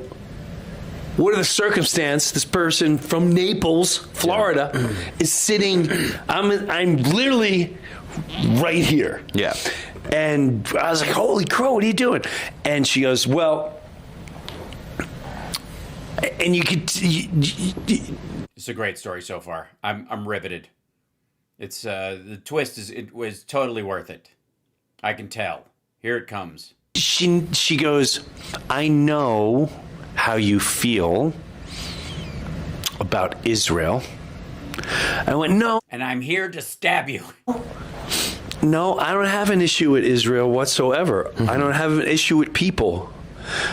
what are the circumstances? This person from Naples, Florida, is sitting, I'm literally right here. Yeah. And I was like, holy crow, what are you doing? And she goes, well, and you could. It's a great story so far. I'm riveted. It's the twist it was totally worth it. I can tell. Here it comes. She goes, I know how you feel about Israel. I went, no. And I'm here to stab you. No, I don't have an issue with Israel whatsoever. Mm-hmm. I don't have an issue with people.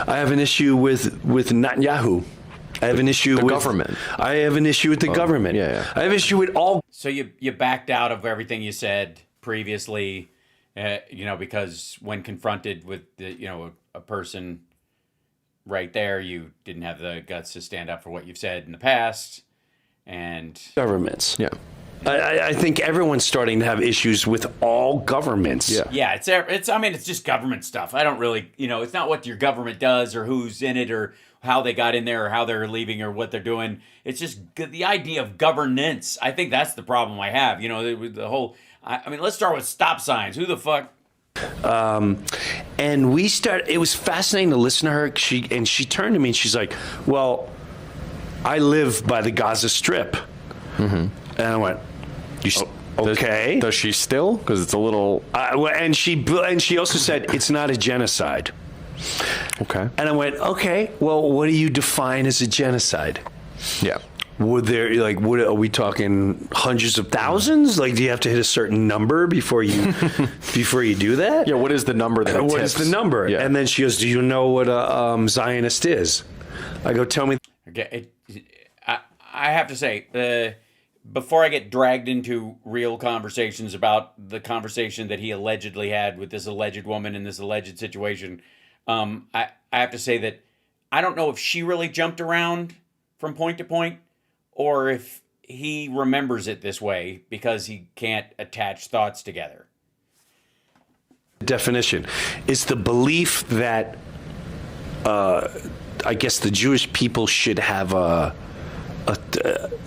I have an issue with Netanyahu. I have an issue with the government. I have an issue with the government. Yeah. I have an issue with all. So you backed out of everything you said previously, because when confronted with a person right there, you didn't have the guts to stand up for what you've said in the past, and governments. Yeah. I think everyone's starting to have issues with all governments. Yeah. It's just government stuff. I don't really, it's not what your government does or who's in it or how they got in there or how they're leaving or what they're doing. It's just the idea of governance. I think that's the problem I have. The whole. Let's start with stop signs. Who the fuck? And we started. It was fascinating to listen to her. She turned to me and she's like, "Well, I live by the Gaza Strip." Mm-hmm. And I went, okay. Does she still? Because it's a little. And she also said it's not a genocide. Okay. And I went, okay. Well, what do you define as a genocide? Yeah. Would there are we talking hundreds of thousands? Like, do you have to hit a certain number before you do that? Yeah. What is the number that? What is the number? Yeah. And then she goes, do you know what a Zionist is? I go, tell me. Okay. I have to say, before I get dragged into real conversations about the conversation that he allegedly had with this alleged woman in this alleged situation, I have to say that I don't know if she really jumped around from point to point or if he remembers it this way because he can't attach thoughts together. Definition is the belief that I guess the Jewish people should have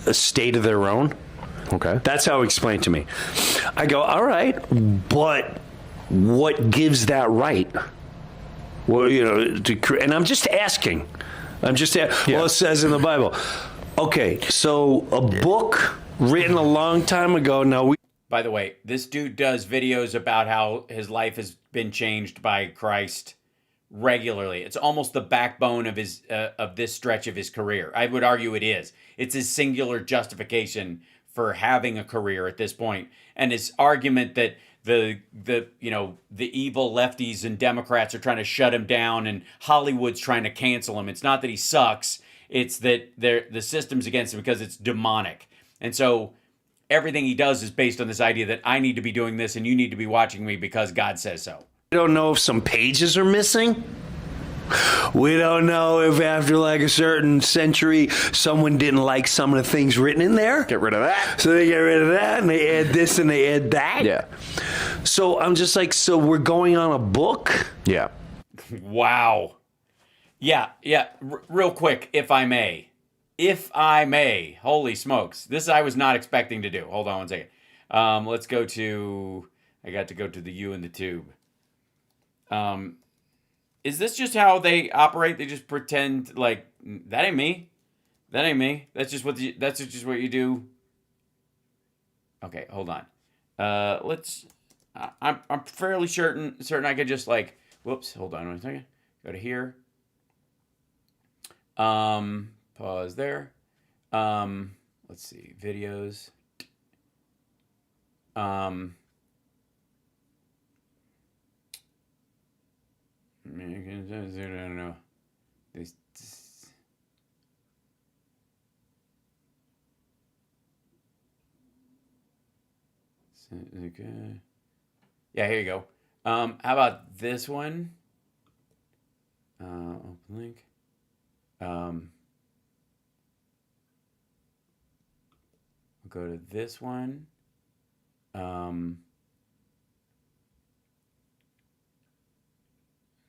a state of their own. Okay. That's how he explained to me. I go, all right, but what gives that right? Well, and I'm just asking. Well, it says in the Bible. Okay, so a book written a long time ago. Now By the way, this dude does videos about how his life has been changed by Christ regularly. It's almost the backbone of his of this stretch of his career. I would argue it is. It's his singular justification for having a career at this point, and his argument that the evil lefties and Democrats are trying to shut him down and Hollywood's trying to cancel him. It's not that he sucks. It's that the system's against him because it's demonic. And so everything he does is based on this idea that I need to be doing this and you need to be watching me because God says so. We don't know if some pages are missing. We don't know if after like a certain century, someone didn't like some of the things written in there. Get rid of that. So they get rid of that and they add this and they add that. Yeah. So I'm just like, so we're going on a book? Yeah. Wow. Yeah. Real quick, if I may. Holy smokes. This I was not expecting to do. Hold on one second. Let's go to... I got to go to the U and the tube. Is this just how they operate? They just pretend like that ain't me. That's just what you do. Okay, hold on. Let's. I'm fairly certain I could just like. Whoops. Hold on one second. Go to here. Pause there. Let's see videos. I don't know. Yeah, here you go. How about this one? Open link. I'll go to this one.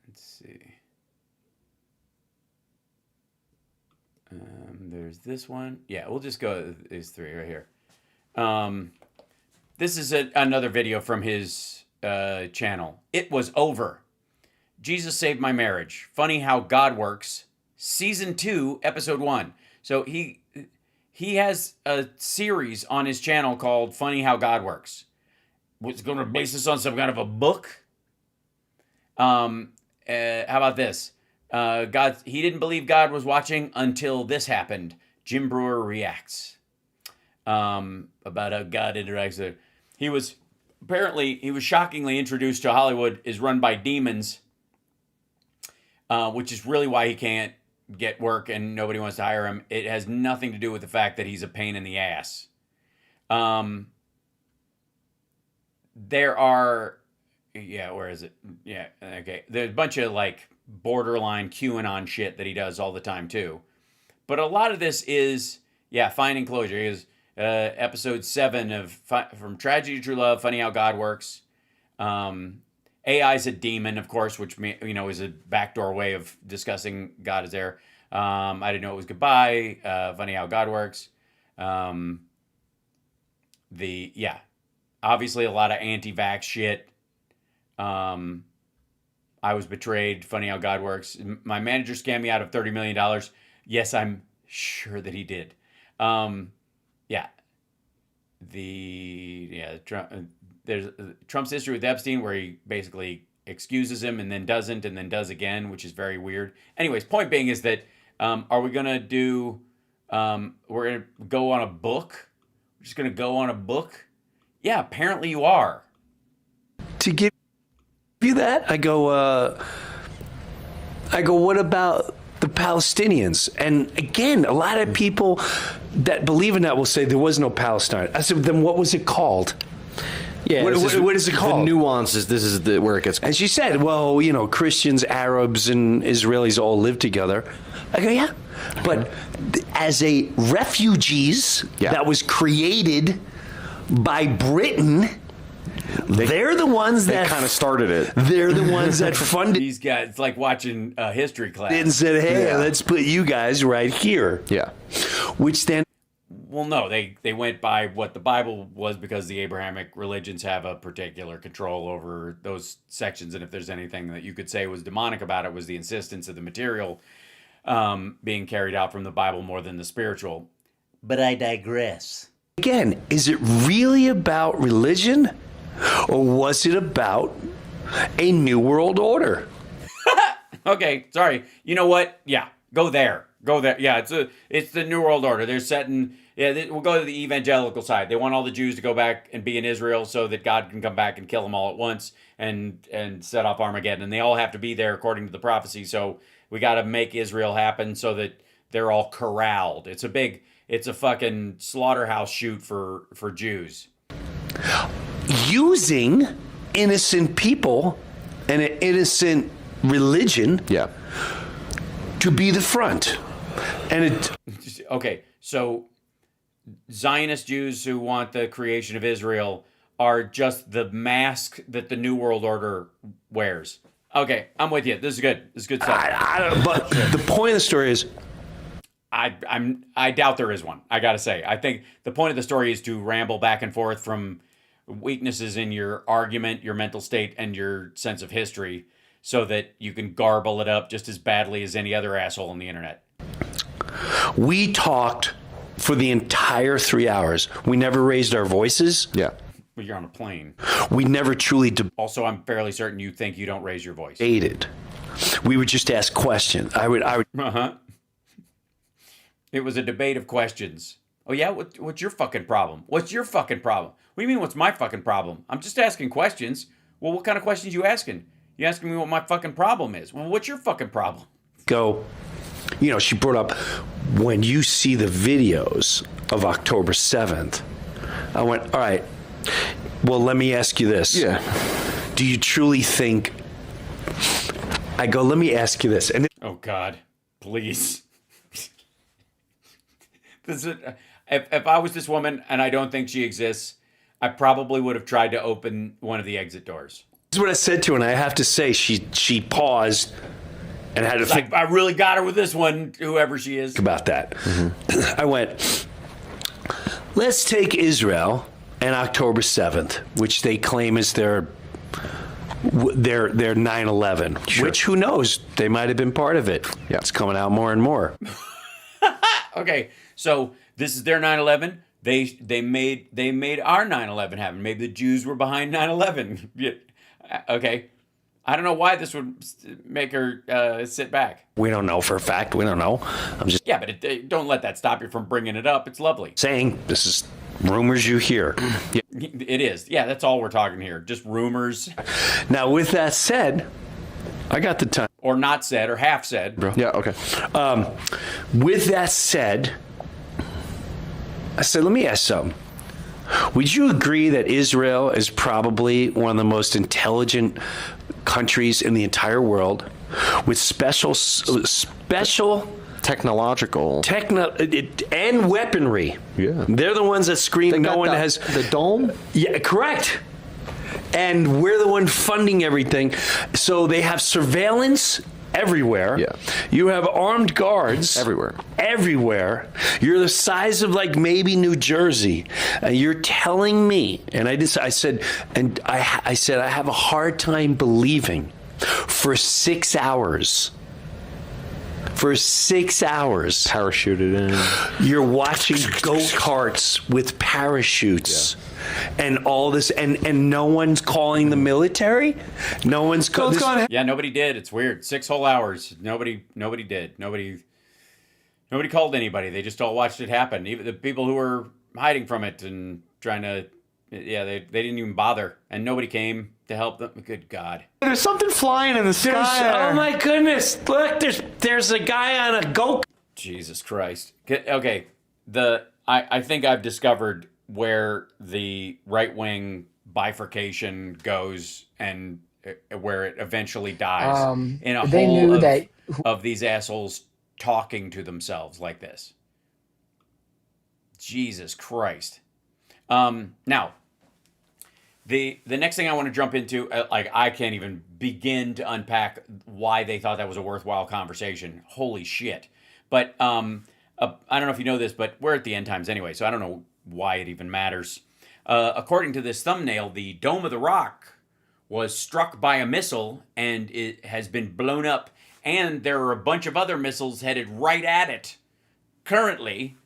Let's see. There's this one. Yeah, we'll just go with these three right here. This is another video from his channel. It was over. Jesus saved my marriage. Funny how God works. Season 2, episode 1. So he has a series on his channel called Funny How God Works. Was going to base this on some kind of a book. How about this? He didn't believe God was watching until this happened. Jim Brewer reacts. About how God interacts there. He was shockingly introduced to Hollywood is run by demons, which is really why he can't get work and nobody wants to hire him. It has nothing to do with the fact that he's a pain in the ass. There are, where is it? Yeah, okay. There's a bunch of like borderline QAnon shit that he does all the time too. But a lot of this is, finding closure. He is episode 7 of From Tragedy to True Love, Funny How God Works. AI's a demon, of course, which is a backdoor way of discussing God is there. I didn't know it was goodbye. Funny How God Works. Obviously a lot of anti-vax shit. I was betrayed. Funny How God Works. My manager scammed me out of $30 million. Yes, I'm sure that he did. There's Trump's history with Epstein, where he basically excuses him and then doesn't and then does again, which is very weird. Anyways, point being is that are we gonna do? We're gonna go on a book. We're just gonna go on a book. Yeah, apparently you are. To give you that, I go. What about the Palestinians? And again, a lot of people that believe in that will say there was no Palestine. I said, then what was it called? Yeah, what is it called? The nuances. This is where it gets. And she said, well, Christians, Arabs, and Israelis all live together. I go, yeah. But as a refugees that was created by Britain, they're the ones that kind of started it. They're the ones that funded these guys. It's like watching a history class. And said, hey, let's put you guys right here. Yeah. Which then... Well, no, they went by what the Bible was because the Abrahamic religions have a particular control over those sections. And if there's anything that you could say was demonic about it, was the insistence of the material being carried out from the Bible more than the spiritual. But I digress. Again, is it really about religion, or was it about a new world order? Okay, sorry. You know what? Yeah, go there. Go there. Yeah, it's the New World Order. They're setting. Yeah, we'll go to the evangelical side. They want all the Jews to go back and be in Israel so that God can come back and kill them all at once and set off Armageddon. And they all have to be there according to the prophecy. So we got to make Israel happen so that they're all corralled. It's a fucking slaughterhouse shoot for Jews. Using innocent people and an innocent religion, to be the front. And okay, so Zionist Jews who want the creation of Israel are just the mask that the New World Order wears. Okay, I'm with you. This is good. This is good stuff. But the point of the story is, I doubt there is one. I gotta say, I think the point of the story is to ramble back and forth from weaknesses in your argument, your mental state, and your sense of history, so that you can garble it up just as badly as any other asshole on the internet. We talked for the entire 3 hours. We never raised our voices. Yeah. Well, you're on a plane. We never truly Also, I'm fairly certain you think you don't raise your voice. debated. We would just ask questions. I would. Uh-huh. It was a debate of questions. Oh, yeah? What's your fucking problem? What's your fucking problem? What do you mean, what's my fucking problem? I'm just asking questions. Well, what kind of questions you asking? You asking me what my fucking problem is. Well, what's your fucking problem? She brought up, when you see the videos of October 7th, I went, all right, well, let me ask you this. Yeah. Do you truly think, I go, let me ask you this. And oh, God, please. If I was this woman and I don't think she exists, I probably would have tried to open one of the exit doors. This is what I said to her, and I have to say, she paused and had to think. I really got her with this one, whoever she is. About that. Mm-hmm. I went, let's take Israel and October 7th, which they claim is their 9/11, sure. Which, who knows, they might have been part of it. Yeah. It's coming out more and more. Okay, so this is their 9/11. They made our 9/11 happen. Maybe the Jews were behind 9/11. Yeah. Okay, I don't know why this would make her sit back. We don't know for a fact. We don't know. I'm just don't let that stop you from bringing it up. It's lovely. Saying this is rumors you hear. Yeah. It is. Yeah, that's all we're talking here. Just rumors. Now, with that said, I got the time. Or not said, or half said. Bro. Yeah. Okay. With that said, I said, let me ask something. Would you agree that Israel is probably one of the most intelligent countries in the entire world, with special technological and weaponry? Yeah, they're the ones that scream. No one has the dome. Yeah, correct. And we're the one funding everything, so they have surveillance everywhere. Yeah. You have armed guards everywhere. You're the size of like maybe New Jersey. You're telling me, and I said I have a hard time believing for 6 hours. For 6 hours, parachuted in. You're watching go-karts with parachutes. Yeah. And all this, and no one's calling the military. No one's calling. Yeah, nobody did. It's weird. 6 whole hours. Nobody did. Nobody called anybody. They just all watched it happen. Even the people who were hiding from it and trying to, they didn't even bother, and nobody came to help them. Good God. There's something flying in the sky. Oh my goodness! Look, there's a guy on a go. Jesus Christ. Okay, I think I've discovered where the right-wing bifurcation goes and where it eventually dies in a hole of these assholes talking to themselves like this. Jesus Christ. Now, the next thing I want to jump into, I can't even begin to unpack why they thought that was a worthwhile conversation. Holy shit. But I don't know if you know this, but we're at the end times anyway, so I don't know why it even matters. According to this thumbnail, the Dome of the Rock was struck by a missile and it has been blown up, and there are a bunch of other missiles headed right at it currently.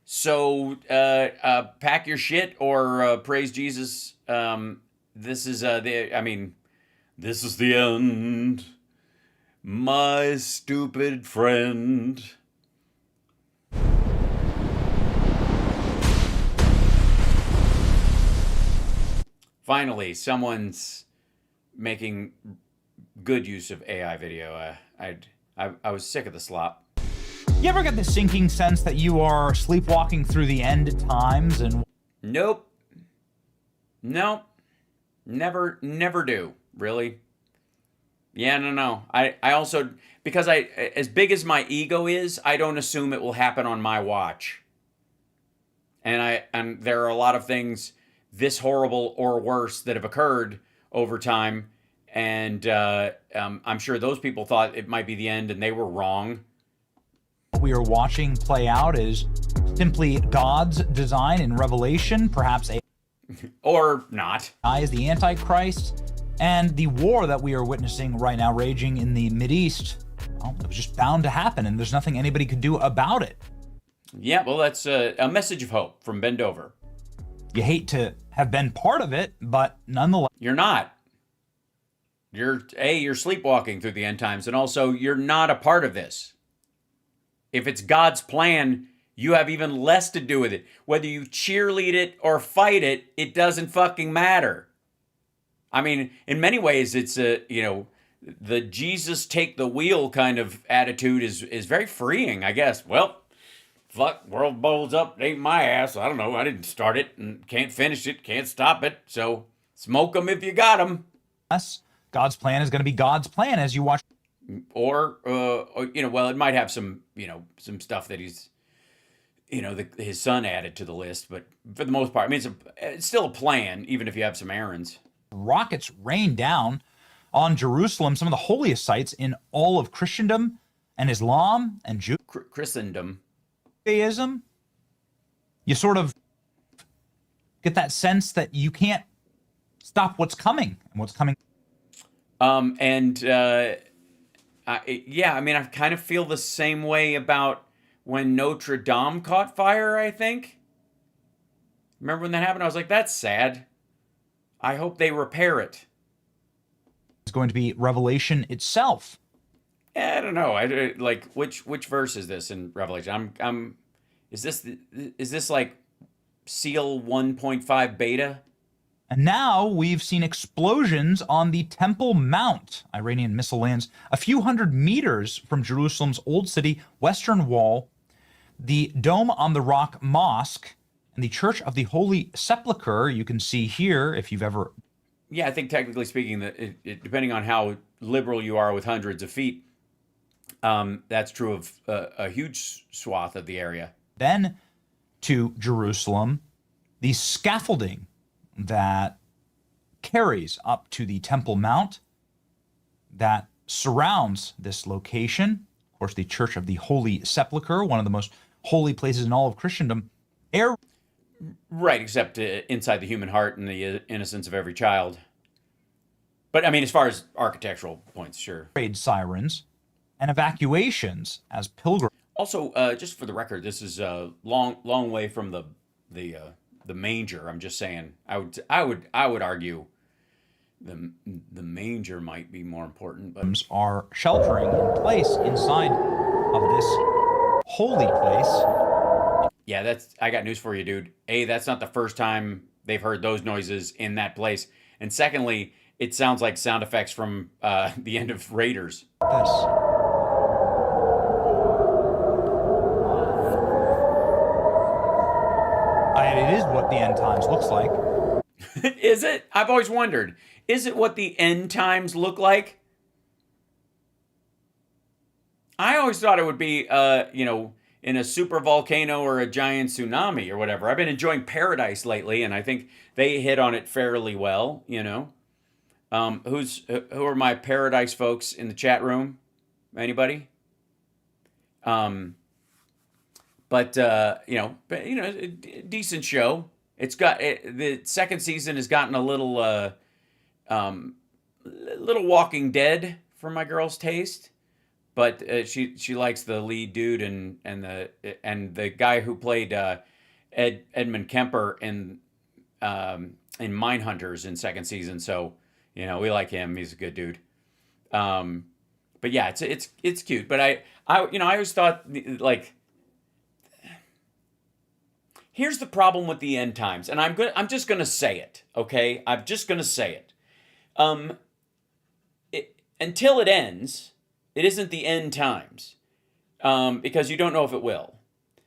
So pack your shit or praise Jesus. This is this is the end, my stupid friend. Finally, someone's making good use of AI video. I was sick of the slop. You ever get the sinking sense that you are sleepwalking through the end times and... Nope. Never do. Really? Yeah, no. I also, because as big as my ego is, I don't assume it will happen on my watch. And there are a lot of things this horrible or worse that have occurred over time, and I'm sure those people thought it might be the end, and they were wrong. What we are watching play out is simply God's design in Revelation, perhaps or not. AI is the Antichrist, and the war that we are witnessing right now raging in the Mideast, well, it was just bound to happen, and there's nothing anybody could do about it. Yeah, well, that's a message of hope from Ben Dover. You hate to have been part of it, but nonetheless... You're not. You're sleepwalking through the end times, and also you're not a part of this. If it's God's plan, you have even less to do with it. Whether you cheerlead it or fight it, it doesn't fucking matter. I mean, in many ways, it's the Jesus take the wheel kind of attitude is very freeing, I guess. Well, fuck, world blows up, it ain't my ass. I don't know, I didn't start it and can't finish it, can't stop it. So smoke them if you got them. God's plan is going to be God's plan as you watch. Or well, it might have some stuff that he's, his son added to the list. But for the most part, I mean, it's still a plan, even if you have some errands. Rockets rain down on Jerusalem, some of the holiest sites in all of Christendom and Islam and Christendom. Judaism. You sort of get that sense that you can't stop what's coming and what's coming. I kind of feel the same way about when Notre Dame caught fire, I think. Remember when that happened? I was like, that's sad. I hope they repair it. It's going to be Revelation itself. I don't know. Which verse is this in Revelation? Is this like Seal 1.5 beta? And now we've seen explosions on the Temple Mount. Iranian missile lands a few hundred meters from Jerusalem's Old City Western Wall. The Dome on the Rock Mosque and the Church of the Holy Sepulchre, you can see here if you've ever... Yeah, I think technically speaking, that depending on how liberal you are with hundreds of feet, that's true of a huge swath of the area. Then to Jerusalem, the scaffolding that carries up to the Temple Mount that surrounds this location. Of course, the Church of the Holy Sepulchre, one of the most holy places in all of Christendom. Right, except inside the human heart and the innocence of every child. But, I mean, as far as architectural points, sure. Trade sirens and evacuations as pilgrims. Also, just for the record, this is a long way from the manger. I'm just saying. I would argue the manger might be more important. But are sheltering in place inside of this holy place. Yeah, I got news for you, dude. A, that's not the first time they've heard those noises in that place. And secondly, it sounds like sound effects from the end of Raiders. It is what the end times looks like. Is it? I've always wondered. Is it what the end times look like? I always thought it would be, in a super volcano or a giant tsunami or whatever. I've been enjoying Paradise lately, and I think they hit on it fairly well, Who are my Paradise folks in the chat room? Anybody? but a decent show. It's got the second season has gotten a little Walking Dead for my girl's taste, but she likes the lead dude and the guy who played Edmund Kemper in Mindhunters in second season. So we like him. He's a good dude. But yeah, it's cute. But I always thought, like, here's the problem with the end times, and I'm just gonna say it, okay? I'm just gonna say it. Until it ends, it isn't the end times, because you don't know if it will.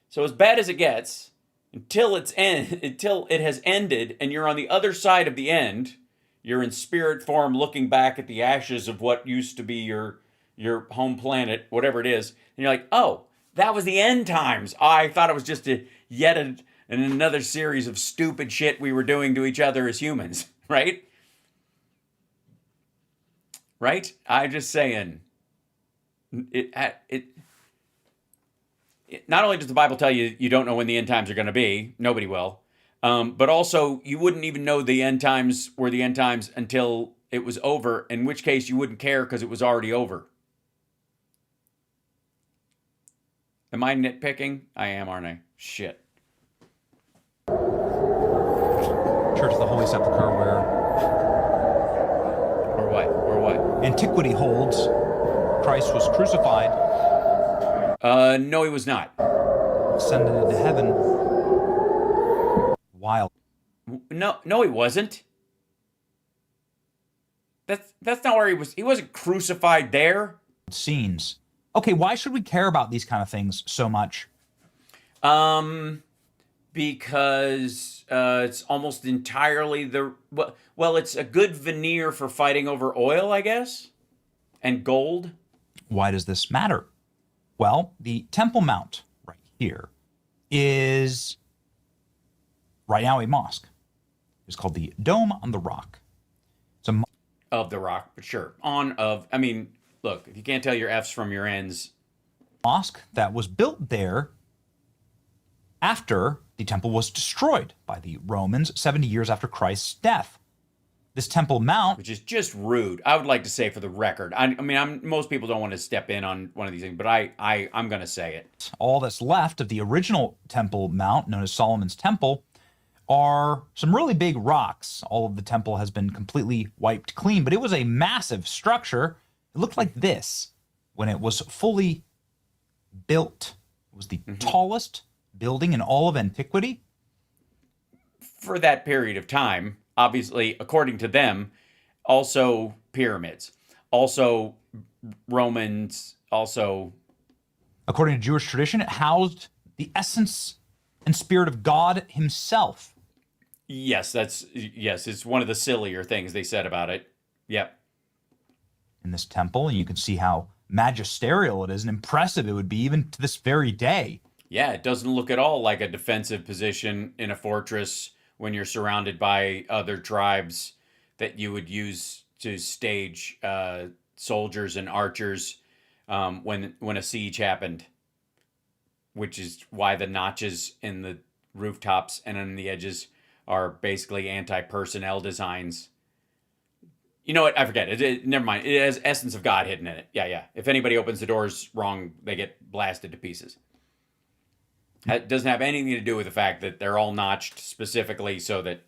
So as bad as it gets, until it has ended, and you're on the other side of the end, you're in spirit form, looking back at the ashes of what used to be your home planet, whatever it is, and you're like, oh, that was the end times. I thought it was just another series of stupid shit we were doing to each other as humans, right? Right? I'm just saying. Not only does the Bible tell you you don't know when the end times are going to be, nobody will, but also you wouldn't even know the end times were the end times until it was over, in which case you wouldn't care because it was already over. Am I nitpicking? I am, aren't I? Shit. Church of the Holy Sepulchre, where what? Antiquity holds Christ was crucified. No, he was not. Ascended into heaven. Wild. No, he wasn't. That's not where he was. He wasn't crucified there. Scenes. Okay, why should we care about these kind of things so much? Because it's almost entirely it's a good veneer for fighting over oil, I guess, and gold. Why does this matter? Well, the Temple Mount right here is right now a mosque. It's called the Dome on the Rock. It's a of the rock, but sure. Look, if you can't tell your F's from your N's. Mosque that was built there after the temple was destroyed by the Romans 70 years after Christ's death. This Temple Mount, which is just rude, I would like to say for the record. Most people don't want to step in on one of these things, but I'm going to say it. All that's left of the original Temple Mount, known as Solomon's Temple, are some really big rocks. All of the temple has been completely wiped clean, but it was a massive structure. It looked like this when it was fully built. It was the tallest building in all of antiquity. For that period of time, obviously, according to them, also pyramids, also Romans, also... According to Jewish tradition, it housed the essence and spirit of God himself. Yes, it's one of the sillier things they said about it. Yep. In this temple, and you can see how magisterial it is and impressive it would be even to this very day. Yeah, it doesn't look at all like a defensive position in a fortress when you're surrounded by other tribes that you would use to stage soldiers and archers when a siege happened, which is why the notches in the rooftops and on the edges are basically anti-personnel designs. You know what? I forget. Never mind. It has essence of God hidden in it. Yeah. If anybody opens the doors wrong, they get blasted to pieces. It doesn't have anything to do with the fact that they're all notched specifically so that,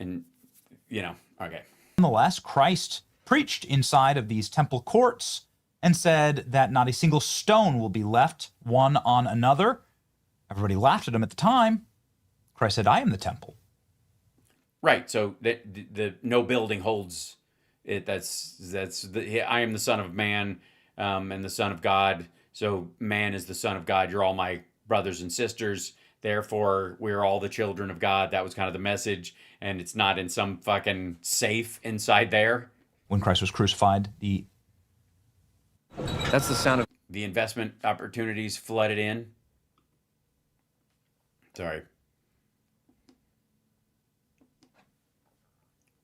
okay. Nonetheless, Christ preached inside of these temple courts and said that not a single stone will be left one on another. Everybody laughed at him at the time. Christ said, I am the temple. Right. So the no building holds it. I am the Son of Man and the Son of God. So man is the Son of God. You're all my brothers and sisters. Therefore, we're all the children of God. That was kind of the message. And it's not in some fucking safe inside there. When Christ was crucified, that's the sound of the investment opportunities flooded in. Sorry.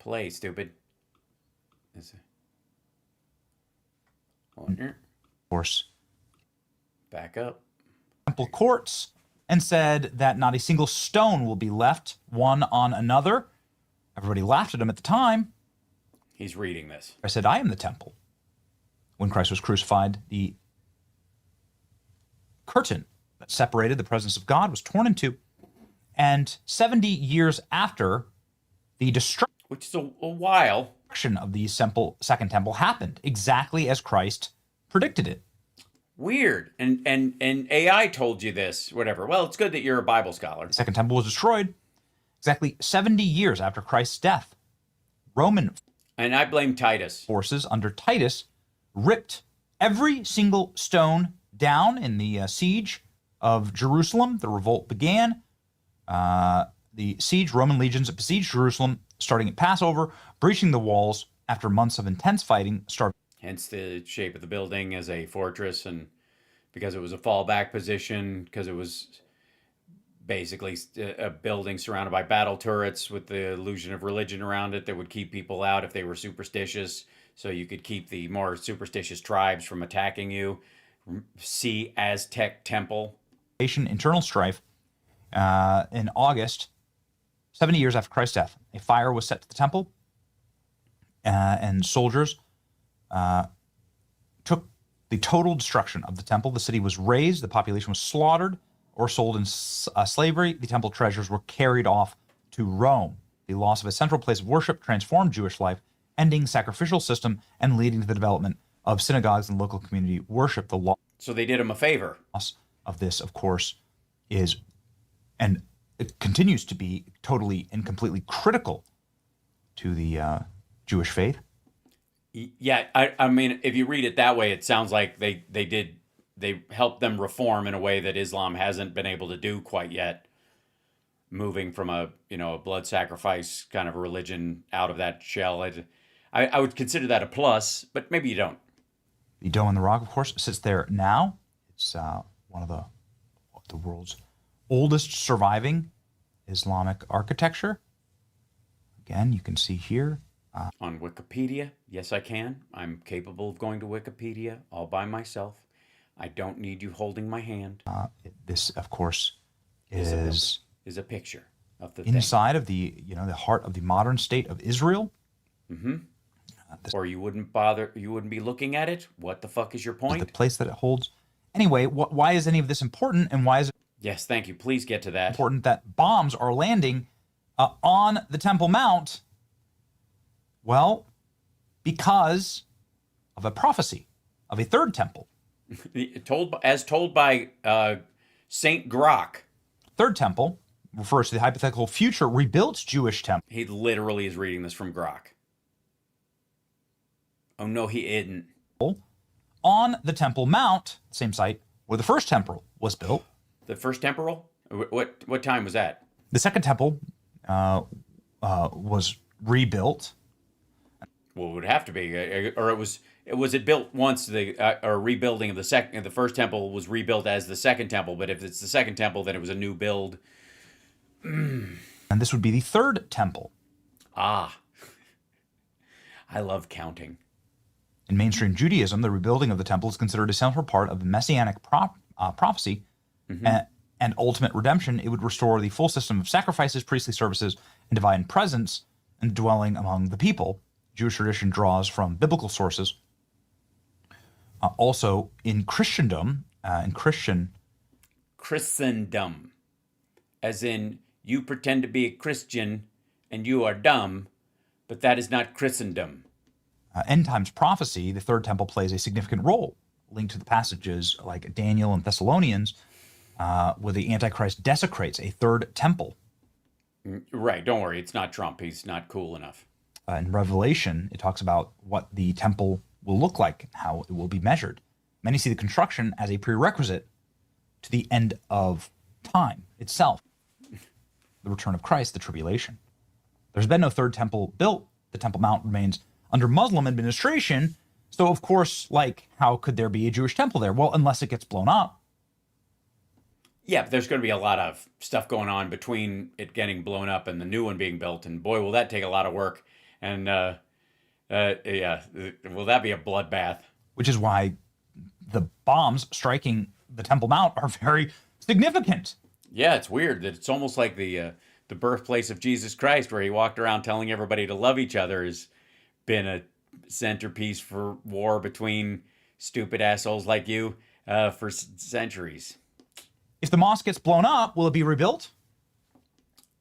Play, stupid. Hold on here. Of course. Back up. temple courts and said that not a single stone will be left one on another. Everybody laughed at him at the time. He's reading this. I said, I am the temple. When Christ was crucified, the curtain that separated the presence of God was torn in two. And 70 years after the destruction, which is a while, of the second temple happened exactly as Christ predicted it. Weird. And AI told you this, whatever. Well, it's good that you're a Bible scholar. The second temple was destroyed exactly 70 years after Christ's death. Roman and I blame Titus. Forces under Titus ripped every single stone down in the siege of Jerusalem. The revolt began. The siege, Roman legions besieged Jerusalem, starting at Passover, breaching the walls after months of intense fighting. Hence the shape of the building as a fortress, and because it was a fallback position, because it was basically a building surrounded by battle turrets with the illusion of religion around it that would keep people out if they were superstitious, so you could keep the more superstitious tribes from attacking you. See Aztec temple. Internal strife. In August, 70 years after Christ's death, a fire was set to the temple, and soldiers took the total destruction of the temple. The city was razed, the population was slaughtered or sold in slavery. The temple treasures were carried off to Rome. The loss of a central place of worship transformed Jewish life, ending sacrificial system and leading to the development of synagogues and local community worship. The loss. So they did him a favor. Of this, of course, is, and it continues to be, totally and completely critical to the Jewish faith. Yeah, I mean, if you read it that way, it sounds like they helped them reform in a way that Islam hasn't been able to do quite yet, moving from a blood sacrifice kind of religion out of that shell. I would consider that a plus, but maybe you don't. The Dome on the Rock, of course, sits there now. It's one of the world's oldest surviving Islamic architecture. Again, you can see here. On Wikipedia, yes, I can. I'm capable of going to Wikipedia all by myself. I don't need you holding my hand. This, of course, is a picture of the inside of the the heart of the modern state of Israel. Mm-hmm. Or you wouldn't be looking at it. What the fuck is your point? The place that it holds. Anyway, why is any of this important, and why is it? Yes, thank you. Please get to that. Important that bombs are landing on the Temple Mount. Well, because of a prophecy of a third temple. told by Saint Grok. Third temple refers to the hypothetical future rebuilt Jewish temple. He literally is reading this from Grok. Oh no, he isn't. On the Temple Mount, same site where the first temple was built. The first temple? What time was that? The second temple was rebuilt. Well, it would have to be, or was it built once or rebuilding of the first temple was rebuilt as the second temple? But if it's the second temple, then it was a new build. And this would be the third temple. Ah, I love counting. In mainstream Judaism, the rebuilding of the temple is considered a central part of the messianic prophecy and ultimate redemption. It would restore the full system of sacrifices, priestly services, and divine presence and dwelling among the people. Jewish tradition draws from biblical sources. Also, in Christendom, Christendom, as in you pretend to be a Christian and you are dumb, but that is not Christendom. End times prophecy, the third temple plays a significant role, linked to the passages like Daniel and Thessalonians, where the Antichrist desecrates a third temple. Right, don't worry, it's not Trump. He's not cool enough. In Revelation, it talks about what the temple will look like, how it will be measured. Many see the construction as a prerequisite to the end of time itself, the return of Christ, the tribulation. There's been no third temple built. The Temple Mount remains under Muslim administration. So, of course, how could there be a Jewish temple there? Well, unless it gets blown up. Yeah, but there's going to be a lot of stuff going on between it getting blown up and the new one being built. And boy, will that take a lot of work. And, will that be a bloodbath? Which is why the bombs striking the Temple Mount are very significant. Yeah, it's weird that it's almost like the birthplace of Jesus Christ, where he walked around telling everybody to love each other, has been a centerpiece for war between stupid assholes like you for centuries. If the mosque gets blown up, will it be rebuilt?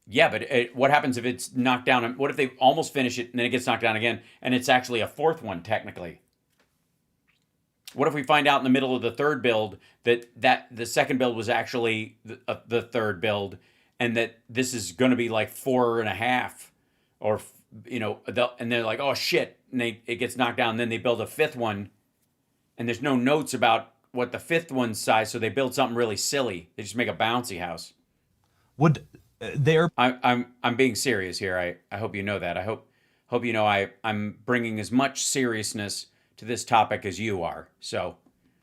Yeah, but what happens if it's knocked down? What if they almost finish it and then it gets knocked down again, and it's actually a fourth one technically? What if we find out in the middle of the third build that the second build was actually the third build, and that this is going to be like 4.5, or and they're like, oh shit, and it gets knocked down, and then they build a fifth one, and there's no notes about what the fifth one's size, so they build something really silly. They just make a bouncy house. Would there? I'm being serious here. I hope you know that. I hope you know I'm bringing as much seriousness to this topic as you are. So,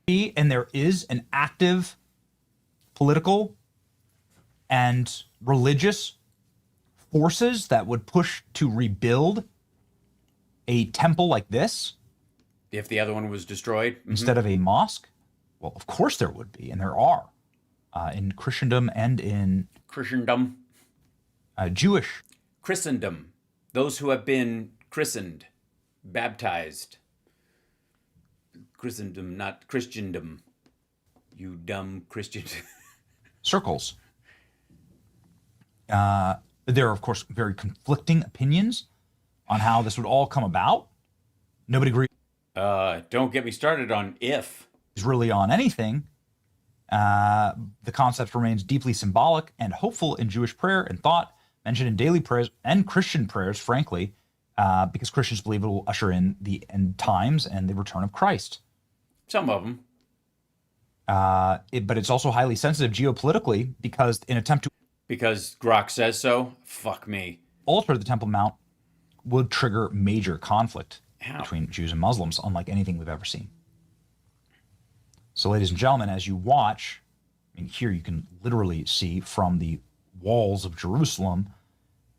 and there is an active political and religious forces that would push to rebuild a temple like this if the other one was destroyed instead of a mosque. Well, of course there would be, and there are in Christendom and in Jewish Christendom, those who have been christened, baptized. Christendom, not Christendom. You dumb Christian. circles. There are, of course, very conflicting opinions on how this would all come about. Nobody agrees. Don't get me started on if. Really on anything. The concept remains deeply symbolic and hopeful in Jewish prayer and thought, mentioned in daily prayers and Christian prayers, frankly, because Christians believe it will usher in the end times and the return of Christ. Some of them. But it's also highly sensitive geopolitically because in an attempt to... Because Grok says so? Fuck me. Alter the Temple Mount would trigger major conflict between Jews and Muslims, unlike anything we've ever seen. So, ladies and gentlemen, as you watch, I mean, here you can literally see from the walls of Jerusalem,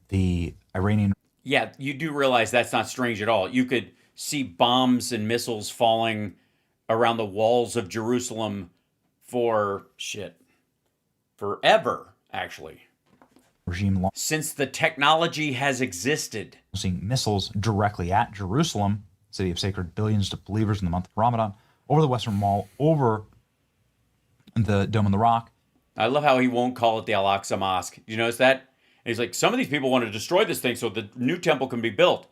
the Iranian... Yeah, you do realize that's not strange at all. You could see bombs and missiles falling around the walls of Jerusalem for, forever, actually. Regime since the technology has existed. Seeing missiles directly at Jerusalem, city of sacred billions to believers in the month of Ramadan, over the Western Wall, over the Dome on the Rock. I love how he won't call it the Al-Aqsa Mosque. Did you notice that? And he's like, some of these people want to destroy this thing so the new temple can be built.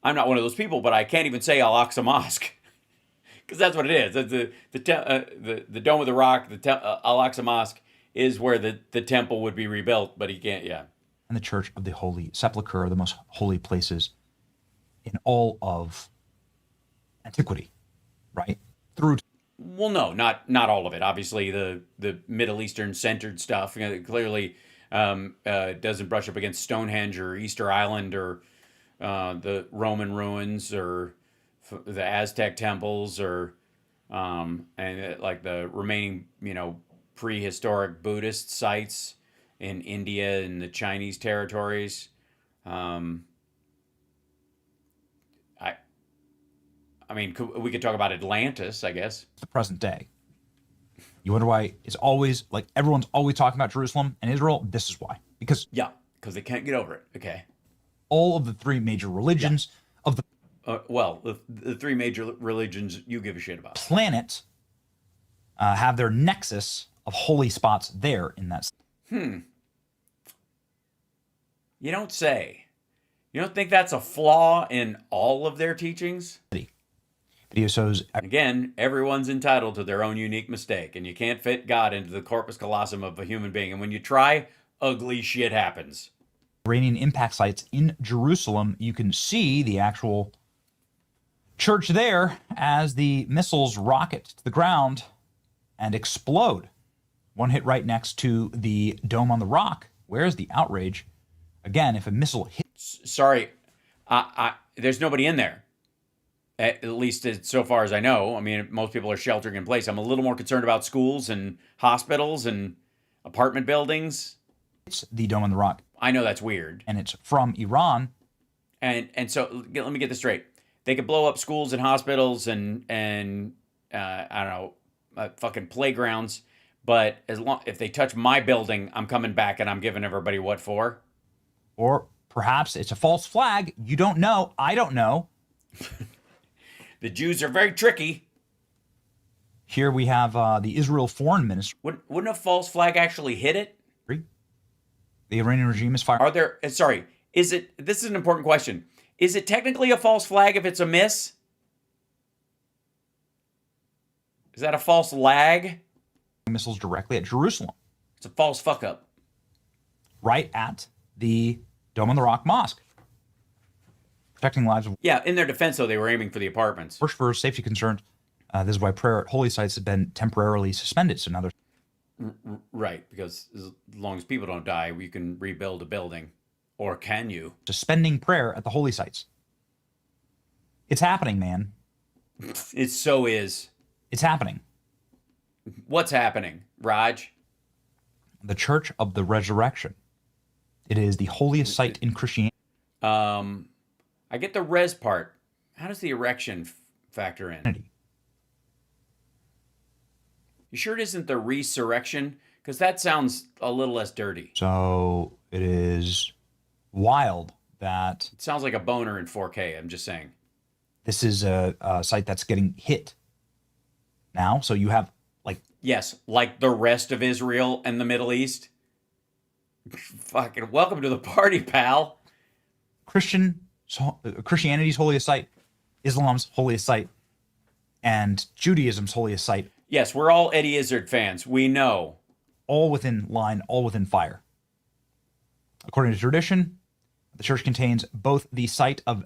I'm not one of those people, but I can't even say Al-Aqsa Mosque. Because that's what it is. The Dome of the Rock, Al-Aqsa Mosque, is where the temple would be rebuilt, but he can't, And the Church of the Holy Sepulchre, the most holy places in all of antiquity, right? Well, no, not all of it. Obviously, the Middle Eastern centered stuff clearly doesn't brush up against Stonehenge or Easter Island or the Roman ruins or the Aztec temples or like the remaining, prehistoric Buddhist sites in India and the Chinese territories. I mean, we could talk about Atlantis, I guess. The present day. You wonder why it's always, like, everyone's always talking about Jerusalem and Israel? This is why. Because they can't get over it. Okay. All of the three major religions of the... the three major religions you give a shit about. Planet have their nexus of holy spots there in that... You don't say. You don't think that's a flaw in all of their teachings? Again, everyone's entitled to their own unique mistake, and you can't fit God into the corpus callosum of a human being. And when you try, ugly shit happens. Iranian impact sites in Jerusalem, you can see the actual church there as the missiles rocket to the ground and explode. One hit right next to the Dome on the Rock. Where's the outrage? Again, if a missile hits... Sorry, there's nobody in there. At least so far as I know. I mean, most people are sheltering in place. I'm a little more concerned about schools and hospitals and apartment buildings. It's the Dome on the Rock. I know that's weird. And it's from Iran. And so let me get this straight. They could blow up schools and hospitals and I don't know, fucking playgrounds. But if they touch my building, I'm coming back and I'm giving everybody what for. Or perhaps it's a false flag. You don't know. I don't know. The Jews are very tricky. Here we have the Israel Foreign Ministry. Wouldn't a false flag actually hit it? The Iranian regime is firing. Are there? Sorry, is it? This is an important question. Is it technically a false flag if it's a miss? Is that a false lag? Missiles directly at Jerusalem. It's a false fuck up. Right at the Dome on the Rock Mosque. Protecting lives of... Yeah, in their defense, though, they were aiming for the apartments. First, for safety concerns, this is why prayer at holy sites has been temporarily suspended. So now there's... Right, because as long as people don't die, we can rebuild a building. Or can you? Suspending prayer at the holy sites. It's happening, man. It so is. It's happening. What's happening, Raj? The Church of the Resurrection. It is the holiest site in Christianity. I get the res part. How does the erection factor in? You sure it isn't the resurrection? Because that sounds a little less dirty. So it is wild that... It sounds like a boner in 4K, I'm just saying. This is a site that's getting hit now. So you have like... Yes, like the rest of Israel and the Middle East. Fucking welcome to the party, pal. Christianity's holiest site, Islam's holiest site, and Judaism's holiest site. Yes, we're all Eddie Izzard fans. We know. All within line, all within fire. According to tradition, the church contains both the site of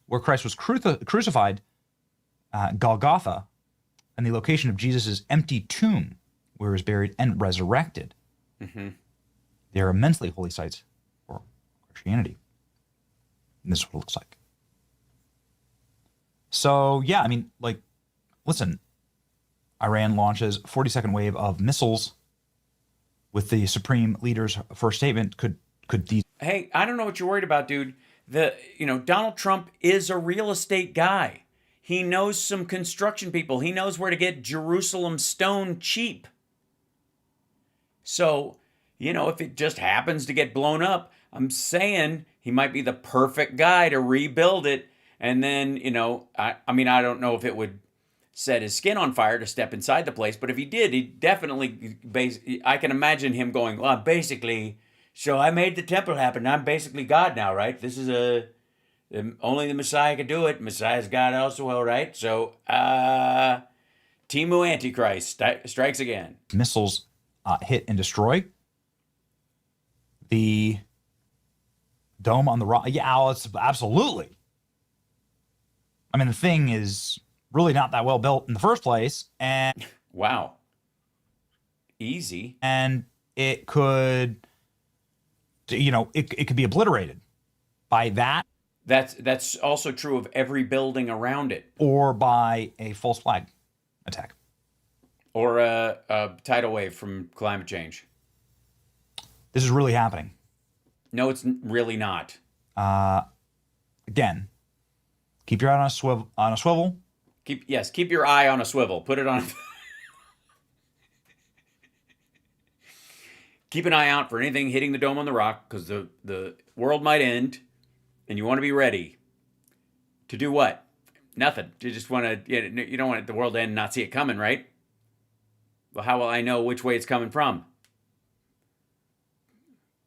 where Christ was crucified, Golgotha, and the location of Jesus' empty tomb, where he was buried and resurrected. Mm-hmm. They are immensely holy sites for Christianity. And this is what it looks like. So, yeah, I mean, like, listen, Iran launches 42nd wave of missiles with the supreme leader's first statement. Could these... Hey, I don't know what you're worried about, dude. Donald Trump is a real estate guy. He knows some construction people. He knows where to get Jerusalem stone cheap. So, if it just happens to get blown up, I'm saying he might be the perfect guy to rebuild it. And then, I don't know if it would set his skin on fire to step inside the place, but if he did, he definitely, I can imagine him going, well, basically, so I made the temple happen. I'm basically God now, right? This is only the Messiah could do it. Messiah's God also, all right? So, Timu Antichrist strikes again. Missiles hit and destroy the Dome on the Rock. Yeah, it's absolutely. I mean, the thing is really not that well built in the first place. And wow. Easy. And it could, it could be obliterated by that. That's also true of every building around it. Or by a false flag attack. Or a tidal wave from climate change. This is really happening. No, it's really not. Again, keep your eye on a swivel. Keep your eye on a swivel. Put it on. Keep an eye out for anything hitting the Dome on the Rock, because the world might end, and you want to be ready. To do what? Nothing. You just want to. You don't want the world to end and not see it coming, right? Well, how will I know which way it's coming from?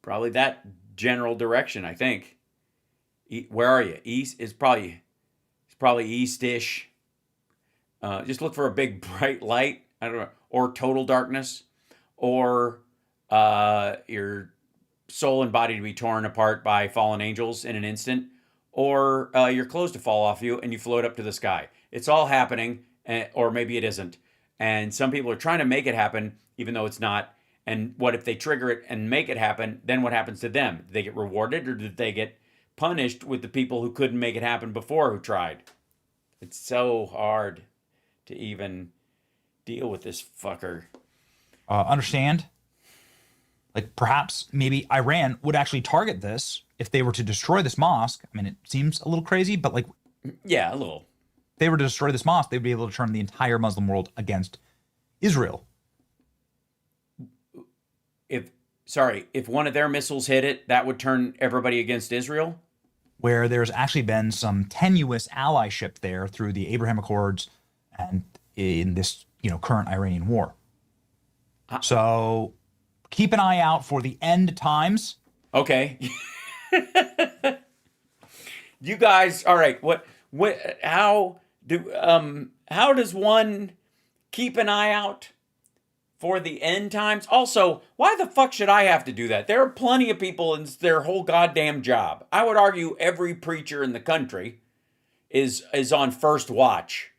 Probably that general direction, I think. Where are you? East is probably east-ish. Just look for a big bright light. I don't know, or total darkness, or your soul and body to be torn apart by fallen angels in an instant, or your clothes to fall off you and you float up to the sky. It's all happening, or maybe it isn't. And some people are trying to make it happen, even though it's not. And what if they trigger it and make it happen? Then what happens to them? Did they get rewarded, or did they get punished with the people who couldn't make it happen before, who tried? It's so hard to even deal with this fucker. Understand? Like, perhaps maybe Iran would actually target this if they were to destroy this mosque. I mean, it seems a little crazy, but like... Yeah, a little. If they were to destroy this mosque, they'd be able to turn the entire Muslim world against Israel. If one of their missiles hit it, that would turn everybody against Israel? Where there's actually been some tenuous allyship there through the Abraham Accords and in this, current Iranian war. So keep an eye out for the end times. Okay. You guys, all right, how does one keep an eye out for the end times? Also, why the fuck should I have to do that? There are plenty of people in their whole goddamn job. I would argue every preacher in the country is on first watch.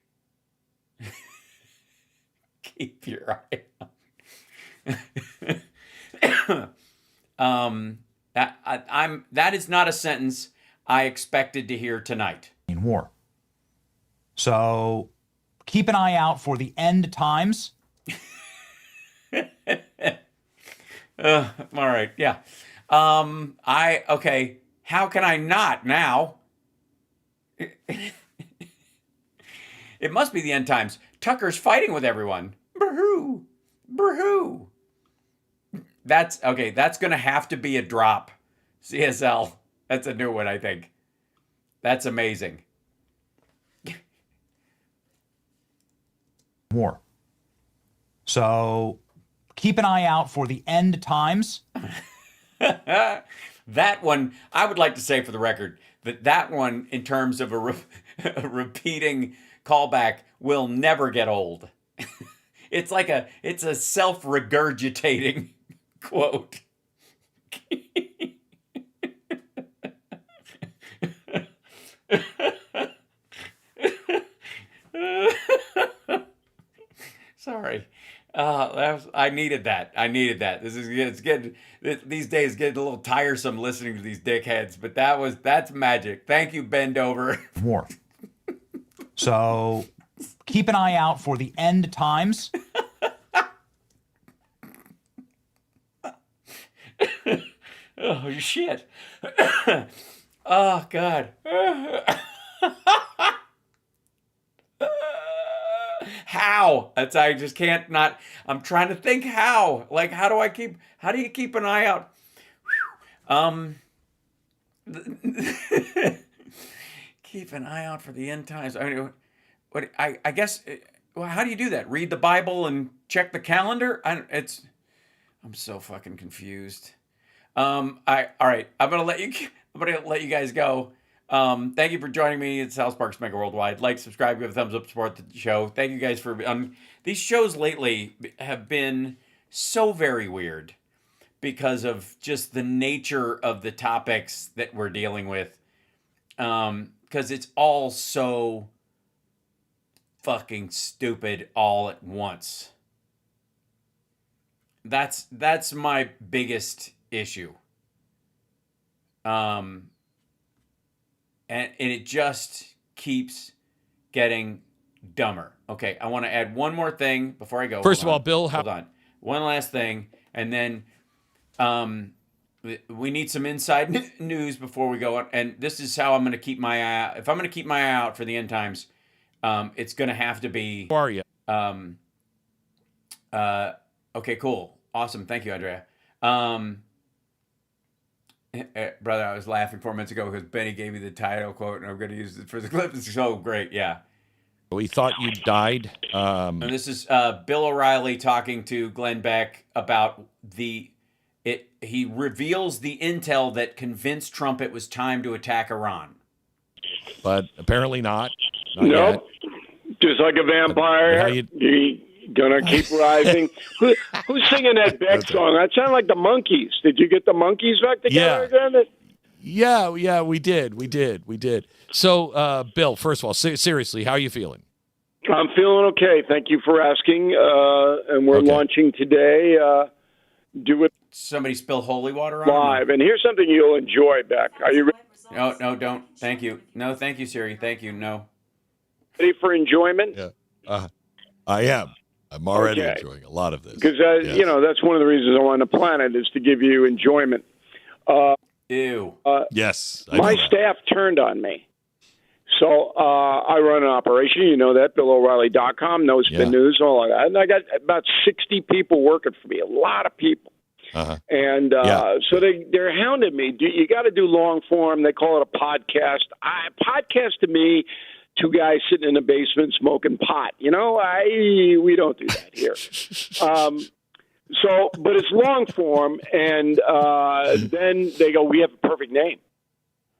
Keep your eye out. That is not a sentence I expected to hear tonight. In war. So keep an eye out for the end times. All right, yeah. Okay. How can I not now? It must be the end times. Tucker's fighting with everyone. Brr-hoo. Brr-hoo. That's okay. That's going to have to be a drop. CSL. That's a new one, I think. That's amazing. War. So keep an eye out for the end times. That one, I would like to say for the record, that one, in terms of a repeating callback, will never get old. It's a self-regurgitating quote. Sorry. I needed that. These days getting a little tiresome listening to these dickheads, but that's magic. Thank you, Bendover. War. So keep an eye out for the end times. Oh, shit. Oh, God. How? I just can't not. I'm trying to think how. Like, how do you keep an eye out? Keep an eye out for the end times. I mean, I guess, well, how do you do that? Read the Bible and check the calendar? I'm so fucking confused. All right. I'm gonna let you guys go. Thank you for joining me at South Park's Megaworldwide. Like, subscribe, give a thumbs up, support the show. Thank you guys for these shows lately have been so very weird because of just the nature of the topics that we're dealing with. Because it's all so fucking stupid all at once. That's my biggest issue. And it just keeps getting dumber. Okay, I want to add one more thing before I go. First of all, Bill, hold on. One last thing, and then we need some inside news before we go on. And this is how I'm going to keep my eye out. If I'm going to keep my eye out for the end times, it's going to have to be. Who are you? Okay, cool. Awesome. Thank you, Andrea. Brother, I was laughing 4 minutes ago because Benny gave me the title quote, and I'm going to use it for the clip. It's so great. Yeah. We thought you died. And this is Bill O'Reilly talking to Glenn Beck about he reveals the intel that convinced Trump it was time to attack Iran. But apparently not. Nope. Just like a vampire, you're gonna keep rising. Who's singing that Beck song? That sounded like the Monkees. Did you get the Monkees back together again? Yeah, we did. So, Bill, first of all, seriously, how are you feeling? I'm feeling okay. Thank you for asking. And we're launching today. Do it. Somebody spill holy water on live. And here's something you'll enjoy, Beck. Are you ready? No, don't. Thank you. No, thank you, Siri. Thank you. No. Ready for enjoyment? Yeah. I am. I'm already enjoying a lot of this. Because, that's one of the reasons I'm on the planet is to give you enjoyment. Ew. Yes. My staff turned on me. So I run an operation, you know that, BillO'Reilly.com, No Spin News, all of that. And I got about 60 people working for me, a lot of people. And so they're hounding me. You got to do long form. They call it a podcast. Podcast to me, two guys sitting in a basement smoking pot. You know, we don't do that here. But it's long form. And then they go, we have a perfect name.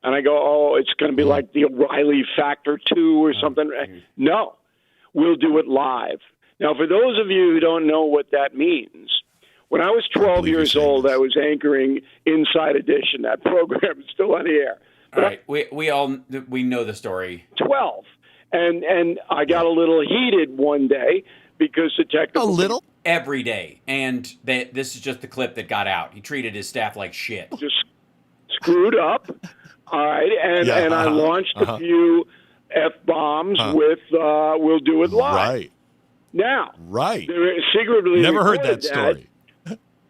And I go, oh, it's going to be like the O'Reilly Factor 2 or something. No, we'll do it live. Now, for those of you who don't know what that means, when I was 12 years old, I was anchoring Inside Edition. That program is still on the air. All right, we know the story. 12, and I got a little heated one day because the technical every day, and this is just the clip that got out. He treated his staff like shit. Just screwed up. All right, and I launched a few F-bombs with "We'll Do It Live." Right. Now, right. They secretly never heard that recorded story.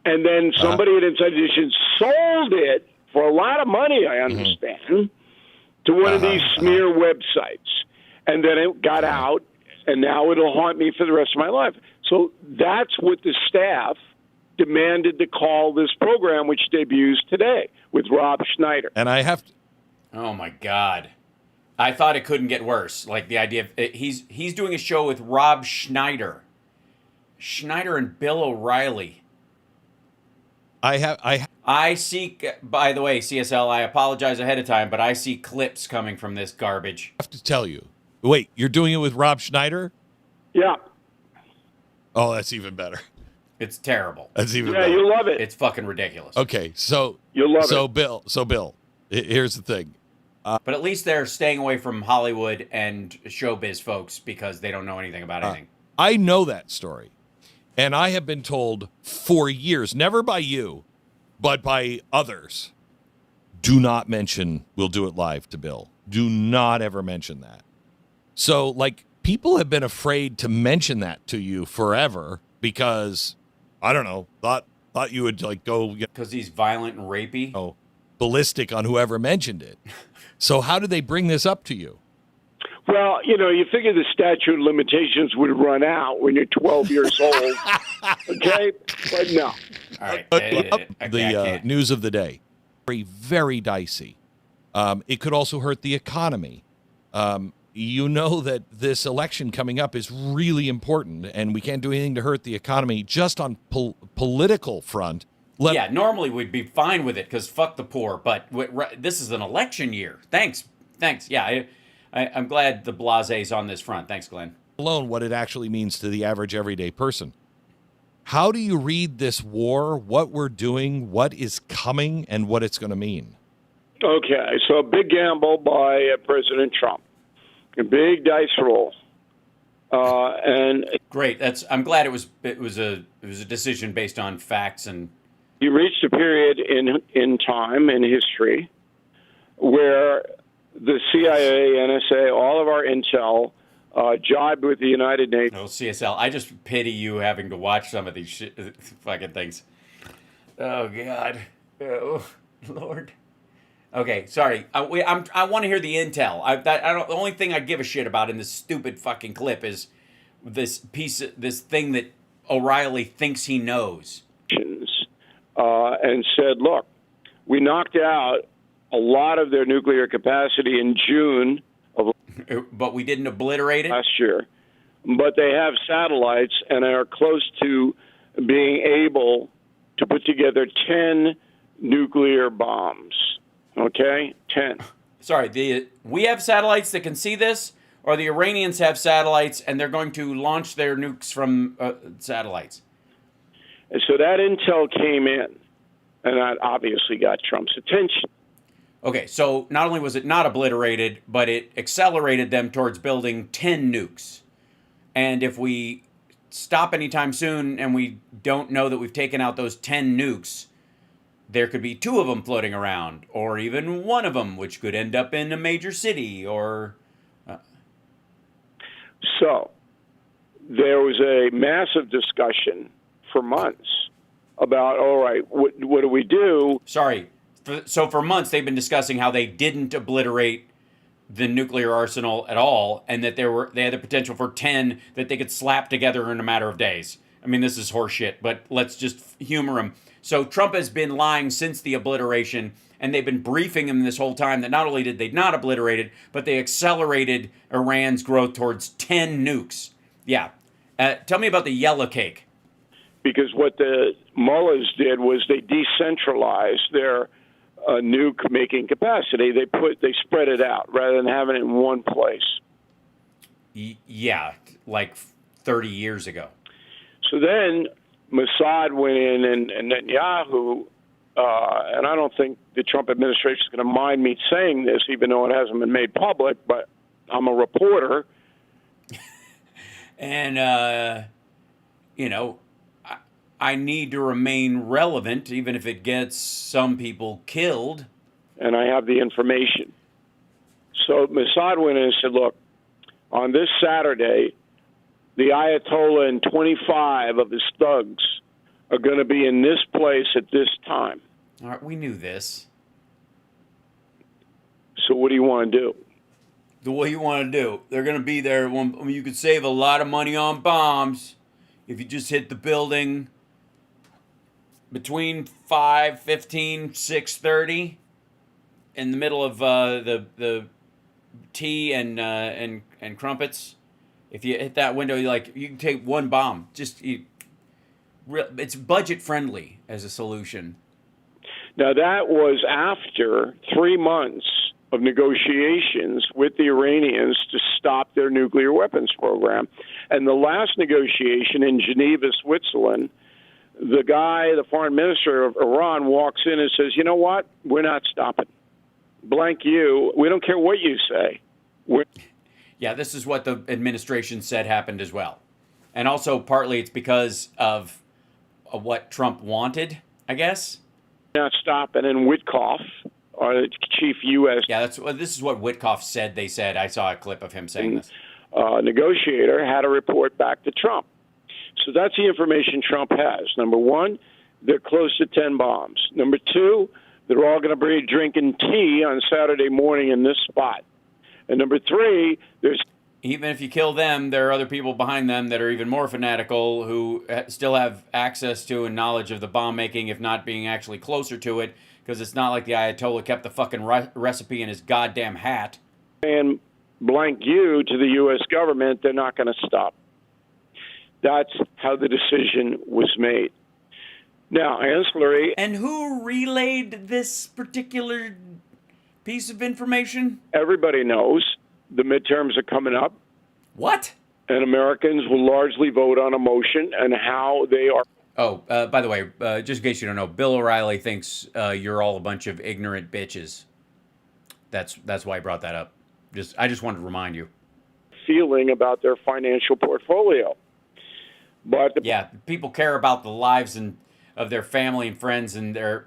And then somebody at Inside Edition sold it for a lot of money, I understand, to one of these smear websites. And then it got out, and now it'll haunt me for the rest of my life. So that's what the staff demanded to call this program, which debuts today with Rob Schneider. And I have to... Oh, my God. I thought it couldn't get worse. Like the idea of he's doing a show with Rob Schneider. Schneider and Bill O'Reilly. I see, by the way, CSL, I apologize ahead of time, but I see clips coming from this garbage. I have to tell you. Wait, you're doing it with Rob Schneider? Yeah. Oh, that's even better. It's terrible. That's even better. Yeah, you love it. It's fucking ridiculous. Okay, so you'll love it. Bill, here's the thing. But at least they're staying away from Hollywood and showbiz folks because they don't know anything about anything. I know that story. And I have been told for years, never by you, but by others, do not mention "We'll Do It Live" to Bill. Do not ever mention that. So, like, people have been afraid to mention that to you forever because, I don't know, thought you would, like, go... Because he's violent and rapey? Oh, ballistic on whoever mentioned it. So how did they bring this up to you? Well, you know, you figure the statute of limitations would run out when you're 12 years old, okay? But no. All right. The news of the day. Very, very dicey. It could also hurt the economy. You know that this election coming up is really important, and we can't do anything to hurt the economy just on political front. Normally we'd be fine with it because fuck the poor, but this is an election year. Thanks. Yeah, I'm glad the blasé's on this front. Thanks, Glenn. Alone, what it actually means to the average everyday person. How do you read this war, what we're doing, what is coming, and what it's going to mean? Okay, so a big gamble by President Trump. A big dice roll. And great. I'm glad it was a decision based on facts, and you reached a period in time in history where the CIA, NSA, all of our intel jibed with the United Nations. Oh, CSL, I just pity you having to watch some of these fucking things. Oh, God. Oh, Lord. Okay, sorry. I want to hear the intel. The only thing I give a shit about in this stupid fucking clip is this thing that O'Reilly thinks he knows. And said, look, we knocked out a lot of their nuclear capacity in June of but we didn't obliterate it last year. But they have satellites and are close to being able to put together 10 nuclear bombs. Okay? 10. Sorry, we have satellites that can see this, or the Iranians have satellites and they're going to launch their nukes from satellites? And so that intel came in, and that obviously got Trump's attention. Okay, so not only was it not obliterated, but it accelerated them towards building 10 nukes. And if we stop anytime soon and we don't know that we've taken out those 10 nukes, there could be 2 of them floating around, or even 1 of them, which could end up in a major city, or... So, there was a massive discussion for months about, all right, what do we do? Sorry. So for months, they've been discussing how they didn't obliterate the nuclear arsenal at all, and that they had the potential for 10 that they could slap together in a matter of days. I mean, this is horseshit, but let's just humor him. So Trump has been lying since the obliteration, and they've been briefing him this whole time that not only did they not obliterate it, but they accelerated Iran's growth towards 10 nukes. Yeah. Tell me about the yellow cake. Because what the mullahs did was they decentralized their nuke making capacity. They spread it out rather than having it in one place. Yeah, like 30 years ago. So then Mossad went in and Netanyahu, and I don't think the Trump administration is going to mind me saying this, even though it hasn't been made public, but I'm a reporter. And, I need to remain relevant, even if it gets some people killed. And I have the information. So Mossad went in and said, look, on this Saturday, the Ayatollah and 25 of his thugs are going to be in this place at this time. All right, we knew this. So what do you want to do? What do you want to do? They're going to be there. You could save a lot of money on bombs if you just hit the building between 5:15, 6:30 in the middle of the tea and crumpets. If you hit that window, you can take one bomb. It's budget friendly as a solution. Now that was after 3 months of negotiations with the Iranians to stop their nuclear weapons program. And the last negotiation in Geneva, Switzerland, the foreign minister of Iran, walks in and says, you know what? We're not stopping. Blank you. We don't care what you say. Yeah, this is what the administration said happened as well. And also partly it's because of what Trump wanted, I guess. Not stopping. And Witkoff, our chief U.S. Yeah, this is what Witkoff said. They said, I saw a clip of him saying this. Negotiator had a report back to Trump. So that's the information Trump has. Number one, they're close to 10 bombs. Number two, they're all going to be drinking tea on Saturday morning in this spot. And number three, there's... Even if you kill them, there are other people behind them that are even more fanatical who still have access to and knowledge of the bomb making, if not being actually closer to it, because it's not like the Ayatollah kept the fucking recipe in his goddamn hat. And blank you to the U.S. government, they're not going to stop. That's how the decision was made. Now, ancillary... And who relayed this particular piece of information? Everybody knows the midterms are coming up. What? And Americans will largely vote on a motion and how they are... Oh, by the way, just in case you don't know, Bill O'Reilly thinks you're all a bunch of ignorant bitches. That's why I brought that up. I just wanted to remind you. Feeling about their financial portfolio. But people care about the lives of their family and friends and their,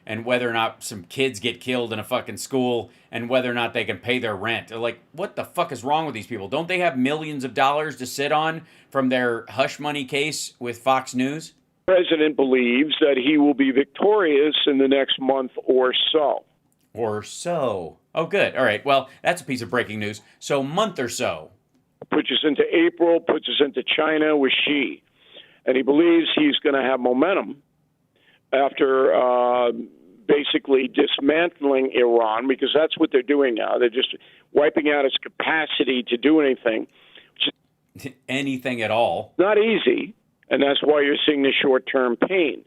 and whether or not some kids get killed in a fucking school and whether or not they can pay their rent. They're like, what the fuck is wrong with these people? Don't they have millions of dollars to sit on from their hush money case with Fox News? The president believes that he will be victorious in the next month or so. Oh, good. All right. Well, that's a piece of breaking news. So, month or so. Puts us into April, puts us into China with Xi. And he believes he's going to have momentum after basically dismantling Iran, because that's what they're doing now. They're just wiping out its capacity to do anything. Anything at all. Not easy, and that's why you're seeing the short-term pain.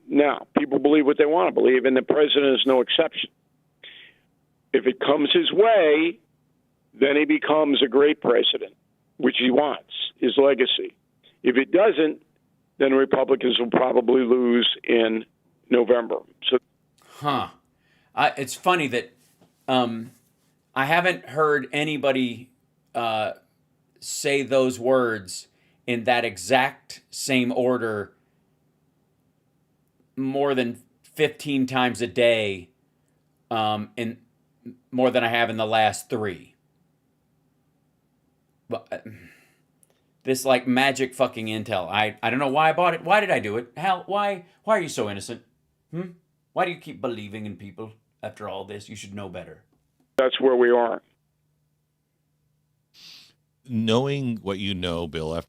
Now, people believe what they want to believe, and the president is no exception. If it comes his way, then he becomes a great president, which he wants, his legacy. If it doesn't, then Republicans will probably lose in November. It's funny that I haven't heard anybody say those words in that exact same order more than 15 times a day, in more than I have in the last 3. But this like magic fucking intel. I don't know why I bought it. Why did I do it? Hell, why are you so innocent? Why do you keep believing in people after all this? You should know better. That's where we are. Knowing what you know, Bill,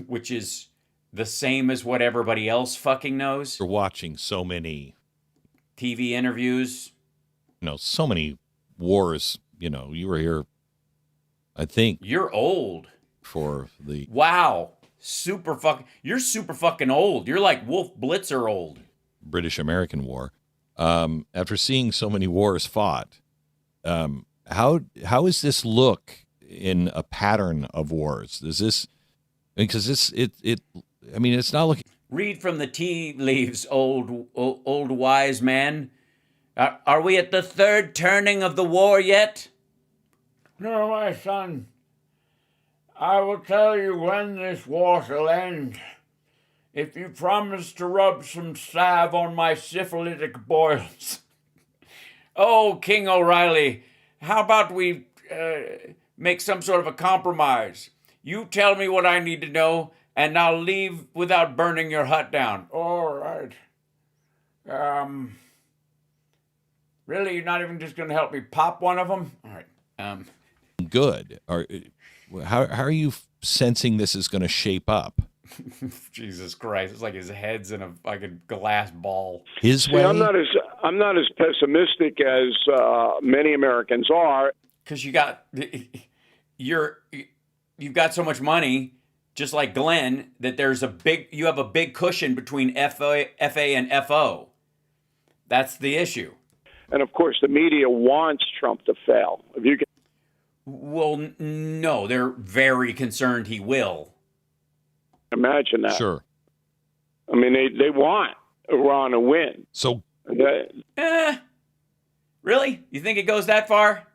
which is the same as what everybody else fucking knows. You're watching so many TV interviews. So many wars. You were here, I think. You're old. For the... Wow. You're super fucking old. You're like Wolf Blitzer old. British-American War. After seeing so many wars fought, how does this look in a pattern of wars? Is this... Because it's not looking... Read from the tea leaves, old wise man. Are we at the third turning of the war yet? No, my son. I will tell you when this war shall end. If you promise to rub some salve on my syphilitic boils. Oh, King O'Reilly, how about we make some sort of a compromise? You tell me what I need to know, and I'll leave without burning your hut down. All right. Really, you're not even just going to help me pop one of them? All right. Good. How are you sensing this is going to shape up? Jesus Christ! It's like his head's in a fucking glass ball. His way. I'm not as pessimistic as many Americans are. Because you've got so much money, just like Glenn, that you have a big cushion between FA and FO. That's the issue. And of course, the media wants Trump to fail. If you can... Well, no, they're very concerned he will. Imagine that. Sure. I mean, they want Iran to win. So, really? You think it goes that far?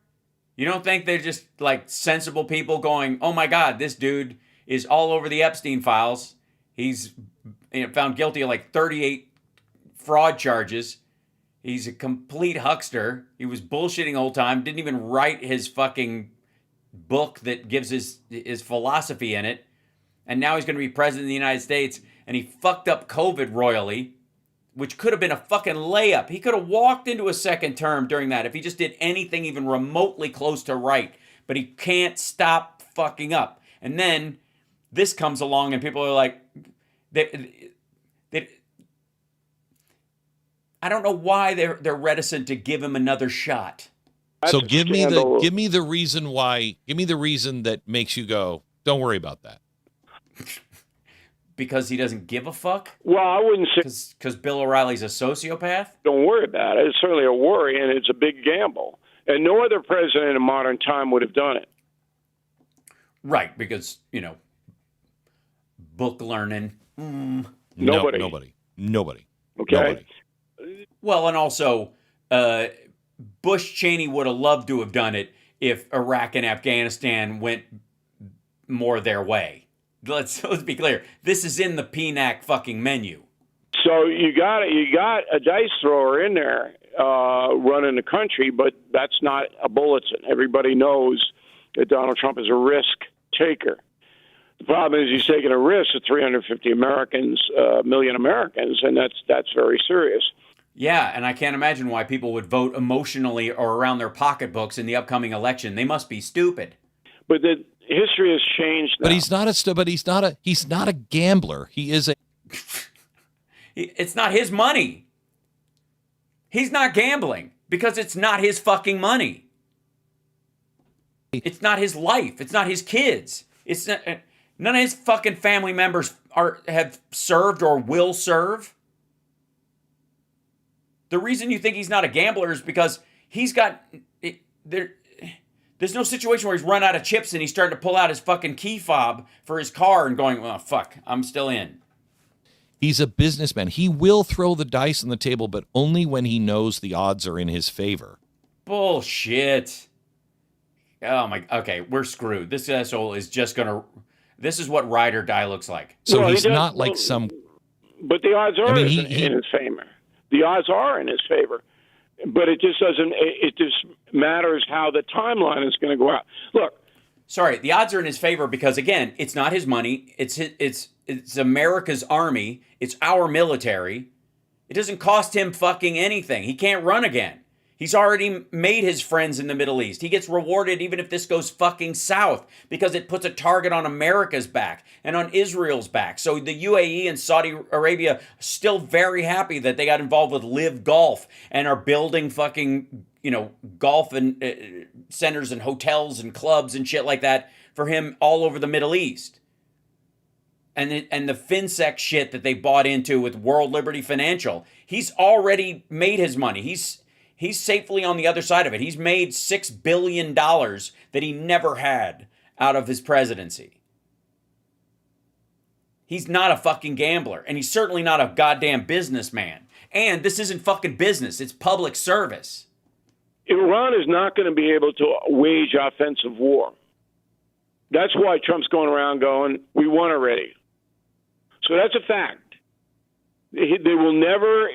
You don't think they're just like sensible people going, oh my God, this dude is all over the Epstein files. He's found guilty of like 38 fraud charges. He's a complete huckster. He was bullshitting the whole time. Didn't even write his fucking book that gives his philosophy in it. And now he's going to be president of the United States. And he fucked up COVID royally, which could have been a fucking layup. He could have walked into a second term during that if he just did anything even remotely close to right. But he can't stop fucking up. And then this comes along and people are like, I don't know why they're reticent to give him another shot. So give me the reason why. Give me the reason that makes you go, don't worry about that. Because he doesn't give a fuck? Well, I wouldn't say... Because Bill O'Reilly's a sociopath? Don't worry about it. It's certainly a worry, and it's a big gamble. And no other president in modern time would have done it. Right, because, book learning. Nobody. Okay. Nobody. Well, and also, Bush Cheney would have loved to have done it if Iraq and Afghanistan went more their way. Let's be clear. This is in the PNAC fucking menu. So you got a dice thrower in there running the country, but that's not a bulletin. Everybody knows that Donald Trump is a risk taker. The problem is he's taking a risk of 350 million Americans, and that's very serious. Yeah, and I can't imagine why people would vote emotionally or around their pocketbooks in the upcoming election. They must be stupid. But the history has changed now. But he's not a gambler. He is a... It's not his money. He's not gambling because it's not his fucking money. It's not his life. It's not his kids. It's not, none of his fucking family members have served or will serve. The reason you think he's not a gambler is because he's got... There's no situation where he's run out of chips and he's starting to pull out his fucking key fob for his car and going, oh, fuck, I'm still in. He's a businessman. He will throw the dice on the table, but only when he knows the odds are in his favor. Bullshit. Oh, my... Okay, we're screwed. This asshole is just going to... This is what ride or die looks like. So he's not like some... But the odds are in his favor. The odds are in his favor. But it just doesn't. It just matters how the timeline is going to go out. Look, sorry, the odds are in his favor because again, it's not his money. It's America's army. It's our military. It doesn't cost him fucking anything. He can't run again. He's already made his friends in the Middle East. He gets rewarded even if this goes fucking south because it puts a target on America's back and on Israel's back. So the UAE and Saudi Arabia are still very happy that they got involved with Live Golf and are building fucking, golf and centers and hotels and clubs and shit like that for him all over the Middle East. And the FinSec shit that they bought into with World Liberty Financial. He's already made his money. He's safely on the other side of it. He's made $6 billion that he never had out of his presidency. He's not a fucking gambler, and he's certainly not a goddamn businessman. And this isn't fucking business. It's public service. Iran is not going to be able to wage offensive war. That's why Trump's going around going, we won already. So that's a fact. They will never,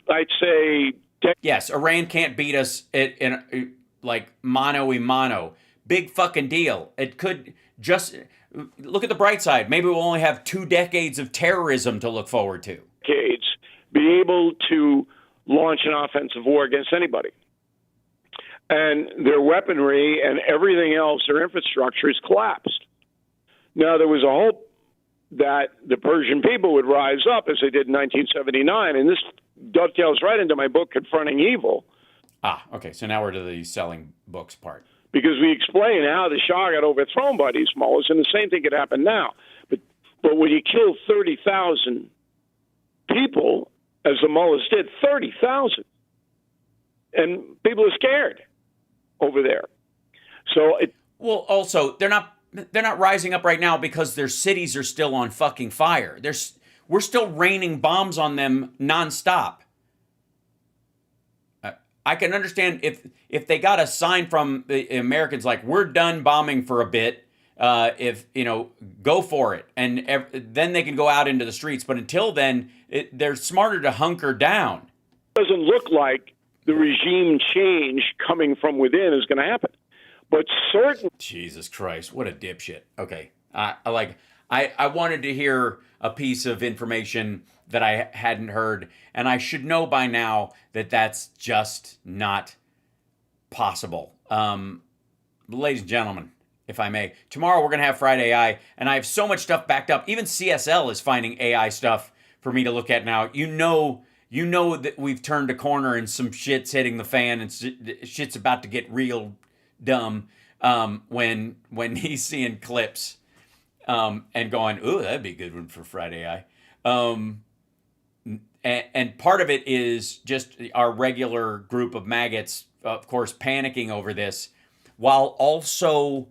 I'd say... Yes, Iran can't beat us in like mano a mano. Big fucking deal. It could just... Look at the bright side. Maybe we'll only have 2 decades of terrorism to look forward to. Decades, be able to launch an offensive war against anybody. And their weaponry and everything else, their infrastructure is collapsed. Now, there was a hope that the Persian people would rise up as they did in 1979, and this dovetails right into my book, Confronting Evil. Okay, so now we're to the selling books part. Because we explain how the Shah got overthrown by these mullahs, and the same thing could happen now. But when you kill 30,000 people, as the mullahs did, 30,000, and people are scared over there. So well, also they're not rising up right now because their cities are still on fucking fire. We're still raining bombs on them nonstop. I can understand if they got a sign from the Americans like, we're done bombing for a bit, go for it, and then they can go out into the streets. But until then, they're smarter to hunker down. It doesn't look like the regime change coming from within is going to happen. But certainly... Jesus Christ, what a dipshit. Okay. I wanted to hear a piece of information that I hadn't heard, and I should know by now that that's just not possible. Ladies and gentlemen, if I may, tomorrow we're going to have Friday AI, and I have so much stuff backed up. Even CSL is finding AI stuff for me to look at now. You know that we've turned a corner and some shit's hitting the fan and shit's about to get real dumb when he's seeing clips and going, ooh, that'd be a good one for Friday AI. And part of it is just our regular group of maggots, of course, panicking over this, while also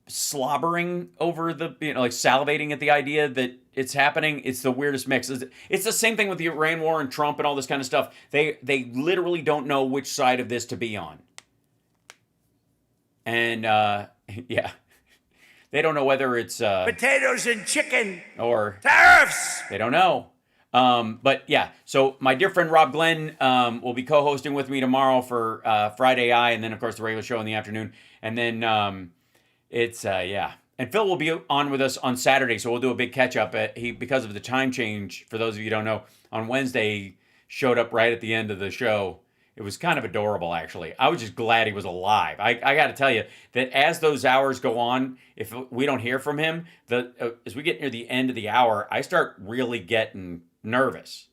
slobbering over like salivating at the idea that it's happening. It's the weirdest mix. It's the same thing with the Iran war and Trump and all this kind of stuff. They literally don't know which side of this to be on. And yeah, they don't know whether it's potatoes and chicken or tariffs. They don't know. But yeah, so my dear friend Rob Glenn will be co-hosting with me tomorrow for Friday Eye, and then of course the regular show in the afternoon, and then and Phil will be on with us on Saturday, so we'll do a big catch up. Because of the time change, for those of you who don't know, on Wednesday he showed up right at the end of the show. It was kind of adorable, actually. I was just glad he was alive. I got to tell you that as those hours go on, if we don't hear from him, as we get near the end of the hour, I start really getting nervous.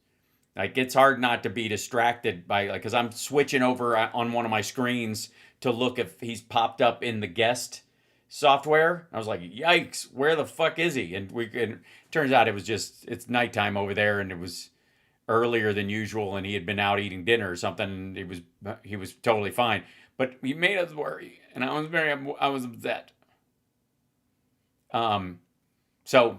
Like, it's hard not to be distracted by, because I'm switching over on one of my screens to look if he's popped up in the guest software. I was like, yikes, where the fuck is he? And it turns out it's nighttime over there, and it was earlier than usual, and he had been out eating dinner or something. And he was totally fine, but he made us worry, and I was upset. So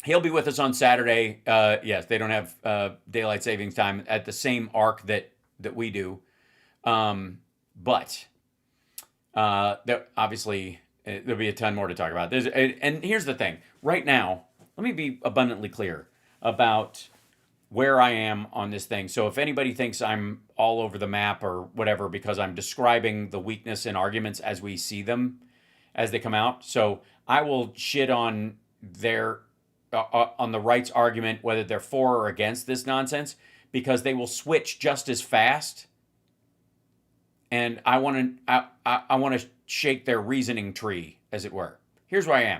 he'll be with us on Saturday. Yes, they don't have daylight savings time at the same arc that we do, but obviously there'll be a ton more to talk about. And here's the thing: right now, let me be abundantly clear about where I am on this thing. So if anybody thinks I'm all over the map or whatever because I'm describing the weakness in arguments as we see them, as they come out. So I will shit on on the right's argument, whether they're for or against this nonsense, because they will switch just as fast. And I want to shake their reasoning tree, as it were. Here's where I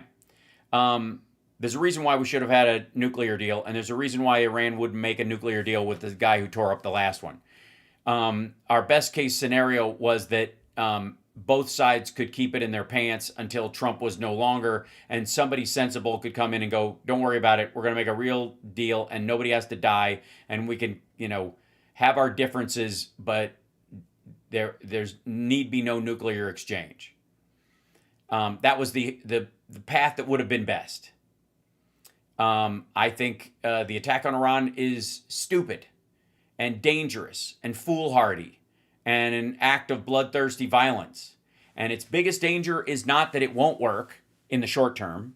am. There's a reason why we should have had a nuclear deal, and there's a reason why Iran wouldn't make a nuclear deal with the guy who tore up the last one. Our best case scenario was that both sides could keep it in their pants until Trump was no longer, and somebody sensible could come in and go, don't worry about it, we're going to make a real deal, and nobody has to die, and we can, have our differences, but there's need be no nuclear exchange. That was the path that would have been best. I think the attack on Iran is stupid and dangerous and foolhardy and an act of bloodthirsty violence. And its biggest danger is not that it won't work in the short term,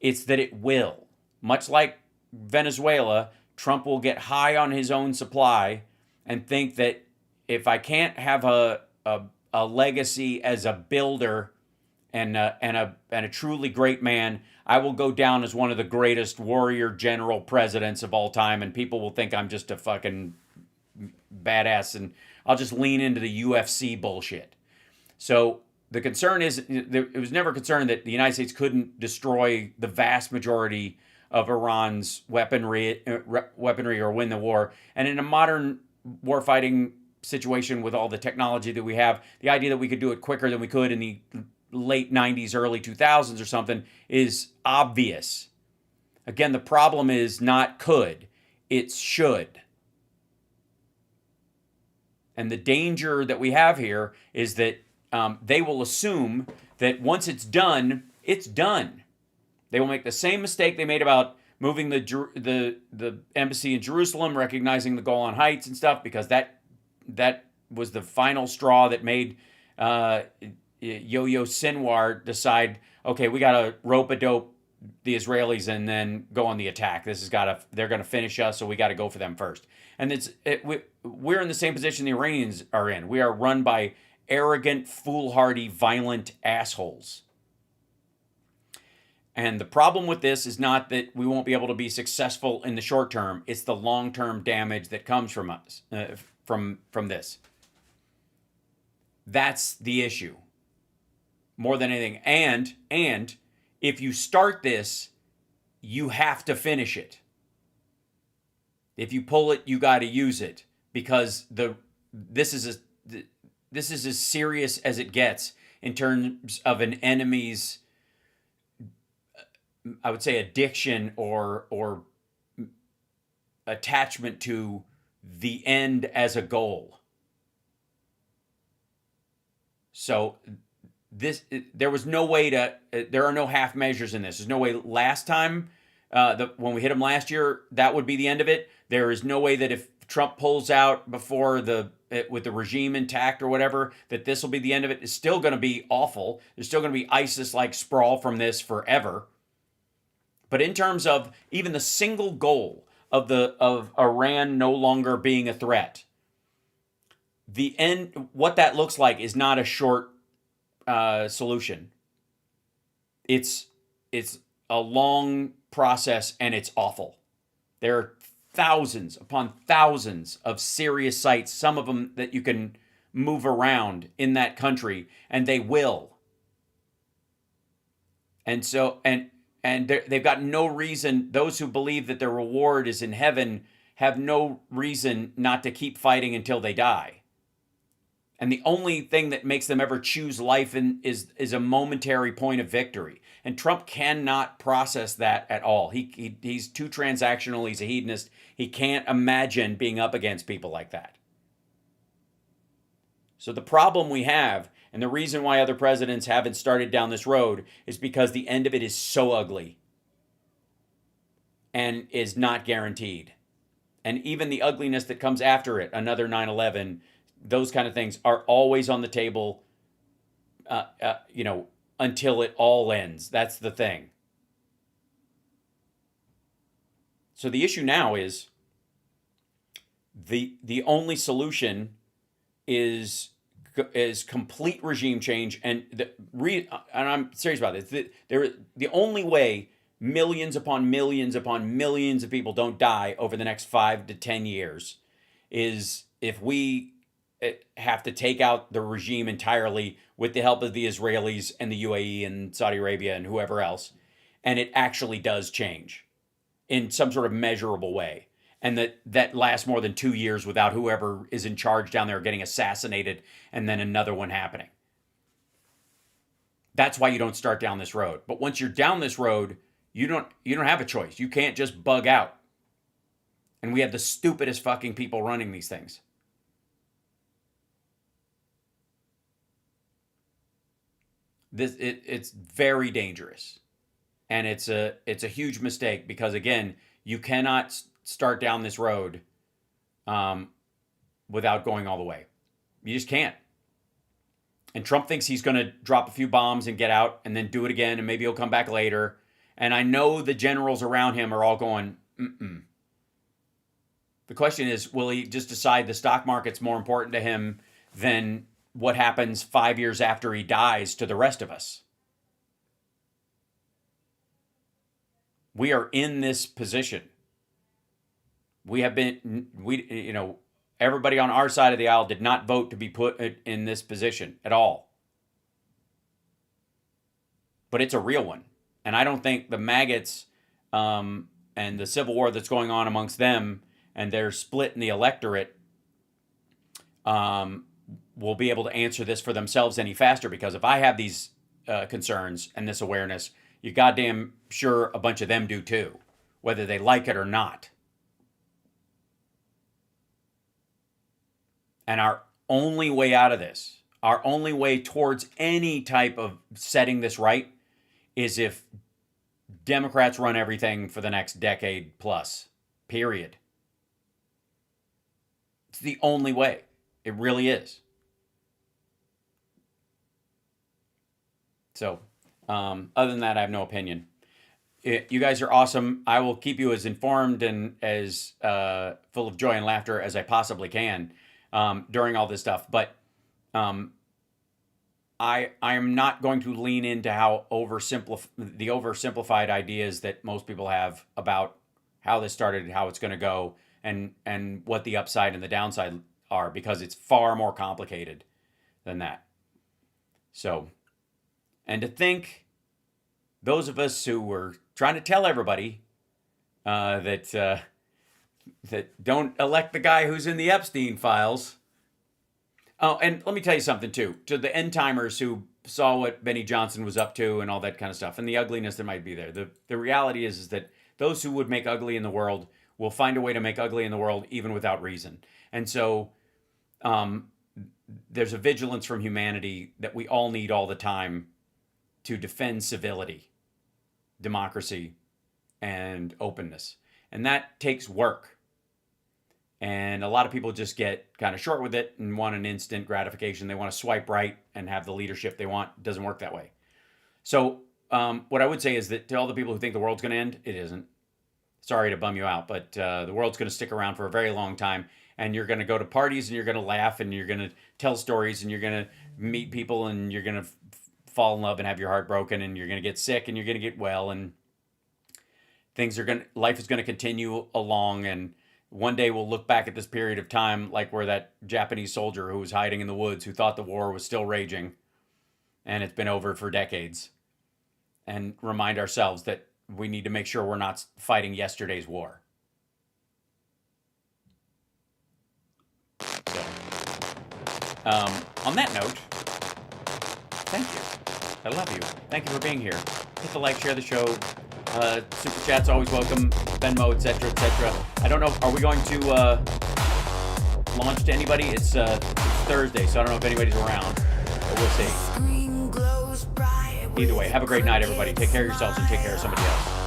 it's that it will. Much like Venezuela, Trump will get high on his own supply and think that if I can't have a legacy as a builder and a truly great man, I will go down as one of the greatest warrior general presidents of all time, and people will think I'm just a fucking badass, and I'll just lean into the UFC bullshit. So the concern is, it was never concerned that the United States couldn't destroy the vast majority of Iran's weaponry or win the war. And in a modern warfighting situation with all the technology that we have, the idea that we could do it quicker than we could in the late 90s, early 2000s or something is obvious. Again, the problem is not could, it's should. And the danger that we have here is that they will assume that once it's done, it's done. They will make the same mistake they made about moving the embassy in Jerusalem, recognizing the Golan Heights and stuff, because that was the final straw that made Yo-Yo Sinwar decide, okay, we got to rope-a-dope the Israelis and then go on the attack. They're going to finish us, so we got to go for them first. And we're in the same position the Iranians are in. We are run by arrogant, foolhardy, violent assholes. And the problem with this is not that we won't be able to be successful in the short term. It's the long-term damage that comes from us, from this. That's the issue, more than anything. And if you start this, you have to finish it. If you pull it, you got to use it, because this is as serious as it gets in terms of an enemy's, I would say, addiction or attachment to the end as a goal. So there was no way there are no half measures in this. There's no way last time, when we hit them last year, that would be the end of it. There is no way that if Trump pulls out before with the regime intact or whatever, that this will be the end of it. It's still going to be awful. There's still going to be ISIS-like sprawl from this forever. But in terms of even the single goal of Iran no longer being a threat, the end, what that looks like is not a short solution. It's a long process, and it's awful. There are thousands upon thousands of serious sites, some of them that you can move around in that country, and they will. And so, and they've got no reason, those who believe that their reward is in heaven have no reason not to keep fighting until they die. And the only thing that makes them ever choose life is a momentary point of victory. And Trump cannot process that at all. He's too transactional. He's a hedonist. He can't imagine being up against people like that. So the problem we have, and the reason why other presidents haven't started down this road, is because the end of it is so ugly and is not guaranteed. And even the ugliness that comes after it, another 9/11, those kind of things are always on the table, until it all ends. That's the thing. So the issue now is the only solution is complete regime change, and I'm serious about this. The only way millions upon millions upon millions of people don't die over the next 5 to 10 years is if we have to take out the regime entirely with the help of the Israelis and the UAE and Saudi Arabia and whoever else, and it actually does change in some sort of measurable way. And that lasts more than 2 years without whoever is in charge down there getting assassinated and then another one happening. That's why you don't start down this road. But once you're down this road, you don't have a choice. You can't just bug out. And we have the stupidest fucking people running these things. It's very dangerous. And it's a huge mistake because, again, you cannot start down this road without going all the way. You just can't. And Trump thinks he's going to drop a few bombs and get out and then do it again, and maybe he'll come back later. And I know the generals around him are all going, mm-mm. The question is, will he just decide the stock market's more important to him than what happens 5 years after he dies to the rest of us? We are in this position. Everybody on our side of the aisle did not vote to be put in this position at all. But it's a real one. And I don't think the maggots and the civil war that's going on amongst them and their split in the electorate will be able to answer this for themselves any faster. Because if I have these concerns and this awareness, you're goddamn sure a bunch of them do too, whether they like it or not. And our only way out of this, our only way towards any type of setting this right, is if Democrats run everything for the next decade plus, period. It's the only way. It really is. So, other than that, I have no opinion. You guys are awesome. I will keep you as informed and as full of joy and laughter as I possibly can during all this stuff. But I am not going to lean into how the oversimplified ideas that most people have about how this started, how it's going to go, and what the upside and the downside are, because it's far more complicated than that. So, and to think those of us who were trying to tell everybody that don't elect the guy who's in the Epstein files. Oh, and let me tell you something too. To the end timers who saw what Benny Johnson was up to and all that kind of stuff, and the ugliness that might be there. The reality is that those who would make ugly in the world will find a way to make ugly in the world even without reason. And so there's a vigilance from humanity that we all need all the time to defend civility, democracy, and openness. And that takes work. And a lot of people just get kind of short with it and want an instant gratification. They want to swipe right and have the leadership they want. It doesn't work that way. So what I would say is that to all the people who think the world's going to end, it isn't. Sorry to bum you out, but the world's going to stick around for a very long time. And you're going to go to parties and you're going to laugh and you're going to tell stories and you're going to meet people and you're going to fall in love and have your heart broken and you're going to get sick and you're going to get well, and life is going to continue along. And one day we'll look back at this period of time like we're that Japanese soldier who was hiding in the woods who thought the war was still raging and it's been over for decades, and remind ourselves that we need to make sure we're not fighting yesterday's war. So, on that note, thank you. I love you. Thank you for being here. Hit the like, share the show. Super chat's always welcome. Venmo, etc., etc. I don't know. Are we going to launch to anybody? It's Thursday, so I don't know if anybody's around. But we'll see. Either way, have a great night, everybody. Take care of yourselves and take care of somebody else.